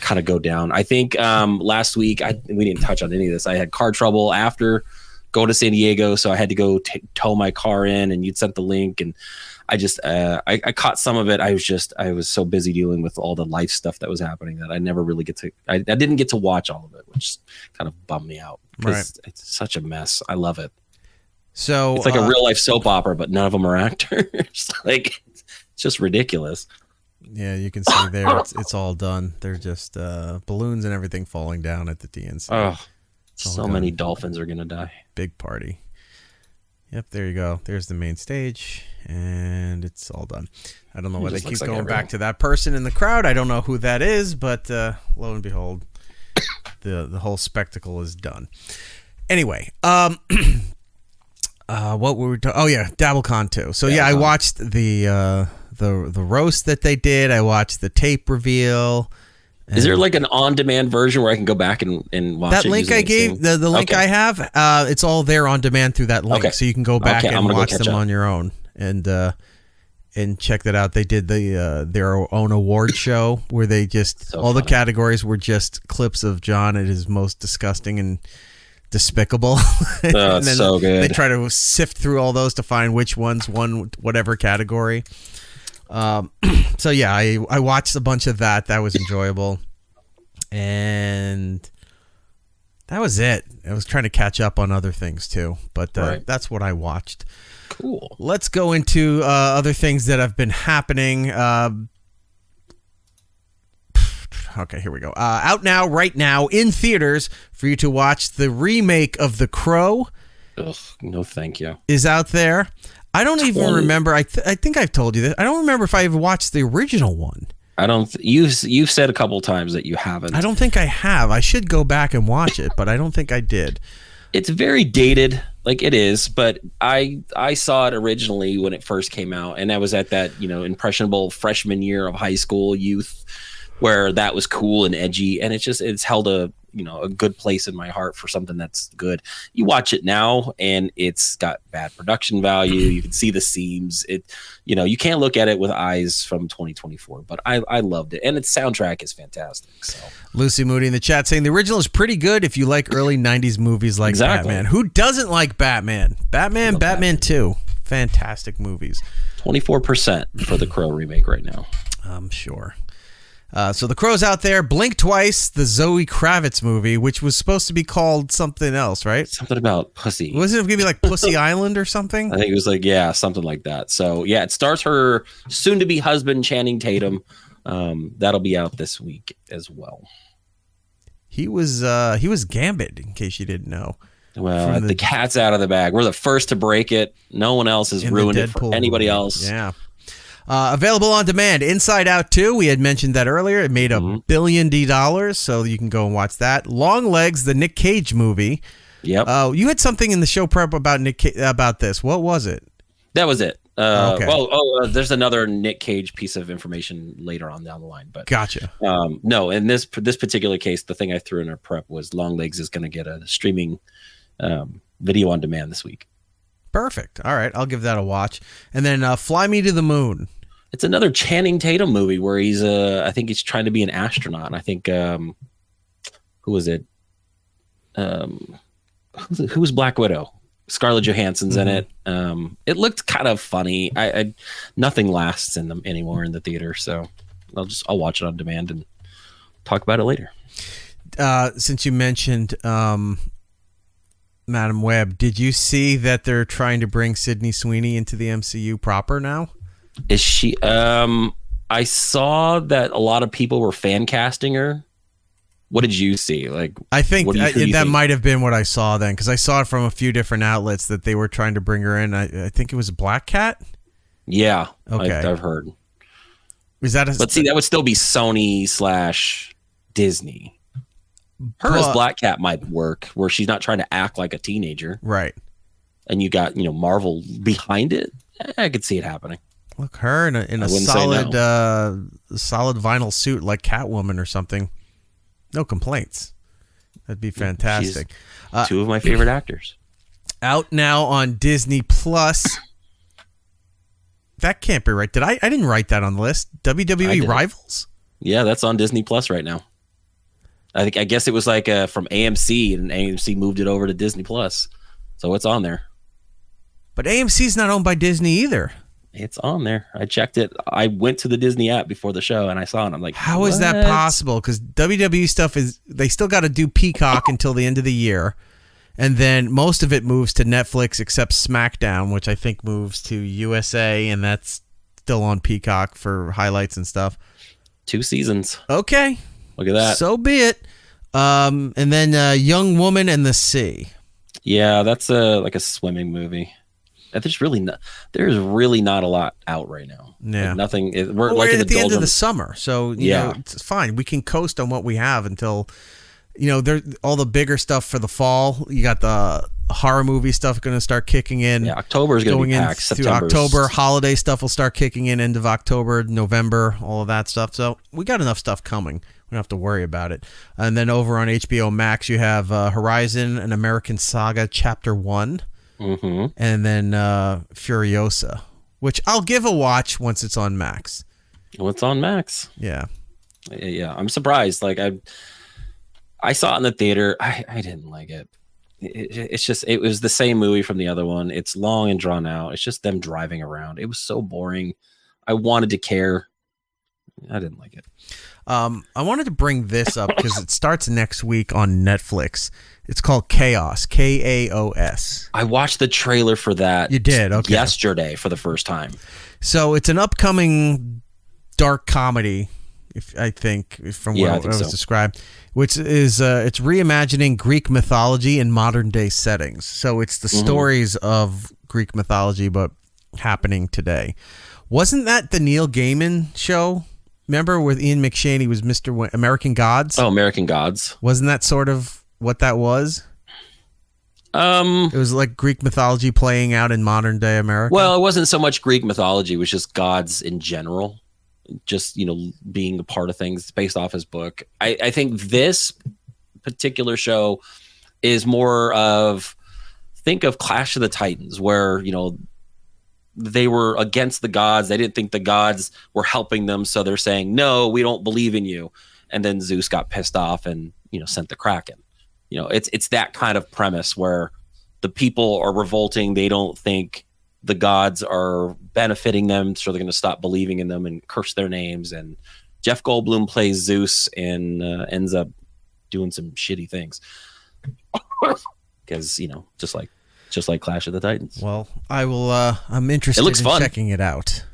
kind of go down. I think last week we didn't touch on any of this. I had car trouble after going to San Diego, so I had to go tow my car in, and you'd sent the link, and I just I caught some of it. I was so busy dealing with all the life stuff that was happening that I never really I didn't get to watch all of it, which kind of bummed me out. Right. It's such a mess. I love it. So it's like a real life soap opera, but none of them are actors. Like, it's just ridiculous. Yeah, you can see there it's all done. They're just balloons and everything falling down at the DNC. Oh, so many dolphins are gonna die. Big party. Yep, there you go. There's the main stage, and it's all done. I don't know why they keep going back to that person in the crowd. I don't know who that is, but lo and behold, the whole spectacle is done. Anyway, what were we talking? Oh yeah, Dabblecon 2. So yeah, I watched the roast that they did. I watched the tape reveal. Is there like an on-demand version where I can go back and watch that it? Link I gave, the link I have, it's all there on demand through that link, so you can go back and watch them on your own and check that out. They did their own award show where they just all the categories were just clips of John at his most disgusting and despicable. And then so good. They try to sift through all those to find which ones won whatever category. So yeah, I watched a bunch of that. That was enjoyable, and that was it. I was trying to catch up on other things too, but that's what I watched. Cool. Let's go into other things that have been happening. Okay, here we go. Out now, right now, in theaters for you to watch. The remake of The Crow. Ugh, no, thank you. Is out there. I don't even remember. I think I've told you this. I don't remember if I ever watched the original one. I don't. You've said a couple times that you haven't. I don't think I have. I should go back and watch it, but I don't think I did. It's very dated, like it is. But I saw it originally when it first came out, and I was at that impressionable freshman year of high school youth, where that was cool and edgy, and it's held a good place in my heart for something that's good. You watch it now and it's got bad production value. You can see the seams. You can't look at it with eyes from 2024, but I loved it. And its soundtrack is fantastic. So Lucy Moody in the chat saying the original is pretty good if you like early 90s movies like Batman. Who doesn't like Batman? Batman 2. Fantastic movies. 24% for the Crow remake right now. I'm sure. So The Crow's out there. Blink Twice, the Zoe Kravitz movie, which was supposed to be called something else, right? Something about pussy. Wasn't it going to be like Pussy Island or something? I think it was like, yeah, something like that. So yeah, it stars her soon-to-be husband, Channing Tatum. That'll be out this week as well. He was Gambit, in case you didn't know. Well, the cat's out of the bag. We're the first to break it. No one else has ruined it for anybody else. Yeah. Available on demand. Inside Out 2, we had mentioned that earlier. It made $1 billion, so you can go and watch that. Long Legs, the Nick Cage movie. Yep. You had something in the show prep about about this. What was it? That was it. Okay. There's another Nick Cage piece of information later on down the line. But gotcha. No, in this particular case, the thing I threw in our prep was Long Legs is going to get a streaming video on demand this week. Perfect. All right, I'll give that a watch. And then Fly Me to the Moon. It's another Channing Tatum movie where he's I think he's trying to be an astronaut. And I think who was it? Who was Black Widow? Scarlett Johansson's in it. It looked kind of funny. I nothing lasts in them anymore in the theater, so I'll watch it on demand and talk about it later. Since you mentioned Madam Web, did you see that they're trying to bring Sydney Sweeney into the MCU proper now? Is she? I saw that a lot of people were fan casting her. What did you see? Like, I think that might have been what I saw then, because I saw it from a few different outlets that they were trying to bring her in. I think it was Black Cat. Yeah, okay, I've heard. Is that? But see, that would still be Sony / Disney. Her as Black Cat might work, where she's not trying to act like a teenager, right? And you got Marvel behind it. I could see it happening. Look, her in a solid solid vinyl suit like Catwoman or something. No complaints. That'd be fantastic. She's two of my favorite actors. Out now on Disney Plus. That can't be right. I didn't write that on the list. WWE Rivals? Yeah, that's on Disney Plus right now. I guess it was like from AMC, and AMC moved it over to Disney Plus. So it's on there. But AMC's not owned by Disney either. It's on there. I checked it. I went to the Disney app before the show and I saw it. I'm like, how is that possible? Because WWE stuff they still got to do Peacock until the end of the year. And then most of it moves to Netflix except SmackDown, which I think moves to USA. And that's still on Peacock for highlights and stuff. 2 seasons. Okay. Look at that. So be it. And then Young Woman and the Sea. Yeah, that's like a swimming movie. There's really not a lot out right now. Yeah, like nothing. We're like at the end of the summer, so you know, it's fine. We can coast on what we have until there's all the bigger stuff for the fall. You got the horror movie stuff going to start kicking in. Yeah, October is going to be packed. Through October, holiday stuff will start kicking in end of October, November, all of that stuff. So we got enough stuff coming. We don't have to worry about it. And then over on HBO Max, you have Horizon: An American Saga Chapter 1. Mm-hmm. And then Furiosa, which I'll give a watch once it's on Max. Well, it's on Max. Yeah. I'm surprised. Like I saw it in the theater. I didn't like it. It's just it was the same movie from the other one. It's long and drawn out. It's just them driving around. It was so boring. I wanted to care. I didn't like it. I wanted to bring this up because it starts next week on Netflix. It's called Chaos, Kaos. I watched the trailer for that. You did? Okay. Yesterday for the first time. So it's an upcoming dark comedy, I think, from what it was described, which is it's reimagining Greek mythology in modern day settings. So it's the stories of Greek mythology, but happening today. Wasn't that the Neil Gaiman show? Remember with Ian McShane, he was Mr. American Gods? Oh, American Gods. Wasn't that sort of what that was? It was like Greek mythology playing out in modern day America. Well, it wasn't so much Greek mythology. It was just gods in general. Just, being a part of things. It's based off his book. I think this particular show is more of, think of Clash of the Titans, where, they were against the gods. They didn't think the gods were helping them. So they're saying, no, we don't believe in you. And then Zeus got pissed off and, sent the Kraken. It's that kind of premise where the people are revolting. They don't think the gods are benefiting them. So they're going to stop believing in them and curse their names. And, Jeff Goldblum plays Zeus and ends up doing some shitty things because just like Clash of the Titans. Well, I will. I'm interested in checking it out.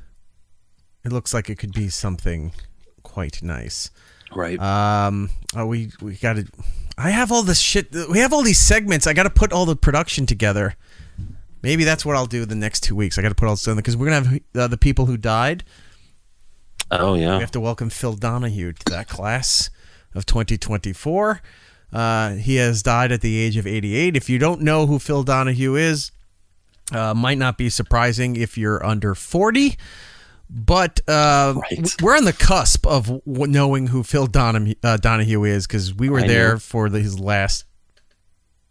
It looks like it could be something quite nice. Right. We got to. I have all this shit. We have all these segments. I got to put all the production together. Maybe that's what I'll do the next 2 weeks. I got to put all this together because we're gonna have the people who died. Oh yeah. We have to welcome Phil Donahue to that class of 2024. He has died at the age of 88. If you don't know who Phil Donahue is, might not be surprising if you're under 40. But we're on the cusp of knowing who Phil Donahue is because we were there for his last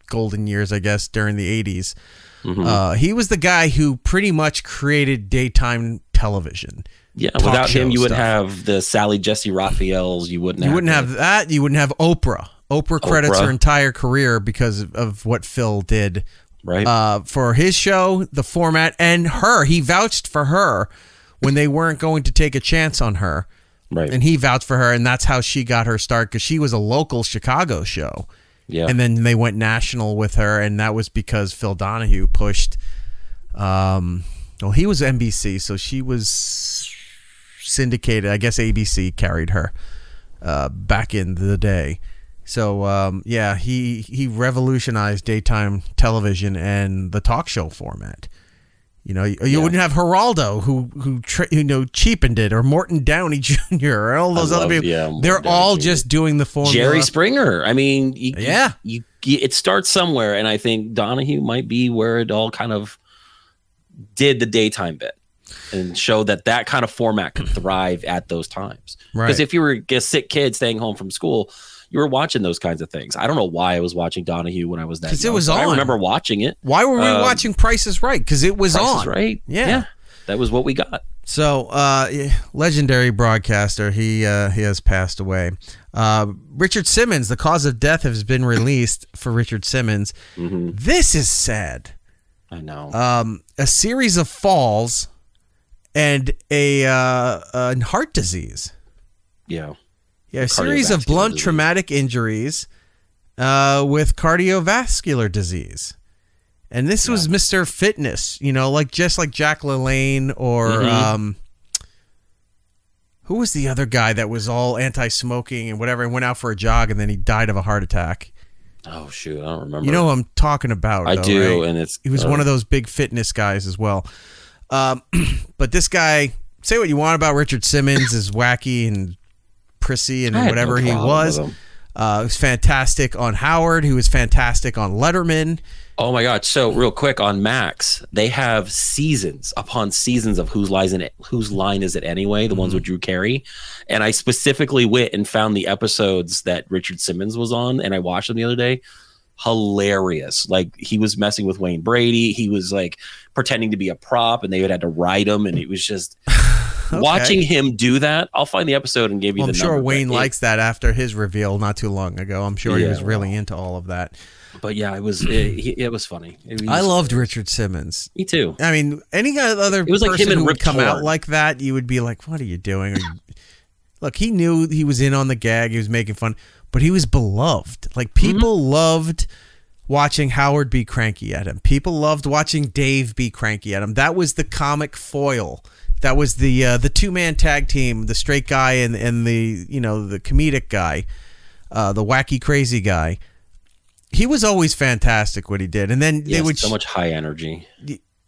golden years, I guess, during the 80s. Mm-hmm. He was the guy who pretty much created daytime television. Yeah, without him, you would have the Sally Jesse Raphaels. You wouldn't have that. You wouldn't have Oprah. Oprah credits her entire career because of what Phil did. Right. For his show, the format, and her. He vouched for her when they weren't going to take a chance on her. Right. And he vouched for her, and that's how she got her start because she was a local Chicago show. Yeah. And then they went national with her, and that was because Phil Donahue pushed. Well, he was NBC, so she was syndicated. I guess ABC carried her back in the day. So, he revolutionized daytime television and the talk show format. You wouldn't have Geraldo who cheapened it, or Morton Downey Jr. or all those other people. Yeah, they're all just doing the formula. Jerry Springer. I mean, it starts somewhere, and I think Donahue might be where it all kind of did the daytime bit and show that kind of format could thrive at those times. Because if you were a sick kid staying home from school, you were watching those kinds of things. I don't know why I was watching Donahue when I was that young. Because it was on. I remember watching it. Why were we watching Price is Right? Because it was Price on. Is Right. Yeah. That was what we got. So, legendary broadcaster. He has passed away. Richard Simmons, the cause of death has been released for Richard Simmons. Mm-hmm. This is sad. I know. A series of falls and a heart disease. Yeah. Yeah, a series of blunt traumatic injuries with cardiovascular disease. And this was Mr. Fitness, just like Jack LaLanne or who was the other guy that was all anti-smoking and whatever and went out for a jog and then he died of a heart attack. Oh, shoot. I don't remember. You know what I'm talking about. I do. Right? And he was one of those big fitness guys as well. But this guy, say what you want about Richard Simmons, is wacky and prissy and whatever he was. He was fantastic on Howard. He was fantastic on Letterman. Oh my God. So real quick on Max, they have seasons upon seasons of Whose Line Is It Anyway? The ones with Drew Carey. And I specifically went and found the episodes that Richard Simmons was on and I watched them the other day. Hilarious. Like he was messing with Wayne Brady. He was like pretending to be a prop and they had to write him. And it was just watching him do that. I'll find the episode and give you the number. I'm sure Wayne likes that after his reveal not too long ago. I'm sure he was really into all of that. But yeah, it was funny. I loved Richard Simmons. Me too. I mean, any other person who would come out like that, you would be like, what are you doing? Look, he knew he was in on the gag. He was making fun. But he was beloved. Like, people loved watching Howard be cranky at him. People loved watching Dave be cranky at him. That was the comic foil. That was the two-man tag team, the straight guy and the the comedic guy, the wacky crazy guy. He was always fantastic what he did. And then they would so much high energy.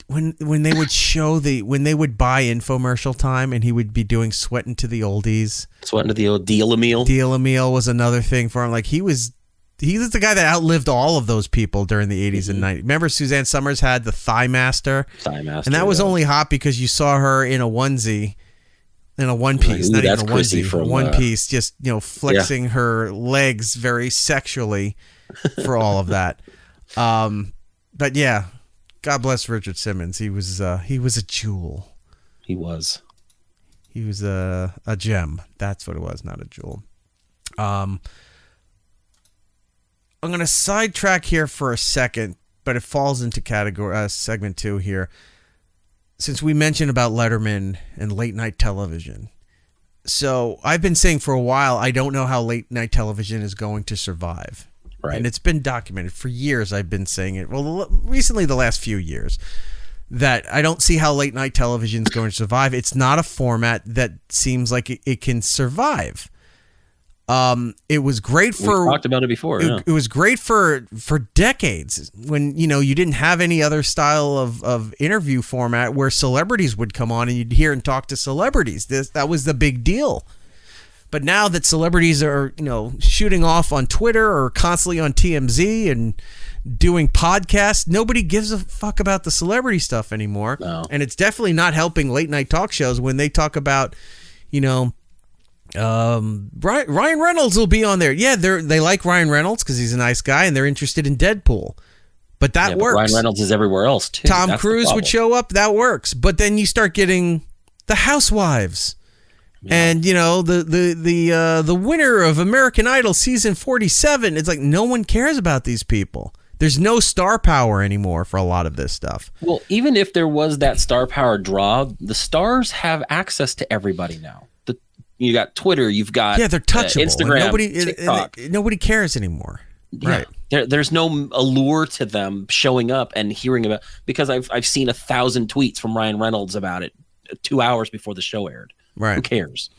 When they would show when they would buy infomercial time and he would be doing Sweating to the Oldies. Sweating to the old Deal-A-Meal. Deal-A-Meal was another thing for him. Like he was the guy that outlived all of those people during the 80s and 90s. Remember Suzanne Summers had the Thigh Master? And that was only hot because you saw her in a onesie. In a one piece, not even a onesie, from one piece, just flexing her legs very sexually for all of that. But yeah, God bless Richard Simmons. He was a jewel. He was a gem. That's what it was, not a jewel. I'm going to sidetrack here for a second, but it falls into category segment 2 here. Since we mentioned about Letterman and late night television, So I've been saying for a while, I don't know how late night television is going to survive. Right. And it's been documented for years. I've been saying it. Well, recently, the last few years, that I don't see how late night television is going to survive. It's not a format that seems like it can survive. It was great for. We talked about it before. It was great for decades when you didn't have any other style of interview format where celebrities would come on and you'd hear and talk to celebrities. That was the big deal. But now that celebrities are shooting off on Twitter or constantly on TMZ and doing podcasts, nobody gives a fuck about the celebrity stuff anymore. No. And it's definitely not helping late night talk shows when they talk about Ryan Reynolds will be on there. Yeah, they like Ryan Reynolds because he's a nice guy and they're interested in Deadpool. But that works. Ryan Reynolds is everywhere else too. Tom Cruise would show up. That works. But then you start getting the housewives. Yeah. And the winner of American Idol season 47. It's like no one cares about these people. There's no star power anymore for a lot of this stuff. Well, even if there was that star power draw, the stars have access to everybody now. You got Twitter, you've got they're touchable. Instagram, TikTok. Nobody cares anymore. Yeah. Right. There's no allure to them showing up and hearing about, because I've seen 1,000 tweets from Ryan Reynolds about it 2 hours before the show aired. Right. Who cares?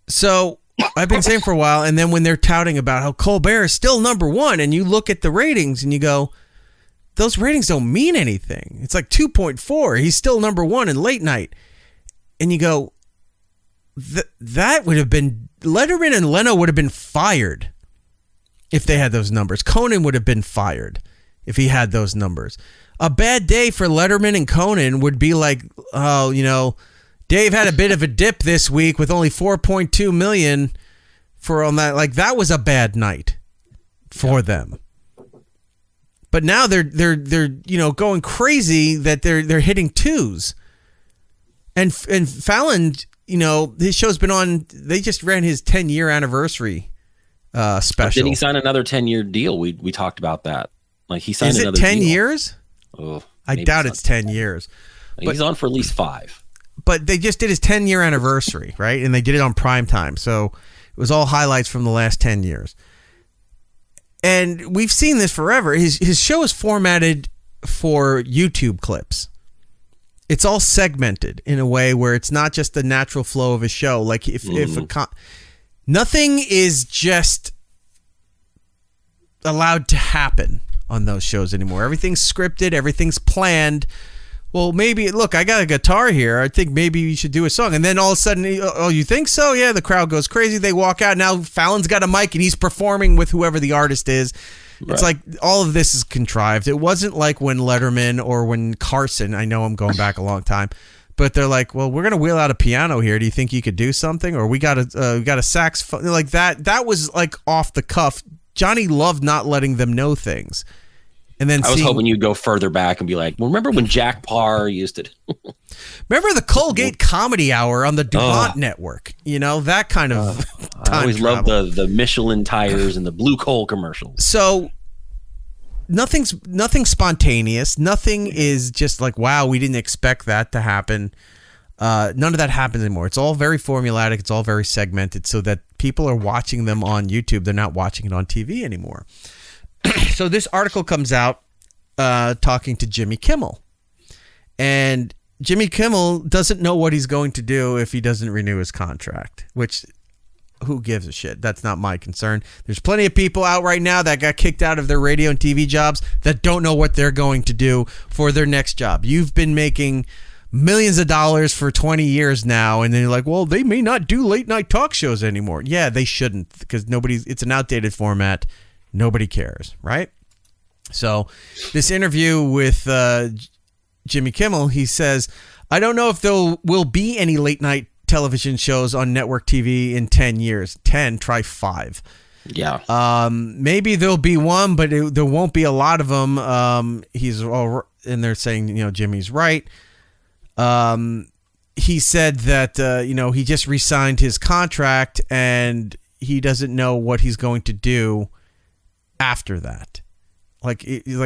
So I've been saying for a while, and then when they're touting about how Colbert is still number one, and you look at the ratings and you go, those ratings don't mean anything. It's like 2.4. He's still number one in late night. And you go, that would have been, Letterman and Leno would have been fired if they had those numbers. Conan would have been fired if he had those numbers. A bad day for Letterman and Conan would be like, Dave had a bit of a dip this week with only 4.2 million on that. Like, that was a bad night for them. But now they're going crazy that they're hitting twos. And Fallon, his show's been on. They just ran his 10-year anniversary special. Did he sign another 10-year deal? We talked about that. Like, he signed another. Is it 10 deal. Years? Oh, I doubt it's 10 years. He's on for at least 5. But they just did his 10-year anniversary, right? And they did it on prime time. So it was all highlights from the last 10 years. And we've seen this forever. His show is formatted for YouTube clips. It's all segmented in a way where it's not just the natural flow of a show. Like nothing is just allowed to happen on those shows anymore. Everything's scripted. Everything's planned. Well, maybe, look, I got a guitar here. I think maybe you should do a song. And then all of a sudden, oh, you think so? Yeah, the crowd goes crazy. They walk out. Now Fallon's got a mic and he's performing with whoever the artist is. Right. It's like all of this is contrived. It wasn't like when Letterman or when Carson, I know I'm going back a long time, but they're like, well, we're going to wheel out a piano here. Do you think you could do something? Or we got a saxophone. Like that. That was like off the cuff. Johnny loved not letting them know things. And then I was hoping you'd go further back and be like, well, remember when Jack Parr used it? Remember the Colgate Comedy Hour on the DuPont Network? That kind of time I always travel. loved the Michelin tires and the Blue Coal commercials. So nothing spontaneous. Nothing is just like, wow, we didn't expect that to happen. None of that happens anymore. It's all very formulaic. It's all very segmented so that people are watching them on YouTube. They're not watching it on TV anymore. So this article comes out talking to Jimmy Kimmel. And Jimmy Kimmel doesn't know what he's going to do if he doesn't renew his contract, which who gives a shit? That's not my concern. There's plenty of people out right now that got kicked out of their radio and TV jobs that don't know what they're going to do for their next job. You've been making millions of dollars for 20 years now, and then you're like, well, they may not do late night talk shows anymore. Yeah, they shouldn't, because it's an outdated format. Nobody cares, right? So this interview with Jimmy Kimmel, he says, I don't know if there will be any late night television shows on network TV in 10 years. 10, try 5. Yeah. Maybe there'll be one, but there won't be a lot of them. And they're saying, Jimmy's right. He said that, he just re-signed his contract and he doesn't know what he's going to do after that. Like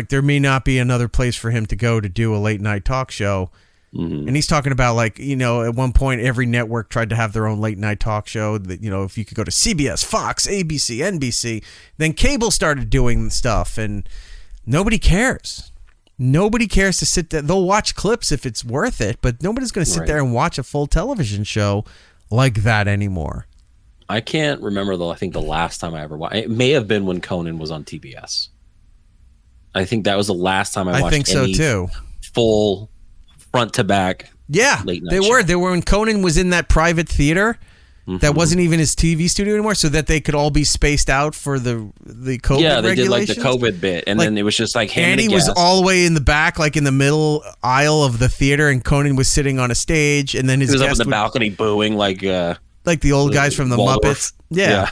there may not be another place for him to go to do a late night talk show And he's talking about, like, at one point every network tried to have their own late night talk show that, if you could go to CBS, Fox, ABC, NBC, then cable started doing stuff, and nobody cares. Nobody cares to sit there. They'll watch clips if it's worth it, but nobody's going to sit there and watch a full television show like that anymore. I can't remember, though. I think the last time I ever watched, it may have been when Conan was on TBS. I think that was the last time I watched think so, too. Full front to back. Yeah, late night they show. were. They were when Conan was in that private theater that wasn't even his TV studio anymore, so that they could all be spaced out for the COVID Yeah, they did like the regulations. COVID bit, and then it was just like him Andy and a was guest. all the way in the back, like in the middle aisle of the theater, and Conan was sitting on a stage, and then his He was up in guest the balcony booing like the old guys from the Waldorf. Muppets. Yeah.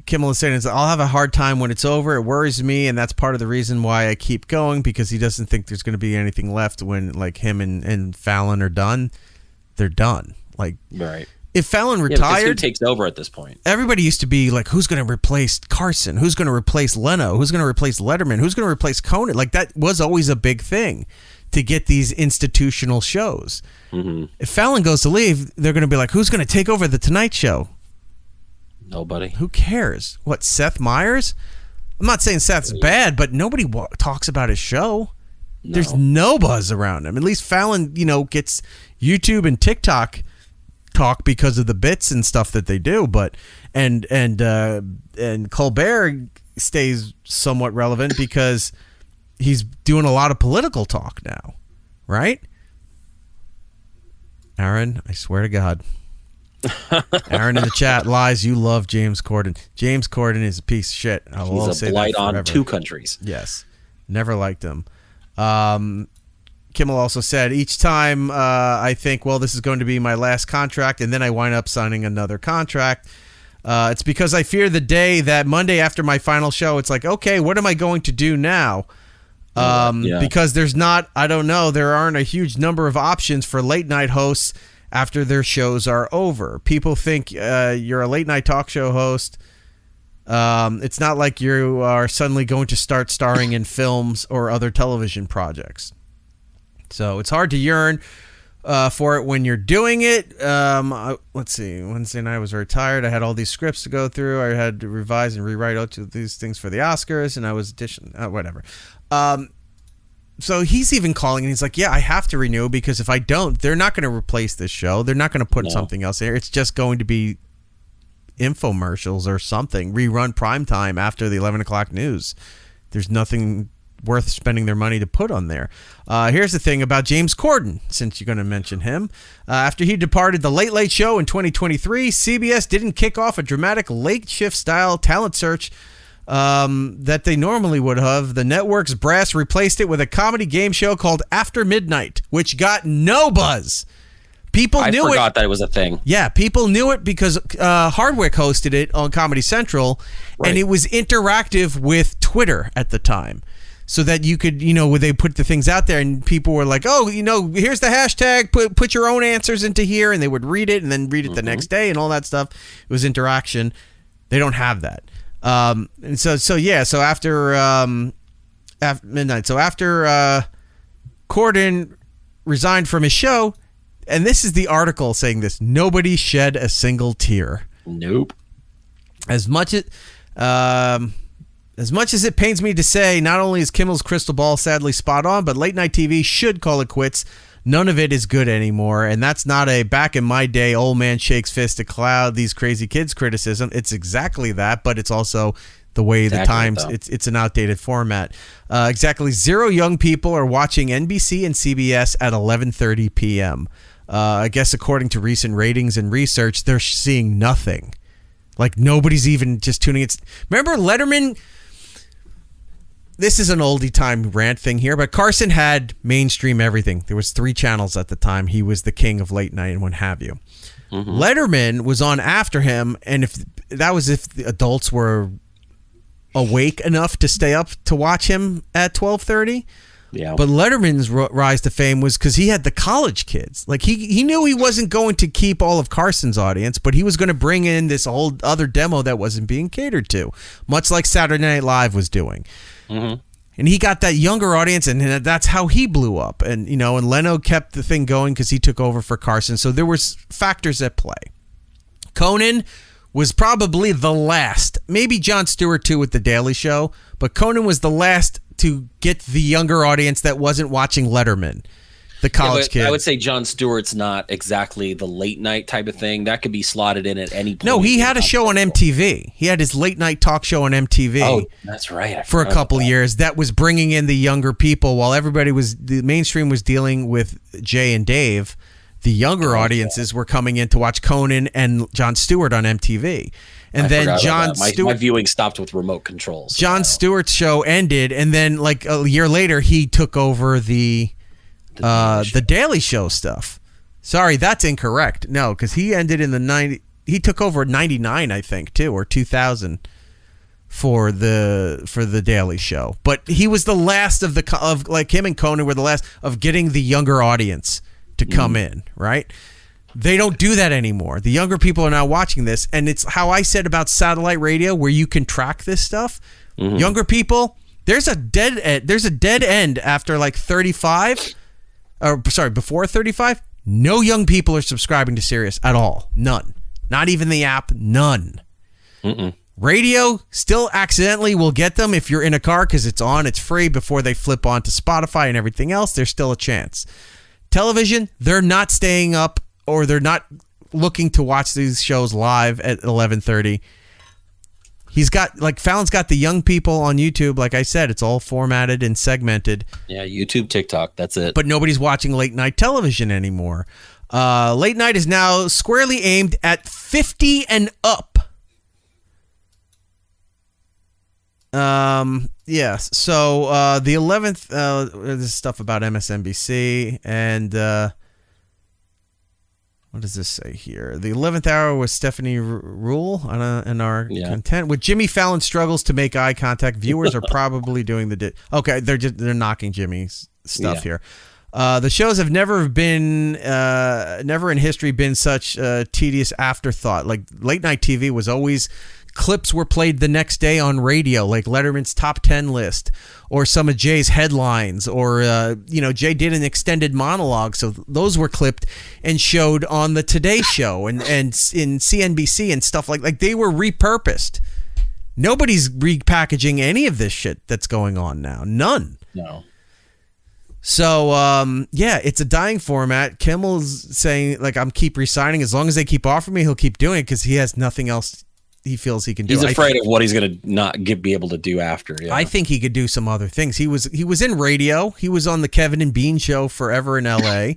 Kimmel is saying, I'll have a hard time when it's over. It worries me, and that's part of the reason why I keep going, because he doesn't think there's going to be anything left when, like, him and Fallon are done. They're done. Like, right. If Fallon because retired, who takes over at this point? everybody used to be like, who's going to replace Carson? Who's going to replace Leno? Who's going to replace Letterman? Who's going to replace Conan? Like, that was always a big thing to get these institutional shows. If Fallon goes to leave, they're going to be like, who's going to take over the Tonight Show? Nobody. Who cares? What, Seth Meyers? I'm not saying Seth's bad, but nobody talks about his show. No. There's no buzz around him. At least Fallon, gets YouTube and TikTok talk because of the bits and stuff that they do. But and Colbert stays somewhat relevant because he's doing a lot of political talk now, right? Aaron, I swear to God. Aaron in the chat lies. You love James Corden. James Corden is a piece of shit. He's a blight on 2 countries. Yes. Never liked him. Kimmel also said, each time I think, well, this is going to be my last contract, and then I wind up signing another contract. It's because I fear the day that Monday after my final show, it's like, okay, what am I going to do now? Because there aren't a huge number of options for late night hosts after their shows are over. People think you're a late night talk show host. It's not like you are suddenly going to start starring in films or other television projects. So it's hard to yearn for it when you're doing it. Let's see. Wednesday night I was very tired. I had all these scripts to go through. I had to revise and rewrite out to these things for the Oscars, and I was whatever. So he's even calling, and he's like, yeah, I have to renew, because if I don't, they're not going to replace this show. They're not going to put something else there. It's just going to be infomercials or something, rerun primetime after the 11 o'clock news. There's nothing worth spending their money to put on there. Here's the thing about James Corden, since you're going to mention him. After he departed The Late Late Show in 2023, CBS didn't kick off a dramatic late shift style talent search that they normally would have. The network's brass replaced it with a comedy game show called After Midnight, which got no buzz. I forgot that it was a thing. Yeah, people knew it because Hardwick hosted it on Comedy Central, and it was interactive with Twitter at the time. So that you could, where they put the things out there, and people were like, oh, here's the hashtag, put your own answers into here, and they would read it and then read it the next day and all that stuff. It was interaction. They don't have that. And so after midnight, so after Corden resigned from his show, and this is the article saying this, nobody shed a single tear. Nope. As much as it pains me to say, not only is Kimmel's crystal ball sadly spot on, but late night TV should call it quits. None of it is good anymore, and that's not a back in my day old man shakes fist to cloud these crazy kids criticism. It's exactly that, but it's also the way the times. It's an outdated format. Exactly 0 young people are watching NBC and CBS at 11:30 p.m. I guess according to recent ratings and research, they're seeing nothing. Like nobody's even just tuning in. Remember Letterman? This is an oldie time rant thing here, but Carson had mainstream everything. There was 3 channels at the time. He was the king of late night and what have you. Letterman was on after him, and if the adults were awake enough to stay up to watch him at 12:30. Yeah. But Letterman's rise to fame was because he had the college kids. Like he knew he wasn't going to keep all of Carson's audience, but he was going to bring in this whole other demo that wasn't being catered to, much like Saturday Night Live was doing. And he got that younger audience, and that's how he blew up. And, and Leno kept the thing going because he took over for Carson. So there was factors at play. Conan was probably the last, maybe Jon Stewart too with The Daily Show, but Conan was the last to get the younger audience that wasn't watching Letterman, the college kid. I would say Jon Stewart's not exactly the late night type of thing. That could be slotted in at any point. No, he had a show on MTV. He had his late night talk show on MTV. Oh, that's right. For a couple years. That was bringing in the younger people while the mainstream was dealing with Jay and Dave. The younger audiences were coming in to watch Conan and Jon Stewart on MTV. And then Jon Stewart... My viewing stopped with remote controls. Jon Stewart's show ended, and then like a year later, he took over the Daily Show stuff. Sorry, that's incorrect. No, because he ended in the 90s. He took over at 99, I think, too, or 2000 for the Daily Show. But he was the last of him and Conan were the last of getting the younger audience to come in, right? They don't do that anymore. The younger people are now watching this, and it's how I said about satellite radio, where you can track this stuff. Younger people, there's a dead end after like 35, or sorry, before 35. No young people are subscribing to Sirius at all. None. Not even the app. None. Radio still accidentally will get them if you're in a car because it's on, it's free before they flip on to Spotify and everything else. There's still a chance. Television, they're not staying up or they're not looking to watch these shows live at 11:30. Fallon's got the young people on YouTube. Like I said, it's all formatted and segmented. Yeah, YouTube, TikTok, that's it. But nobody's watching late night television anymore. Late night is now squarely aimed at 50 and up. Yes. So the 11th, there's stuff about MSNBC and what does this say here? The 11th hour was Stephanie Rule in our content. With Jimmy Fallon struggles to make eye contact, viewers are probably doing okay. They're knocking Jimmy's stuff here. The shows have never in history been such a tedious afterthought. Like late night TV was always. Clips were played the next day on radio, like Letterman's top 10 list, or some of Jay's headlines, or Jay did an extended monologue, so those were clipped and showed on the Today Show and in CNBC and stuff like they were repurposed. Nobody's repackaging any of this shit that's going on now. None. No. So it's a dying format. Kimmel's saying I'm keep resigning as long as they keep offering me, he'll keep doing it because he has nothing else. He feels he can do. He's afraid of what he's going to not be able to do after. Yeah. I think he could do some other things. He was in radio. He was on the Kevin and Bean show forever in L.A.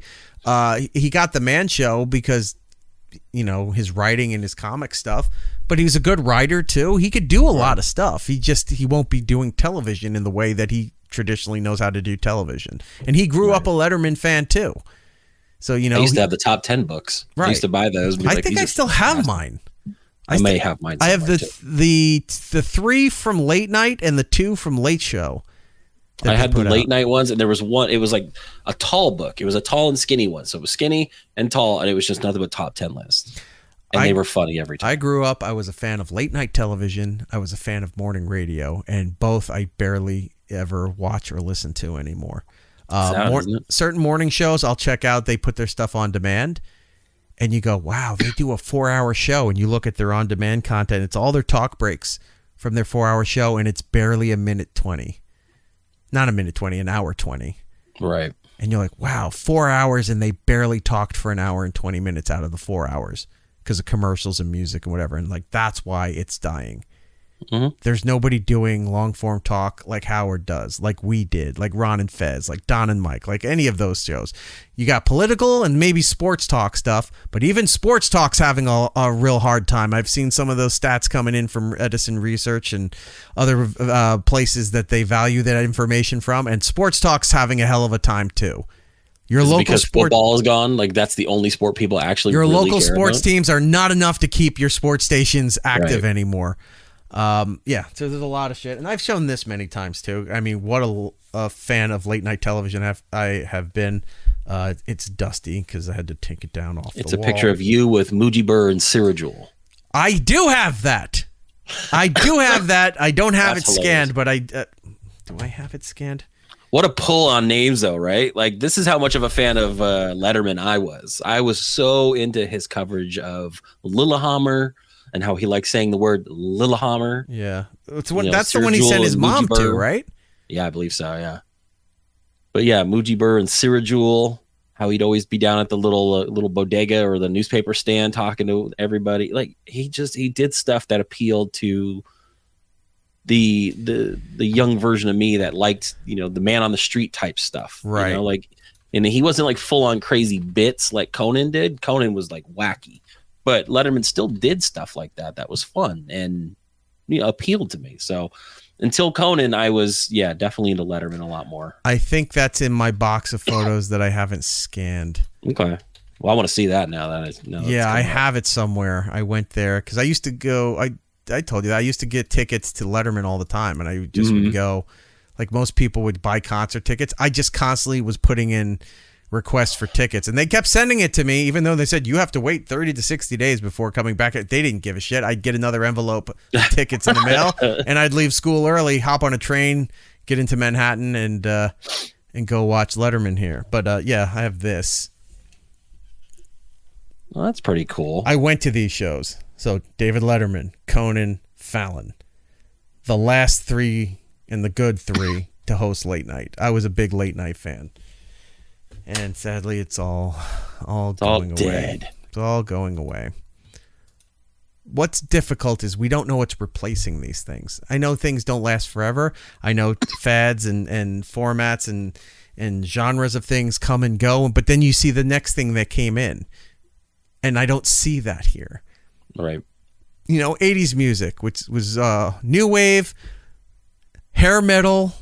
He got the Man Show because, his writing and his comic stuff. But he was a good writer too. He could do a lot of stuff. He won't be doing television in the way that he traditionally knows how to do television. And he grew up a Letterman fan too. So I used to have the top 10 books. Right. I used to buy those. I think I still have mine. I may have mine. I have the 3 from Late Night and the 2 from Late Show. I had the late night ones, and there was one. It was like a tall book. It was a tall and skinny one, so it was skinny and tall, and it was just nothing but top 10 lists. And they were funny every time. I grew up. I was a fan of late night television. I was a fan of morning radio, and both I barely ever watch or listen to anymore. Certain morning shows I'll check out. They put their stuff on demand. And you go, wow, they do a 4-hour show. And you look at their on-demand content. It's all their talk breaks from their 4-hour show. And it's barely a minute 20. Not a minute 20, an hour 20. Right. And you're like, wow, 4 hours. And they barely talked for an hour and 20 minutes out of the 4 hours because of commercials and music and whatever. And that's why it's dying. Mm-hmm. There's nobody doing long-form talk like Howard does, like we did, like Ron and Fez, like Don and Mike, like any of those shows. You got political and maybe sports talk stuff, but even sports talk's having a real hard time. I've seen some of those stats coming in from Edison Research and other places that they value that information from, and sports talk's having a hell of a time too. Your local because football is gone. That's the only sport people actually. Your really local care sports about. Teams are not enough to keep your sports stations active anymore. So there's a lot of shit, and I've shown this many times too. I mean, what a fan of late night television I have been. It's dusty because I had to take it down off. It's a picture of you with Muji Burr and Sirajul. I do have that. I don't have it scanned, but Do I have it scanned? What a pull on names, though, right? Like, this is how much of a fan of Letterman I was. I was so into his coverage of Lillehammer and how he likes saying the word Lillehammer. Yeah. That's the one he sent his mom to, right? Yeah, I believe so, yeah. But yeah, Mujibur and Sirajul, how he'd always be down at the little bodega or the newspaper stand talking to everybody. Like, he did stuff that appealed to the young version of me that liked, the man on the street type stuff. Right. And he wasn't like full on crazy bits like Conan did. Conan was like wacky, but Letterman still did stuff like that was fun and appealed to me. So until Conan, I was definitely into Letterman a lot more. I think that's in my box of photos that I haven't scanned. Okay. Well, I want to see that now. I have it somewhere. I went there because I used to go. I told you that I used to get tickets to Letterman all the time, and I just would go. Like most people would buy concert tickets. I just constantly was putting in requests for tickets, and they kept sending it to me, even though they said you have to wait 30 to 60 days before coming back. They didn't give a shit. I'd get another envelope of tickets in the mail, and I'd leave school early, hop on a train, get into Manhattan, and go watch Letterman here. But I have this. Well, that's pretty cool. I went to these shows. So David Letterman, Conan, Fallon, the last three and the good three to host late night. I was a big late night fan, and sadly, it's all going away. Dead. It's all going away. What's difficult is we don't know what's replacing these things. I know things don't last forever. I know fads and formats and genres of things come and go, but then you see the next thing that came in, and I don't see that here. Right. 80s music, which was new wave, hair metal,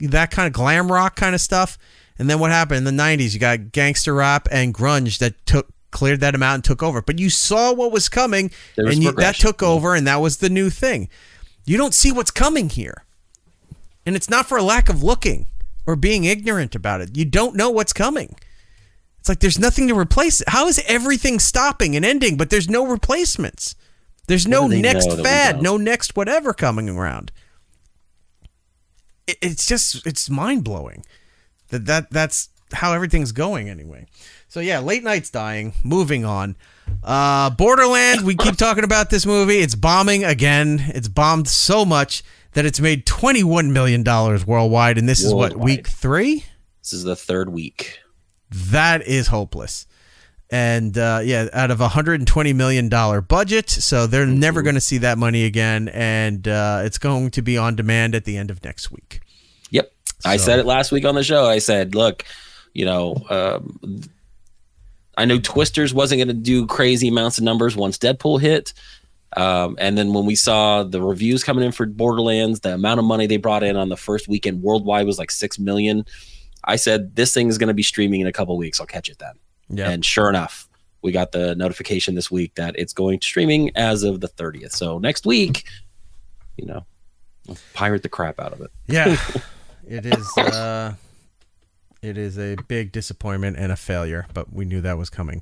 that kind of glam rock kind of stuff. And then what happened in the 90s? You got gangster rap and grunge that cleared that amount and took over. But you saw what was coming, and that took over, and that was the new thing. You don't see what's coming here. And it's not for a lack of looking or being ignorant about it. You don't know what's coming. It's like there's nothing to replace it. How is everything stopping and ending, but there's no replacements? There's no next fad, no next whatever coming around. It's mind-blowing. That's how everything's going anyway. So yeah, late night's dying. Moving on. Borderlands, we keep talking about this movie. It's bombing again. It's bombed so much that it's made $21 million worldwide, and this is what, week 3? This is the third week. That is hopeless. And out of $120 million budget, so they're never going to see that money again, and it's going to be on demand at the end of next week. Yep. So. I said it last week on the show. I said, look, I knew Twisters wasn't going to do crazy amounts of numbers once Deadpool hit. And then when we saw the reviews coming in for Borderlands, the amount of money they brought in on the first weekend worldwide was like $6 million. I said, this thing is going to be streaming in a couple of weeks. I'll catch it then. Yeah. And sure enough, we got the notification this week that it's going to streaming as of the 30th. So next week, I'll pirate the crap out of it. Yeah, it is a big disappointment and a failure, but we knew that was coming.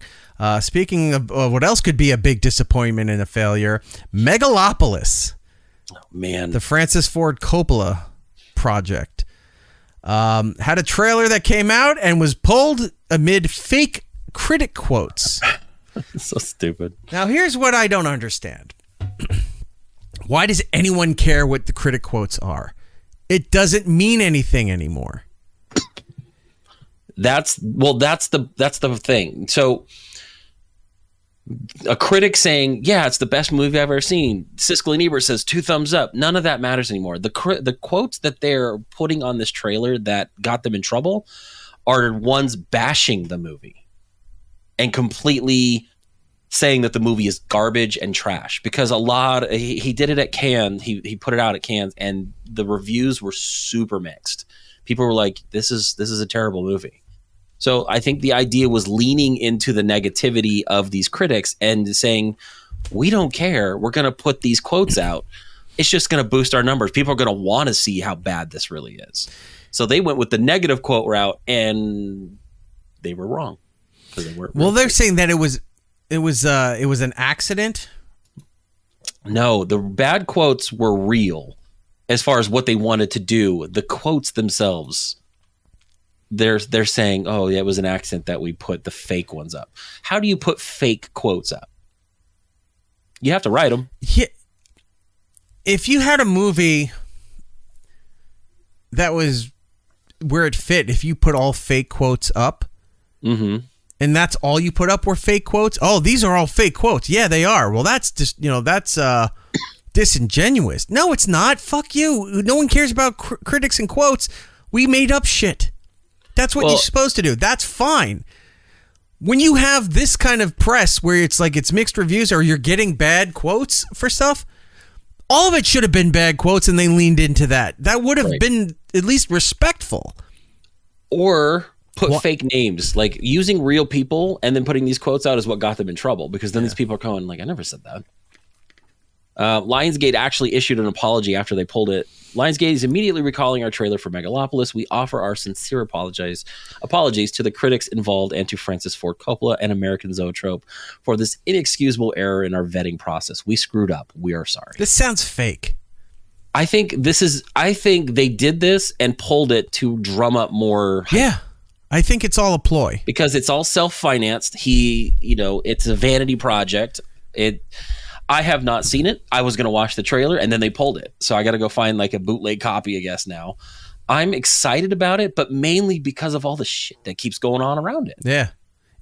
Speaking of what else could be a big disappointment and a failure, Megalopolis. Oh, man. The Francis Ford Coppola project. Had a trailer that came out and was pulled amid fake critic quotes. So stupid. Now, here's what I don't understand. Why does anyone care what the critic quotes are? It doesn't mean anything anymore. That's the thing. So a critic saying, yeah, it's the best movie I've ever seen. Siskel and Ebert says 2 thumbs up. None of that matters anymore. The quotes that they're putting on this trailer that got them in trouble are ones bashing the movie and completely saying that the movie is garbage and trash, because he did it at Cannes. He put it out at Cannes, and the reviews were super mixed. People were like, this is a terrible movie. So I think the idea was leaning into the negativity of these critics and saying, we don't care. We're going to put these quotes out. It's just going to boost our numbers. People are going to want to see how bad this really is. So they went with the negative quote route, and they were wrong. They're saying that it was an accident. No, the bad quotes were real. as far as what they wanted to do, the quotes themselves, they're saying, oh, yeah, it was an accident that we put the fake ones up. How do you put fake quotes up? You have to write them. Yeah. If you had a movie that was where it fit, if you put all fake quotes up, and that's all you put up were fake quotes, oh, these are all fake quotes. Yeah, they are. Well, that's just, that's disingenuous. No, it's not. Fuck you. No one cares about critics and quotes. We made up shit. That's what you're supposed to do. That's fine. When you have this kind of press where it's like it's mixed reviews or you're getting bad quotes for stuff, all of it should have been bad quotes and they leaned into that. That would have been at least respectful. Or put fake names. Like using real people and then putting these quotes out is what got them in trouble, because then these people are going like, I never said that. Lionsgate actually issued an apology after they pulled it. Lionsgate is immediately recalling our trailer for Megalopolis. We offer our sincere apologies to the critics involved and to Francis Ford Coppola and American Zoetrope for this inexcusable error in our vetting process. We screwed up. We are sorry. This sounds fake. I think they did this and pulled it to drum up more hype. Yeah. I think it's all a ploy. Because it's all self-financed. It's a vanity project. I have not seen it. I was going to watch the trailer and then they pulled it. So I got to go find like a bootleg copy, I guess, now. I'm excited about it, but mainly because of all the shit that keeps going on around it. Yeah.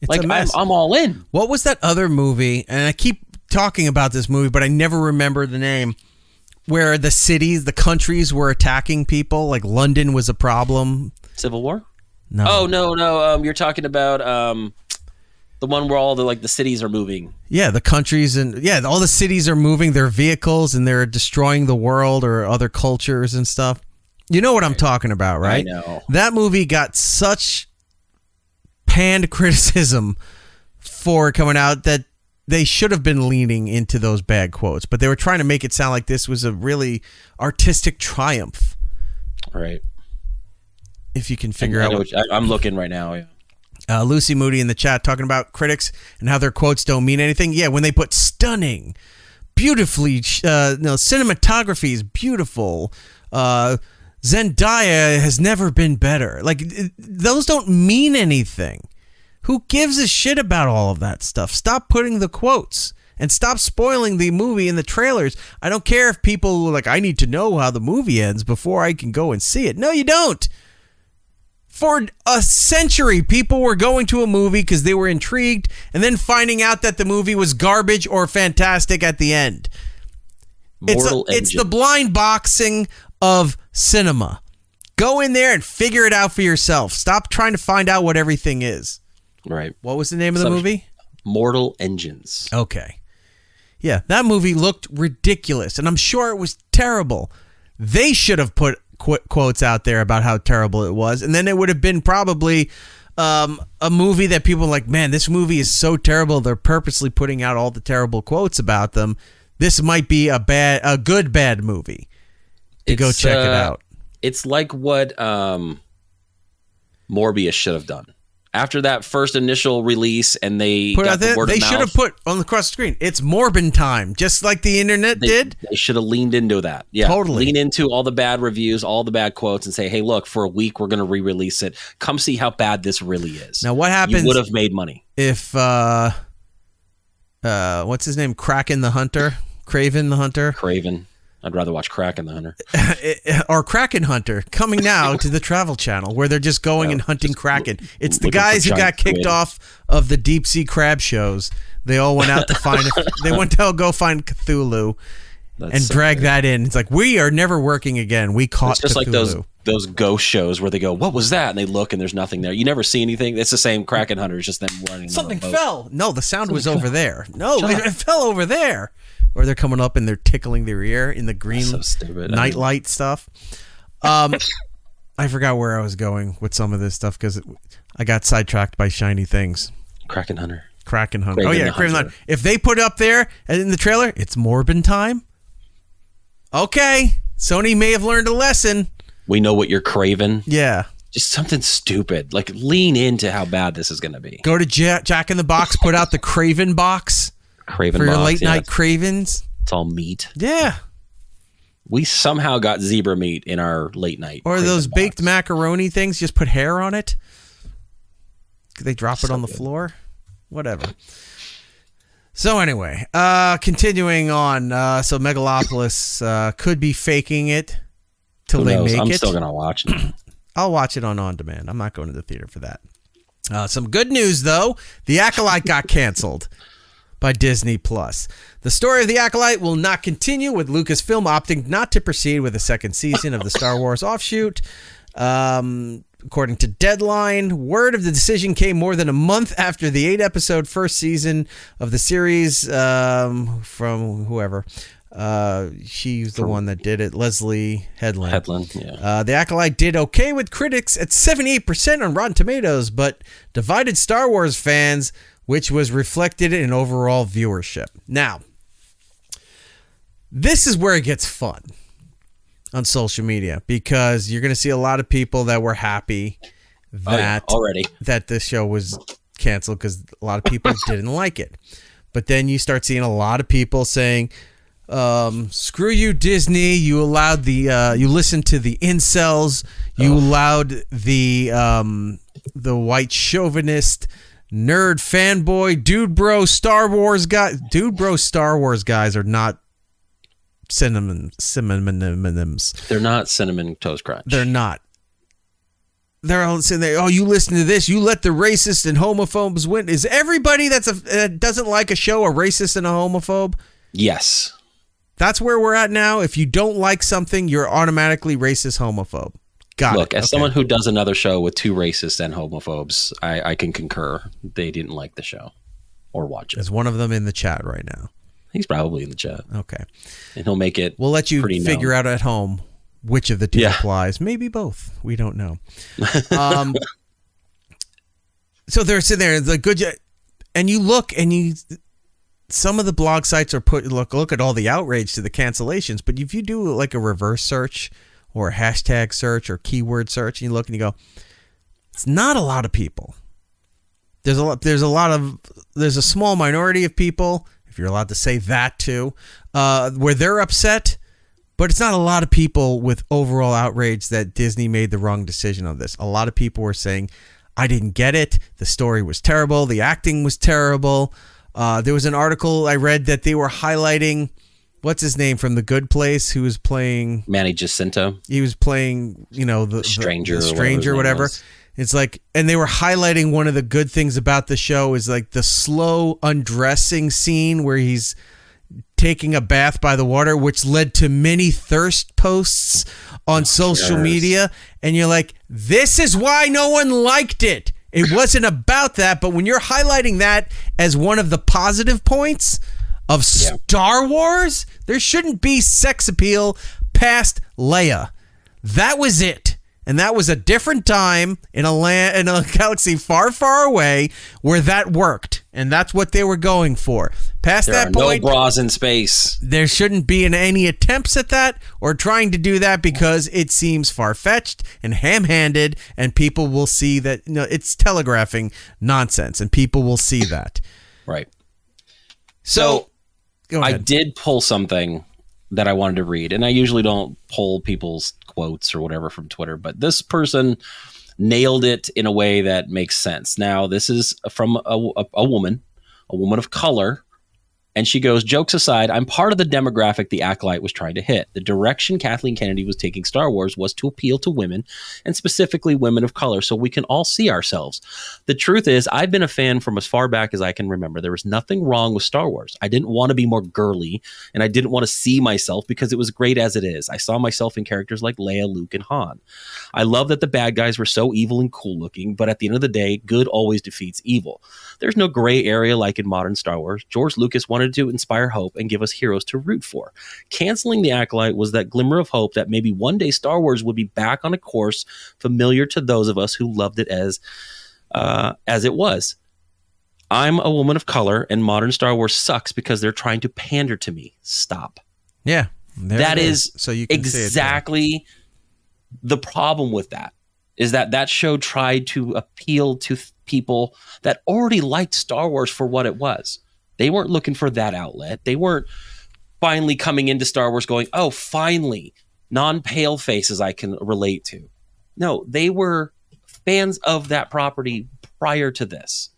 It's like, a mess. I'm all in. What was that other movie? And I keep talking about this movie, but I never remember the name, where the countries were attacking people. Like London was a problem. Civil War? No. Oh, no. You're talking about the one where all the cities are moving. Yeah, the countries all the cities are moving their vehicles and they're destroying the world or other cultures and stuff. You know what I'm talking about, right? I know. That movie got such panned criticism for coming out that they should have been leaning into those bad quotes, but they were trying to make it sound like this was a really artistic triumph. Right. If you can figure out I'm looking right now, yeah. Lucy Moody in the chat talking about critics and how their quotes don't mean anything. Yeah, when they put stunning, beautifully, cinematography is beautiful. Zendaya has never been better. Like, those don't mean anything. Who gives a shit about all of that stuff? Stop putting the quotes and stop spoiling the movie in the trailers. I don't care if people are like, I need to know how the movie ends before I can go and see it. No, you don't. For a century, people were going to a movie because they were intrigued and then finding out that the movie was garbage or fantastic at the end. It's the blind boxing of cinema. Go in there and figure it out for yourself. Stop trying to find out what everything is. Right. What was the name of the movie? Mortal Engines. Okay. Yeah, that movie looked ridiculous, and I'm sure it was terrible. They should have put quotes out there about how terrible it was, and then it would have been probably a movie that people were like, man, this movie is so terrible, they're purposely putting out all the terrible quotes about them. This might be a good bad movie to go check it out. It's like what Morbius should have done. After that first initial release and they got the word of mouth. They should have put on the cross screen, it's Morbin time, just like the internet did. They should have leaned into that. Yeah, totally. Lean into all the bad reviews, all the bad quotes, and say, hey, look, for a week, we're going to re-release it. Come see how bad this really is. Now, what happens? You would have made money. If, what's his name? Craven the Hunter? Craven. I'd rather watch Kraken the Hunter. Or Kraken Hunter, coming now to the Travel Channel, where they're just going and hunting Kraken. It's the guys who got kicked off of the deep sea crab shows. They all went out to find they went to go find Cthulhu and drag that in. It's like, we are never working again. We caught Cthulhu. It's just like those ghost shows where they go, what was that? And they look and there's nothing there. You never see anything. It's the same Kraken Hunter. It's just them running. Something fell. No, the sound was over there. No, it fell over there. Or they're coming up and they're tickling their ear in the green nightlight stuff. I forgot where I was going with some of this stuff because I got sidetracked by shiny things. Kraken Hunter. Craven Hunter. If they put up there in the trailer, it's Morbin time. Okay, Sony may have learned a lesson. We know what you're craving. Yeah. Just something stupid. Like, lean into how bad this is going to be. Go to Jack in the Box, put out the Craven box. Craven for your box, late night cravings. It's all meat. Yeah. We somehow got zebra meat in our late night. Or those baked macaroni things, just put hair on it. Could they drop it on the floor? Whatever. So anyway, continuing on. So Megalopolis could be faking it till they make it. I'm still going to watch it. I'll watch it on demand. I'm not going to the theater for that. Some good news, though. The Acolyte got canceled by Disney+. The story of The Acolyte will not continue, with Lucasfilm opting not to proceed with a second season of the Star Wars offshoot. According to Deadline, word of the decision came more than a month after the 8-episode first season of the series from whoever. She's the one that did it, Leslie Headland. Yeah. The Acolyte did okay with critics at 78% on Rotten Tomatoes, but divided Star Wars fans, which was reflected in overall viewership. Now, this is where it gets fun on social media, because you're going to see a lot of people that were happy that that this show was canceled because a lot of people didn't like it. But then you start seeing a lot of people saying, screw you, Disney. You allowed you listened to the incels. You allowed the white chauvinist nerd fanboy dude bro Star Wars guy. Dude bro Star Wars guys are not synonyms. They're not Cinnamon Toast Crunch. They're not. They're all saying, "Oh, you listen to this. You let the racists and homophobes win." Is everybody that doesn't like a show a racist and a homophobe? Yes. That's where we're at now. If you don't like something, you're automatically racist, homophobe. Look, as someone who does another show with two racists and homophobes, I can concur. They didn't like the show or watch it. Is one of them in the chat right now? He's probably in the chat. Okay. And he'll make it. We'll let you figure out at home which of the two applies. Maybe both. We don't know. So they're sitting there, the good, and you look and you. Some of the blog sites are look at all the outrage to the cancellations, but if you do like a reverse search or a hashtag search or keyword search, and you look and you go, it's not a lot of people. There's a small minority of people, if you're allowed to say that too, where they're upset, but it's not a lot of people with overall outrage that Disney made the wrong decision on this. A lot of people were saying, I didn't get it. The story was terrible. The acting was terrible. There was an article I read that they were highlighting, what's his name from The Good Place, who was playing Manny Jacinto. He was playing, the stranger, whatever. It's like, and they were highlighting one of the good things about the show is like the slow undressing scene where he's taking a bath by the water, which led to many thirst posts on social media. And you're like, this is why no one liked it. It wasn't about that, but when you're highlighting that as one of the positive points of Star Wars, there shouldn't be sex appeal past Leia. That was it. And that was a different time in a galaxy far, far away where that worked. And that's what they were going for. Past that point, no bras in space. There shouldn't be any attempts at that or trying to do that because it seems far-fetched and ham-handed, and people will see that it's telegraphing nonsense, and people will see that. Right. So I did pull something that I wanted to read, and I usually don't pull people's quotes or whatever from Twitter, but this person nailed it in a way that makes sense. Now, this is from a woman of color, and she goes, jokes aside, I'm part of the demographic the Acolyte was trying to hit. The direction Kathleen Kennedy was taking Star Wars was to appeal to women, and specifically women of color, so we can all see ourselves. The truth is, I've been a fan from as far back as I can remember. There was nothing wrong with Star Wars. I didn't want to be more girly, and I didn't want to see myself because it was great as it is. I saw myself in characters like Leia, Luke, and Han. I love that the bad guys were so evil and cool looking, but at the end of the day, good always defeats evil. There's no gray area like in modern Star Wars. George Lucas wanted to inspire hope and give us heroes to root for. Canceling the Acolyte was that glimmer of hope that maybe one day Star Wars would be back on a course familiar to those of us who loved it as it was. I'm a woman of color, and modern Star Wars sucks because they're trying to pander to me. Stop. Yeah. That is so you can exactly the problem with that, is that show tried to appeal to people that already liked Star Wars for what it was. They weren't looking for that outlet. They weren't finally coming into Star Wars going, oh, finally, non-pale faces I can relate to. No, they were fans of that property prior to this.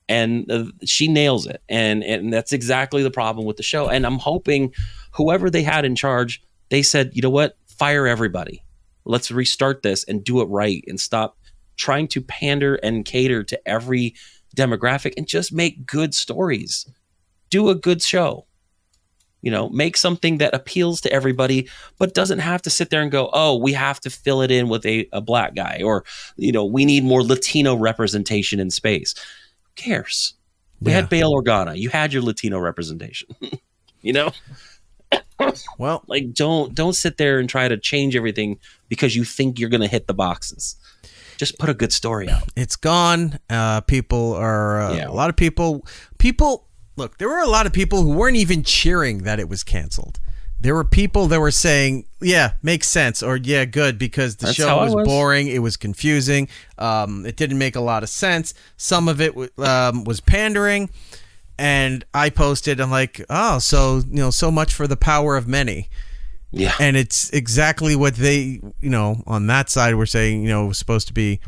And she nails it. And that's exactly the problem with the show. And I'm hoping whoever they had in charge, they said, you know what? Fire everybody. Let's restart this and do it right and stop trying to pander and cater to every demographic and just make good stories. Do a good show. You know, make something that appeals to everybody, but doesn't have to sit there and go, oh, we have to fill it in with a black guy, or, you know, we need more Latino representation in space. Who cares? We had Bail Organa. You had your Latino representation, you know? Well, like don't sit there and try to change everything because you think you're going to hit the boxes. Just put a good story out. It's gone. People are a lot of people. Look, there were a lot of people who weren't even cheering that it was canceled. There were people that were saying, yeah, makes sense, or yeah, good, because the show was boring. It was confusing. It didn't make a lot of sense. Some of it was pandering. And I posted, I'm like, oh, so, you know, so much for the power of many. Yeah. And it's exactly what they, you know, on that side were saying, you know, it was supposed to be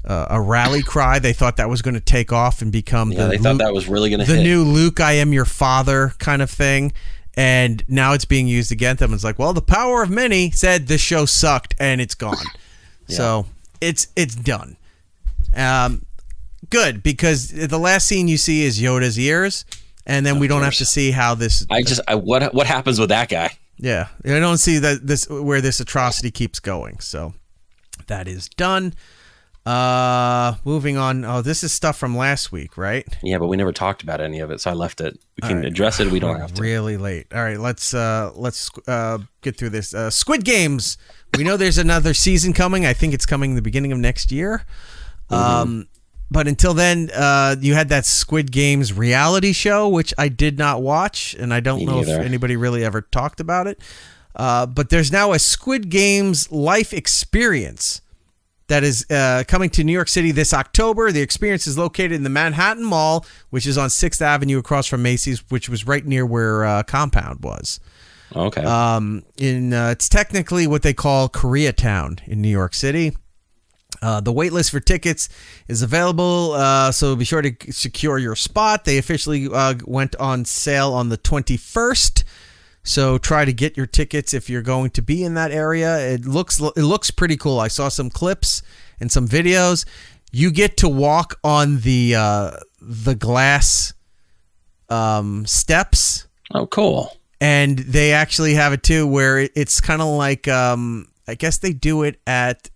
a rally cry. They thought that was going to take off and become they thought that was really going to hit. The new Luke, I am your father kind of thing. And now it's being used against them. It's like, well, the power of many said this show sucked and it's gone. So it's done. Good, because the last scene you see is Yoda's ears, and then we don't have to see how this. What happens with that guy? Yeah, I don't see that where this atrocity keeps going. So that is done. Moving on. Oh, this is stuff from last week, right? Yeah, but we never talked about any of it, so I left it. We can address it. We don't have to. Really late. All right, let's get through this. Squid Games. We know there's another season coming. I think it's coming the beginning of next year. But until then, you had that Squid Games reality show, which I did not watch, and I don't know if anybody really ever talked about it. But there's now a Squid Games life experience that is coming to New York City this October. The experience is located in the Manhattan Mall, which is on 6th Avenue across from Macy's, which was right near where Compound was. Okay. It's technically what they call Koreatown in New York City. The wait list for tickets is available, so be sure to secure your spot. They officially went on sale on the 21st, so try to get your tickets if you're going to be in that area. It looks pretty cool. I saw some clips and some videos. You get to walk on the glass steps. Oh, cool. And they actually have it too, where it's kind of like I guess they do it at.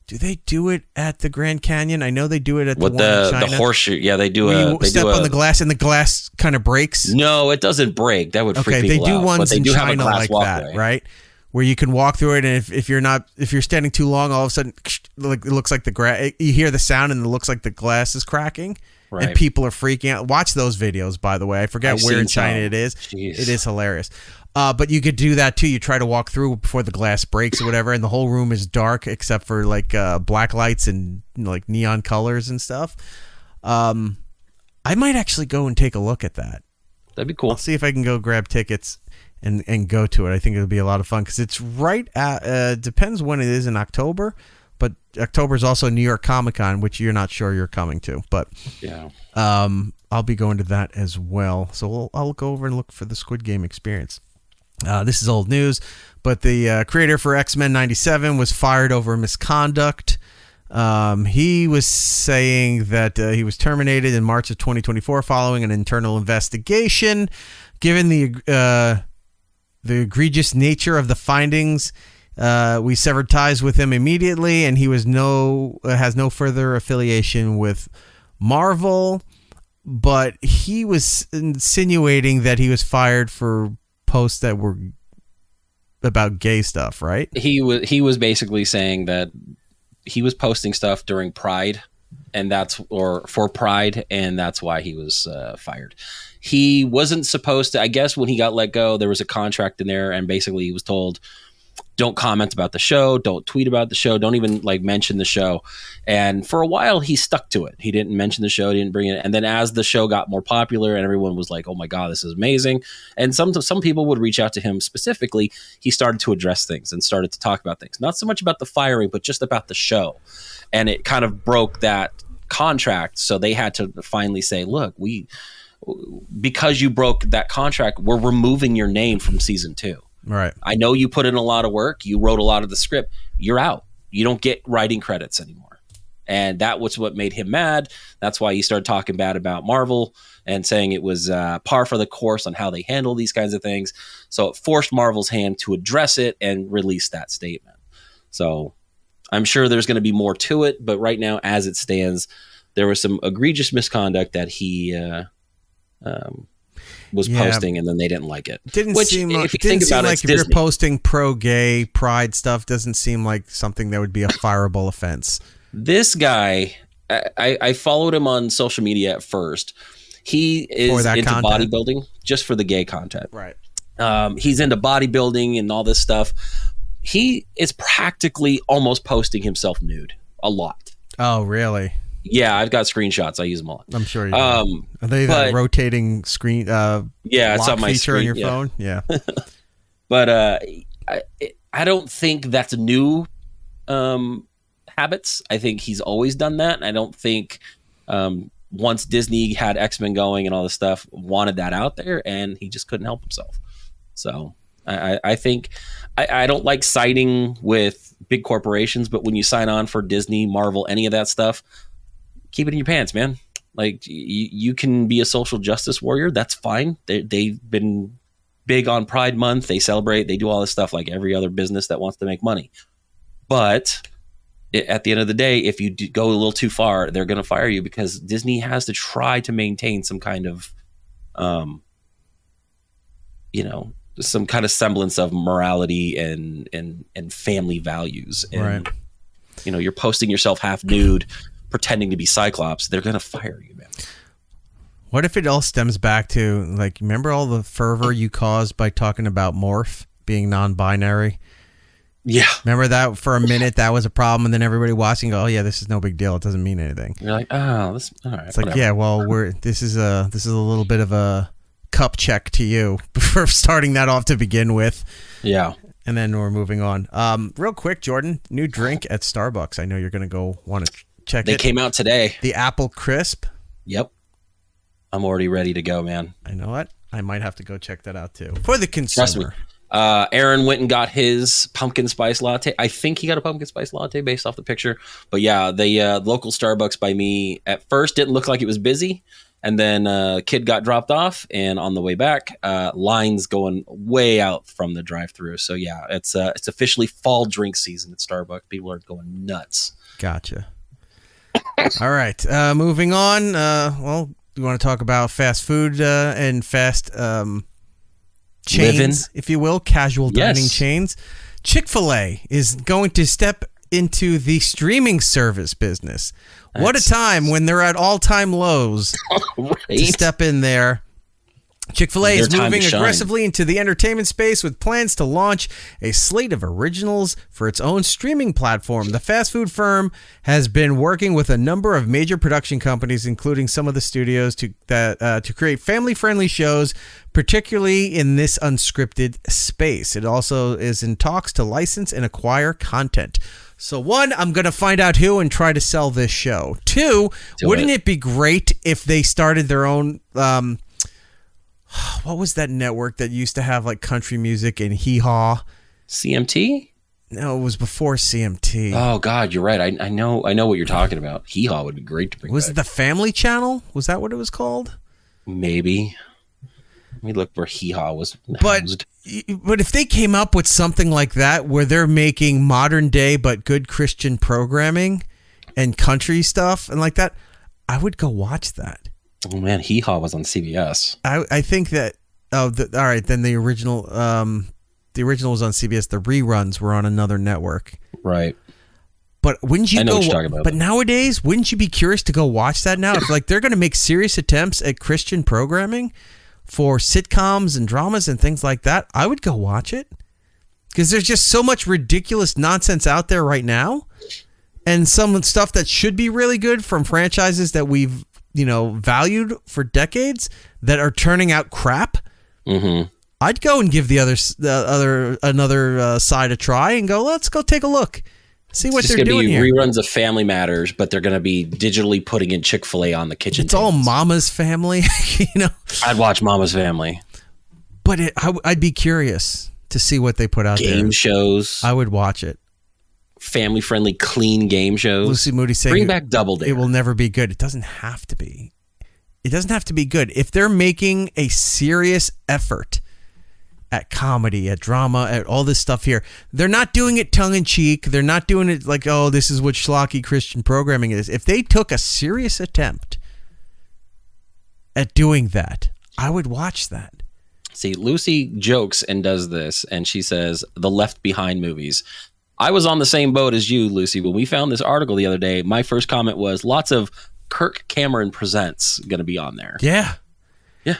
Do they do it at the Grand Canyon? I know they do it at the one in China. The horseshoe. Yeah, they do. They step on the glass and the glass kind of breaks. No, it doesn't break. That would freak people out. They do ones in China like that, right? Where you can walk through it, and if you're standing too long, all of a sudden, like it looks like the grass. You hear the sound, and it looks like the glass is cracking, and people are freaking out. Watch those videos, by the way. I forget where in China it is. Jeez. It is hilarious. But you could do that too. You try to walk through before the glass breaks or whatever, and the whole room is dark except for like black lights and like neon colors and stuff. I might actually go and take a look at that. That'd be cool. I'll see if I can go grab tickets and go to it. I think it'll be a lot of fun because it's right at depends when it is in October, but October is also New York Comic Con, which you're not sure you're coming to, but yeah. I'll be going to that as well. So I'll go over and look for the Squid Game experience. This is old news, but the creator for X-Men 97 was fired over misconduct. He was saying that he was terminated in March of 2024 following an internal investigation. Given the egregious nature of the findings, we severed ties with him immediately, and he has no further affiliation with Marvel. But he was insinuating that he was fired for posts that were about gay stuff, right? He was basically saying that he was posting stuff during Pride, for Pride, and that's why he was fired. He wasn't supposed to. I guess when he got let go, there was a contract in there, and basically he was told, don't comment about the show, don't tweet about the show, don't even like mention the show. And for a while he stuck to it. He didn't mention the show, he didn't bring it. And then as the show got more popular and everyone was like, oh my God, this is amazing. And some people would reach out to him specifically. He started to address things and started to talk about things, not so much about the firing, but just about the show. And it kind of broke that contract. So they had to finally say, look, because you broke that contract, we're removing your name from season 2. Right. I know you put in a lot of work. You wrote a lot of the script. You're out. You don't get writing credits anymore. And that was what made him mad. That's why he started talking bad about Marvel and saying it was par for the course on how they handle these kinds of things. So it forced Marvel's hand to address it and release that statement. So I'm sure there's going to be more to it. But right now, as it stands, there was some egregious misconduct that he was posting, and then they didn't like it. Didn't seem like if you're posting pro-gay pride stuff, doesn't seem like something that would be a fireable offense. This guy, I followed him on social media at first. He is into bodybuilding just for the gay content. Right. He's into bodybuilding and all this stuff. He is practically almost posting himself nude a lot. Oh, really? Yeah, I've got screenshots. I use them a lot. I'm sure you do. Are they that rotating screen yeah, it's on my feature screen, on your phone? Yeah. But I don't think that's new habits. I think he's always done that. And I don't think once Disney had X-Men going and all this stuff, wanted that out there, and he just couldn't help himself. So I think I don't like siding with big corporations, but when you sign on for Disney, Marvel, any of that stuff, keep it in your pants, man. Like you can be a social justice warrior. That's fine. They've been big on Pride Month. They celebrate. They do all this stuff like every other business that wants to make money. But at the end of the day, if you go a little too far, they're going to fire you, because Disney has to try to maintain some kind of, some kind of semblance of morality and family values. And, right. You're posting yourself half nude, pretending to be Cyclops. They're going to fire you, man. What if it all stems back to, like, remember all the fervor you caused by talking about Morph being non-binary? Yeah. Remember that for a minute, that was a problem, and then everybody watching go, oh yeah, this is no big deal. It doesn't mean anything. You're like, oh, this, all right. It's like, yeah, well, this is a little bit of a cup check to you for starting that off to begin with. Yeah. And then we're moving on. Real quick, Jordan, new drink at Starbucks. I know you're going to go want to check it. They came out today. The Apple Crisp. Yep. I'm already ready to go, man. I know what? I might have to go check that out too. For the consumer. Trust me. Aaron went and got his pumpkin spice latte. I think he got a pumpkin spice latte based off the picture. But yeah, the local Starbucks by me at first didn't look like it was busy. And then a kid got dropped off, and on the way back, lines going way out from the drive-thru. So yeah, it's officially fall drink season at Starbucks. People are going nuts. Gotcha. All right, moving on. Well, you want to talk about fast food and fast chains, Living. if you will, casual dining chains. Chick-Fil-A is going to step into the streaming service business. What a time when they're at all-time lows to step in there. Chick-fil-A is moving aggressively into the entertainment space with plans to launch a slate of originals for its own streaming platform. The fast food firm has been working with a number of major production companies, including some of the studios, to create family-friendly shows, particularly in this unscripted space. It also is in talks to license and acquire content. So one, I'm going to find out who and try to sell this show. Two, wouldn't it be great if they started their own... what was that network that used to have like country music and hee-haw? CMT? No, it was before CMT. Oh God, you're right. I know what you're talking about. Hee-haw would be great to bring back. Was it the Family Channel? Was that what it was called? Maybe. Let me look where hee-haw was housed. But if they came up with something like that where they're making modern day but good Christian programming and country stuff and like that, I would go watch that. Oh man, Hee-Haw was on CBS. I think that. All right. Then the original was on CBS. The reruns were on another network. Right. But wouldn't you I know what you're talking about. But nowadays, wouldn't you be curious to go watch that now? If like they're going to make serious attempts at Christian programming for sitcoms and dramas and things like that, I would go watch it. Because there's just so much ridiculous nonsense out there right now. And some stuff that should be really good from franchises that we've, valued for decades that are turning out crap. Mm-hmm. I'd go and give another side a try and go, let's go take a look. See what they're doing here. It's going to be reruns of Family Matters, but they're going to be digitally putting in Chick-fil-A on the kitchen. It's all Mama's Family, I'd watch Mama's Family. But I'd be curious to see what they put out there. Game shows. I would watch it. Family-friendly, clean game shows. Lucy Moody saying, bring back Double Dare. It will never be good. It doesn't have to be. It doesn't have to be good. If they're making a serious effort at comedy, at drama, at all this stuff here, they're not doing it tongue-in-cheek. They're not doing it like, oh, this is what schlocky Christian programming is. If they took a serious attempt at doing that, I would watch that. See, Lucy jokes and does this, and she says, the Left Behind movies. I was on the same boat as you, Lucy. When we found this article the other day, my first comment was lots of Kirk Cameron Presents going to be on there. Yeah. Yeah.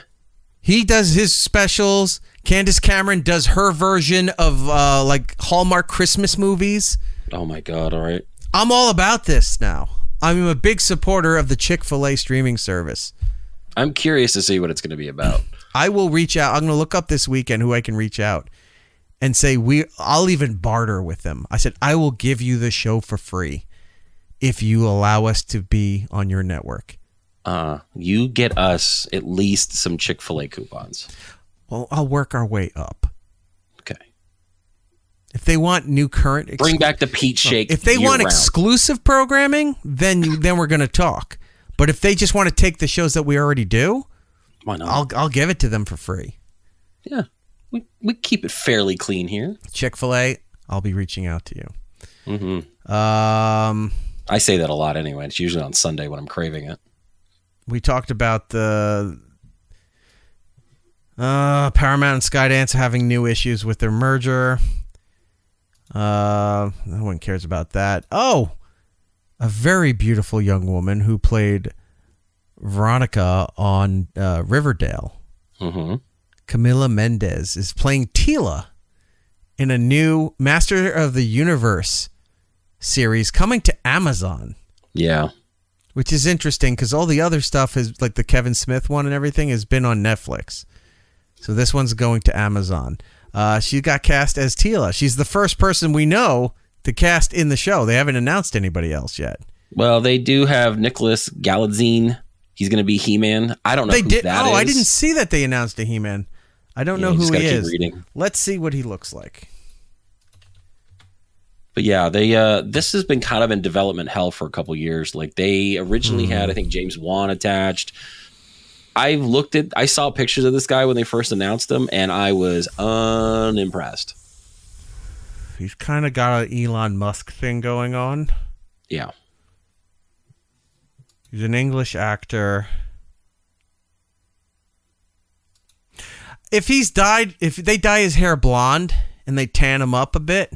He does his specials. Candace Cameron does her version of like Hallmark Christmas movies. Oh, my God. All right. I'm all about this now. I'm a big supporter of the Chick-fil-A streaming service. I'm curious to see what it's going to be about. I will reach out. I'm going to look up this weekend who I can reach out and say, I'll even barter with them. I said, I will give you the show for free if you allow us to be on your network. You get us at least some Chick-fil-A coupons. Well, I'll work our way up. Okay. If they want new current... Bring back the Peach Shake. If they want year-round. exclusive programming, then we're going to talk. But if they just want to take the shows that we already do, why not? I'll give it to them for free. Yeah. We keep it fairly clean here. Chick-fil-A, I'll be reaching out to you. Mm-hmm. I say that a lot anyway. It's usually on Sunday when I'm craving it. We talked about the Paramount and Skydance having new issues with their merger. No one cares about that. Oh, a very beautiful young woman who played Veronica on Riverdale. Mm-hmm. Camila Mendez is playing Tila in a new Master of the Universe series coming to Amazon. Yeah. Which is interesting because all the other stuff is like the Kevin Smith one and everything has been on Netflix. So this one's going to Amazon. She got cast as Tila. She's the first person we know to cast in the show. They haven't announced anybody else yet. Well, they do have Nicholas Galadzine. He's going to be He-Man. I don't know who that is. Oh, I didn't see that they announced a He-Man. I don't know who he is. Let's see what he looks like. But yeah, they this has been kind of in development hell for a couple years. Like they originally had, I think, James Wan attached. I saw pictures of this guy when they first announced him, and I was unimpressed. He's kind of got an Elon Musk thing going on. Yeah. He's an English actor. If they dye his hair blonde and they tan him up a bit,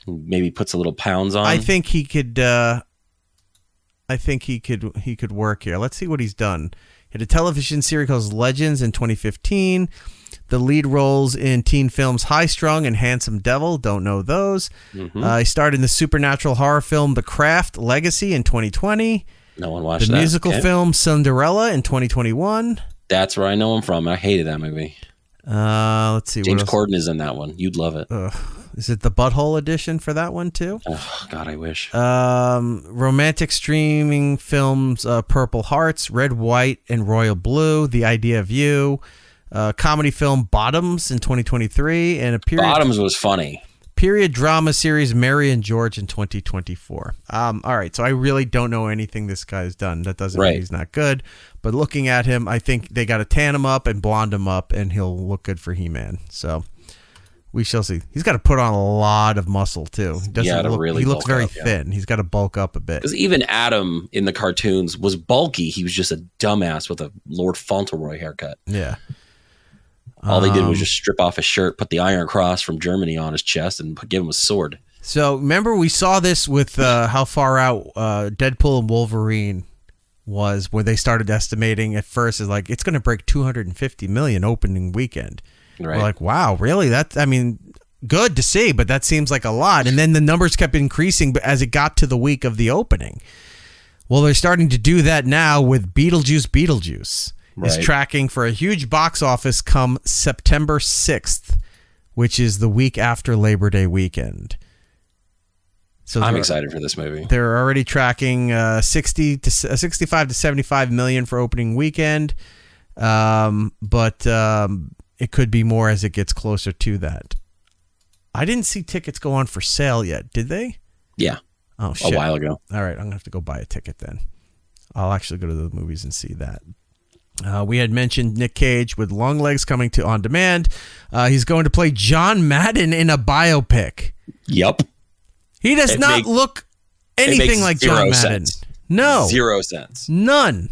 maybe puts a little pounds on. I think he could. He could work here. Let's see what he's done. He had a television series called Legends in 2015. The lead roles in teen films High Strung and Handsome Devil. Don't know those. Mm-hmm. He starred in the supernatural horror film The Craft Legacy in 2020. No one watched the musical film Cinderella in 2021. That's where I know him from. I hated that movie. Let's see. James Corden is in that one. You'd love it. Is it the Butthole edition for that one too? Oh God, I wish. Romantic streaming films: Purple Hearts, Red, White, and Royal Blue. The Idea of You. Comedy film Bottoms in 2023, and a period. Bottoms was funny. Period drama series Mary and George in 2024. All right, so I really don't know anything this guy's done. That doesn't mean he's not good, but looking at him, I think they got to tan him up and blonde him up, and he'll look good for He-Man. So we shall see. He's got to put on a lot of muscle too. He looks very thin. He's got to bulk up a bit. Because even Adam in the cartoons was bulky. He was just a dumbass with a Lord Fauntleroy haircut. Yeah. All they did was just strip off his shirt, put the Iron Cross from Germany on his chest, and give him a sword. So remember, we saw this with how far out Deadpool and Wolverine was, where they started estimating at first is like it's going to break 250 million opening weekend. Right. We're like, wow, really? good to see, but that seems like a lot. And then the numbers kept increasing as it got to the week of the opening. Well, they're starting to do that now with Beetlejuice. Is tracking for a huge box office come September 6th, which is the week after Labor Day weekend. So I'm excited for this movie. They're already tracking 65 to 75 million for opening weekend, but it could be more as it gets closer to that. I didn't see tickets go on for sale yet, did they? Yeah. Oh, shit. A while ago. All right, I'm going to have to go buy a ticket then. I'll actually go to the movies and see that. We had mentioned Nick Cage with Long Legs coming to On Demand. He's going to play John Madden in a biopic. Yep. He does not look anything like John Madden. No. 0 cents. None.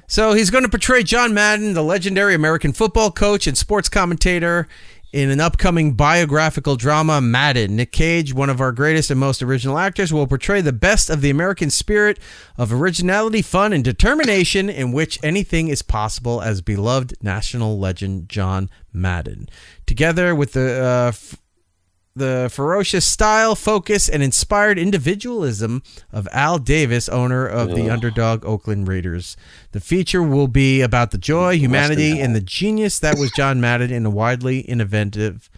So he's going to portray John Madden, the legendary American football coach and sports commentator, in an upcoming biographical drama, Madden. Nick Cage, one of our greatest and most original actors, will portray the best of the American spirit of originality, fun, and determination in which anything is possible as beloved national legend John Madden. Together with the ferocious style, focus, and inspired individualism of Al Davis, owner of the underdog Oakland Raiders. The feature will be about the joy, humanity, and the genius that was John Madden in a widely inventive,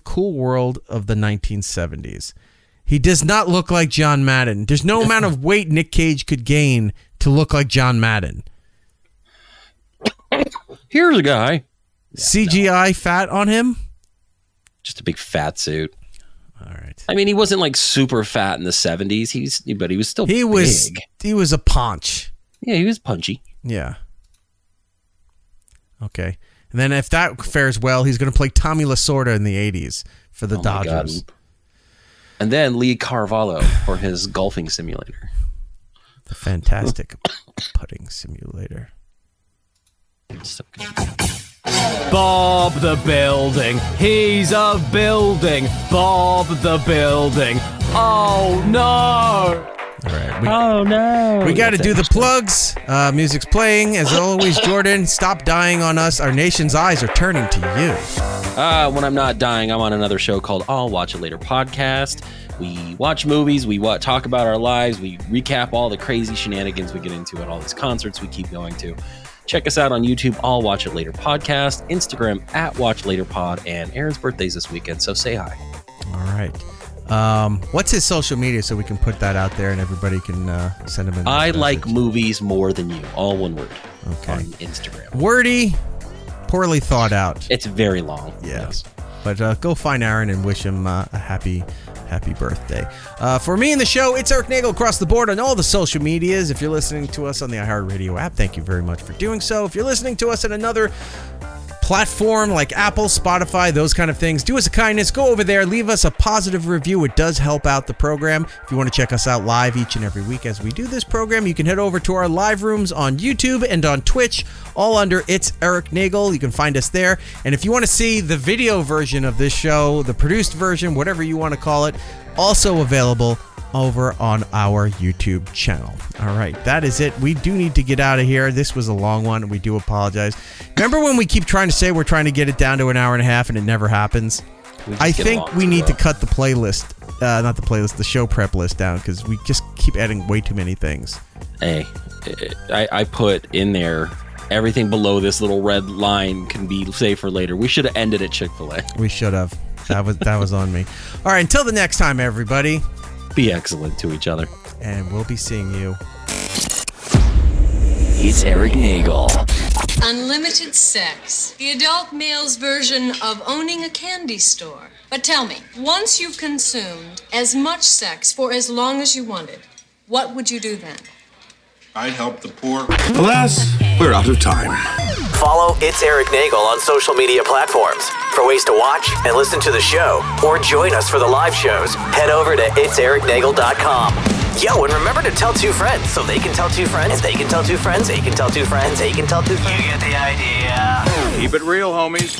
cool world of the 1970s. He does not look like John Madden. There's no amount of weight Nick Cage could gain to look like John Madden. Here's a guy. CGI fat on him? Just a big fat suit. All right. I mean, he wasn't like super fat in the 70s. But he was still big. He was a paunch. Yeah, he was punchy. Yeah. Okay. And then if that fares well, he's going to play Tommy Lasorda in the 80s for the Dodgers. And then Lee Carvalho for his golfing simulator. The fantastic putting simulator. So good. Bob the Building. He's a building. Bob the Building. Oh, no. All right. We got to do the plugs. Music's playing. As always, Jordan, stop dying on us. Our nation's eyes are turning to you. When I'm not dying, I'm on another show called I'll Watch It Later podcast. We watch movies. We talk about our lives. We recap all the crazy shenanigans we get into at all these concerts we keep going to. Check us out on YouTube, I'll Watch It Later podcast, Instagram @WatchLaterPod, and Aaron's birthday's this weekend, so say hi. All right. What's his social media so we can put that out there and everybody can send him in? I like movies more than you, all one word. Okay. On Instagram. Wordy, poorly thought out. It's very long. Yes. But go find Aaron and wish him a happy birthday. For me and the show, it's Eric Nagel across the board on all the social medias. If you're listening to us on the iHeartRadio app, thank you very much for doing so. If you're listening to us on another platform like Apple, Spotify, those kind of things, do us a kindness, go over there, leave us a positive review. It does help out the program. If you want to check us out live each and every week as we do this program, you can head over to our live rooms on YouTube and on Twitch, all under It's Eric Nagel. You can find us there. And if you want to see the video version of this show, the produced version, whatever you want to call it, also available over on our YouTube channel. All right, that is it. We do need to get out of here. This was a long one, and we do apologize. Remember when we keep trying to say we're trying to get it down to an hour and a half, and it never happens? I think we need to cut the playlist, not the playlist, the show prep list down, because we just keep adding way too many things. Hey, I put in there everything below this little red line can be saved for later. We should have ended at Chick-Fil-A. We should have. That was on me. All right, until the next time, everybody. Be excellent to each other. And we'll be seeing you. It's Eric Nagel. Unlimited sex. The adult male's version of owning a candy store. But tell me, once you've consumed as much sex for as long as you wanted, what would you do then? I'd help the poor. Alas, we're out of time. Follow It's Eric Nagel on social media platforms. For ways to watch and listen to the show, or join us for the live shows, head over to itsericnagel.com. Yo, and remember to tell 2 friends, so they can tell 2 friends, and they can tell 2 friends, they can tell 2 friends, they can tell 2 friends. You get the idea. Keep it real, homies.